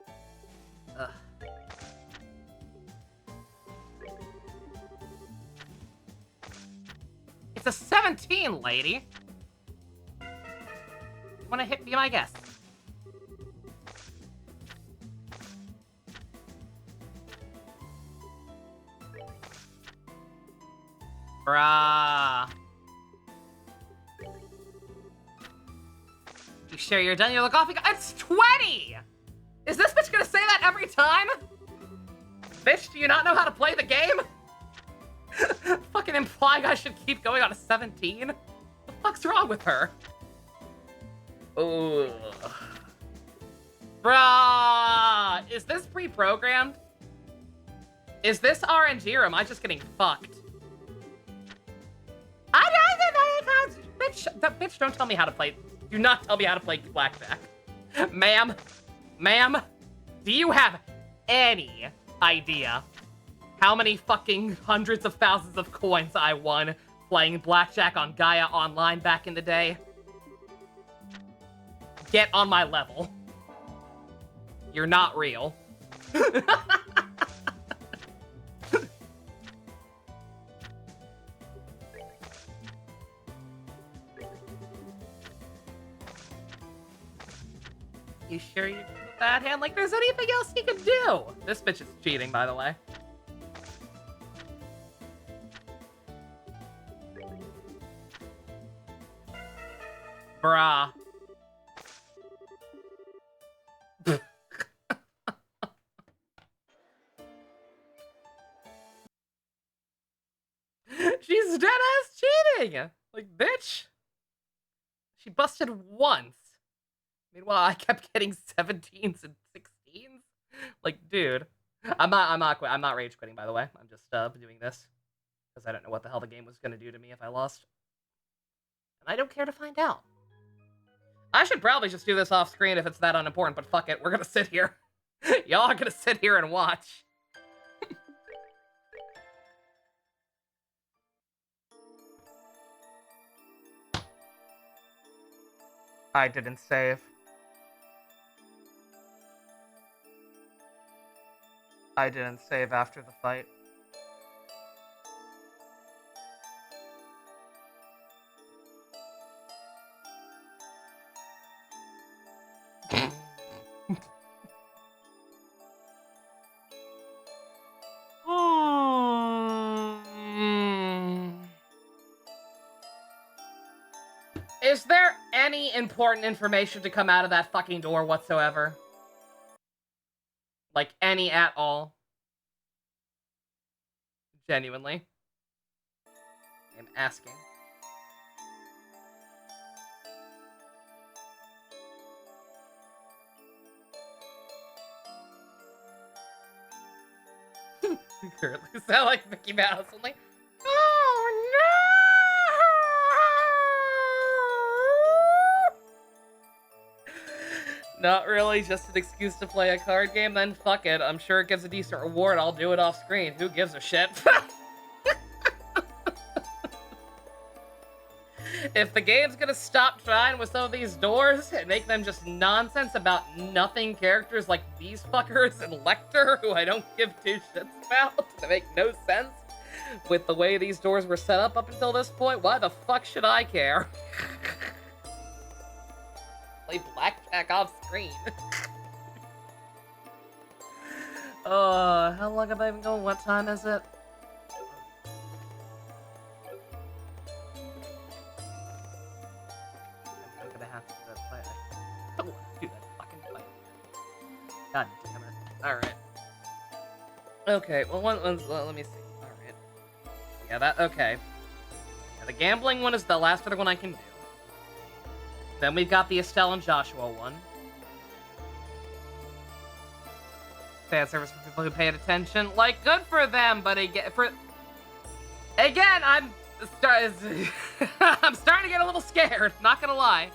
Speaker 1: Ugh. It's a 17, lady. Wanna be my guest? Bruh. You sure you're done? You look off. It's 20! Is this bitch gonna say that every time? Bitch, do you not know how to play the game? Fucking implying I should keep going on a 17? What the fuck's wrong with her? Ooh. Bruh! Is this pre-programmed? Is this RNG or am I just getting fucked? Bitch, don't tell me how to play. Do not tell me how to play Blackjack. Ma'am, do you have any idea how many fucking hundreds of thousands of coins I won playing Blackjack on Gaia Online back in the day? Get on my level. You're not real. You sure you drew the bad hand? Like, there's anything else you can do? This bitch is cheating, by the way. Bruh. She's dead ass cheating! Like, bitch. She busted once. Meanwhile, I kept getting 17s and 16s. Like, dude. I'm not rage quitting, by the way. I'm just doing this. Because I don't know what the hell the game was gonna do to me if I lost. And I don't care to find out. I should probably just do this off screen if it's that unimportant, but fuck it, we're gonna sit here. Y'all are gonna sit here and watch. I didn't save. I didn't save after the fight. Is there any important information to come out of that fucking door whatsoever? Like, any at all? Genuinely. I'm asking. Currently sound like Mickey Mouse. I'm like, oh no! Not really, just an excuse to play a card game, then fuck it. I'm sure it gives a decent reward, I'll do it off screen. Who gives a shit? If the game's gonna stop trying with some of these doors and make them just nonsense about nothing characters like these fuckers and Lecter, who I don't give two shits about, that make no sense with the way these doors were set up until this point, why the fuck should I care? Play Blackjack off screen. How long have I been going? What time is it? I'm gonna have to do that fight. I don't want to do that fucking fight. God damn it. Alright. Okay, well, let me see. Alright. Yeah, that, okay. Yeah, the gambling one is the last other one I can do. Then we've got the Estelle and Joshua one. Fan service for people who paid attention. Like, good for them, but again, I'm starting to get a little scared. Not gonna lie.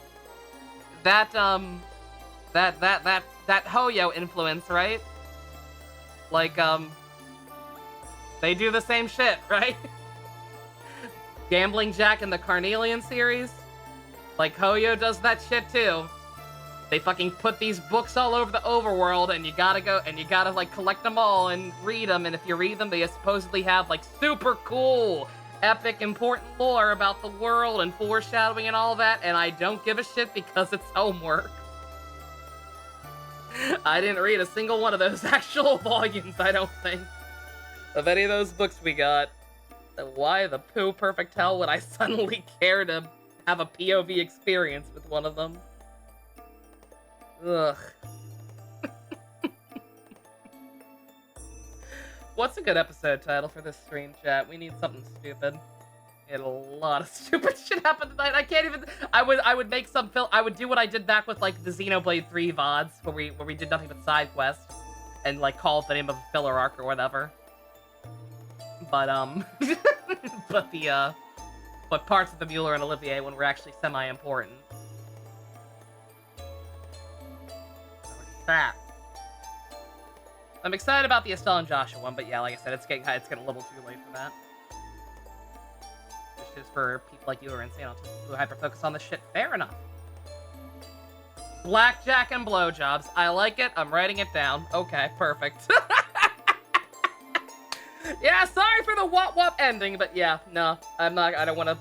Speaker 1: That Hoyo influence, right? Like, they do the same shit, right? Gambling Jack in the Carnelian series. Like, Hoyo does that shit too. They fucking put these books all over the overworld, and you gotta, like, collect them all and read them, and if you read them, they supposedly have, like, super cool, epic, important lore about the world and foreshadowing and all that, and I don't give a shit because it's homework. I didn't read a single one of those actual volumes, I don't think, of any of those books we got. So why the poo perfect hell would I suddenly care to have a POV experience with one of them? Ugh. What's a good episode title for this stream, chat? We need something stupid. We had a lot of stupid shit happen tonight. I can't even. I would make some I would do what I did back with like the Xenoblade 3 VODs, where we did nothing but side quests, and like call it the name of a filler arc or whatever. But but parts of the Mueller and Olivier one were actually semi-important. That. I'm excited about the Estelle and Joshua one, but yeah, like I said, it's getting a little too late for that. This is for people like you who are insane who hyper-focus on this shit. Fair enough. Blackjack and Blowjobs. I like it. I'm writing it down. Okay, perfect. Yeah, sorry for the wop-wop ending, but yeah, no, I'm not, I don't want to,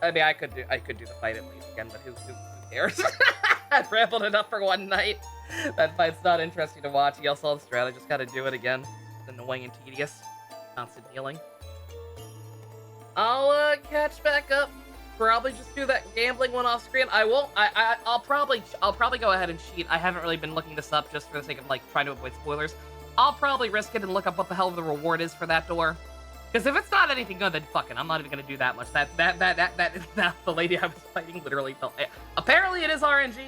Speaker 1: I mean, I could do the fight at least again, but who cares? I've rambled enough for one night. That fight's not interesting to watch. You also have Strata, just gotta do it again. It's annoying and tedious. Constant healing. I'll catch back up. Probably just do that gambling one off screen. I won't. I'll probably go ahead and cheat. I haven't really been looking this up just for the sake of like trying to avoid spoilers. I'll probably risk it and look up what the hell the reward is for that door. Because if it's not anything good, then fucking, I'm not even gonna do that much. That the lady I was fighting literally felt. Apparently, it is RNG.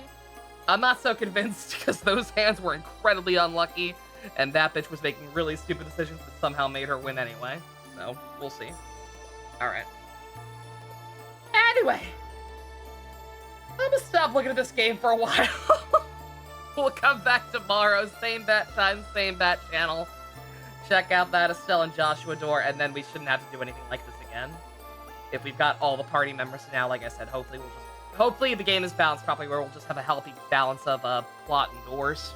Speaker 1: I'm not so convinced because those hands were incredibly unlucky, and that bitch was making really stupid decisions that somehow made her win anyway. So we'll see. All right. Anyway, I'm gonna stop looking at this game for a while. We'll come back tomorrow, same bat time, same bat channel. Check out that Estelle and Joshua door, and then we shouldn't have to do anything like this again. If we've got all the party members now, like I said, hopefully the game is balanced properly, where we'll just have a healthy balance of plot and doors,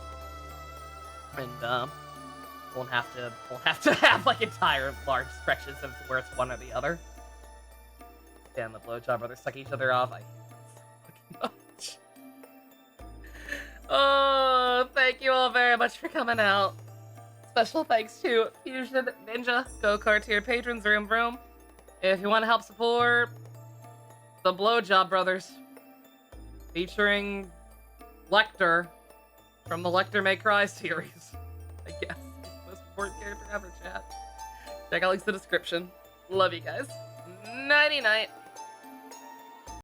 Speaker 1: and won't have to have like entire large stretches of where it's one or the other. Damn, the Blowjob brothers suck each other off. I hate them so fucking much. Oh, thank you all very much for coming out. Special thanks to Fusion Ninja, Go-Kart tier patrons, Vroom. If you want to help support the Blowjob brothers, featuring Lecter from the Lecter May Cry series, I guess. He's the most important character ever, chat. Check out links in the description. Love you guys. Nighty-night.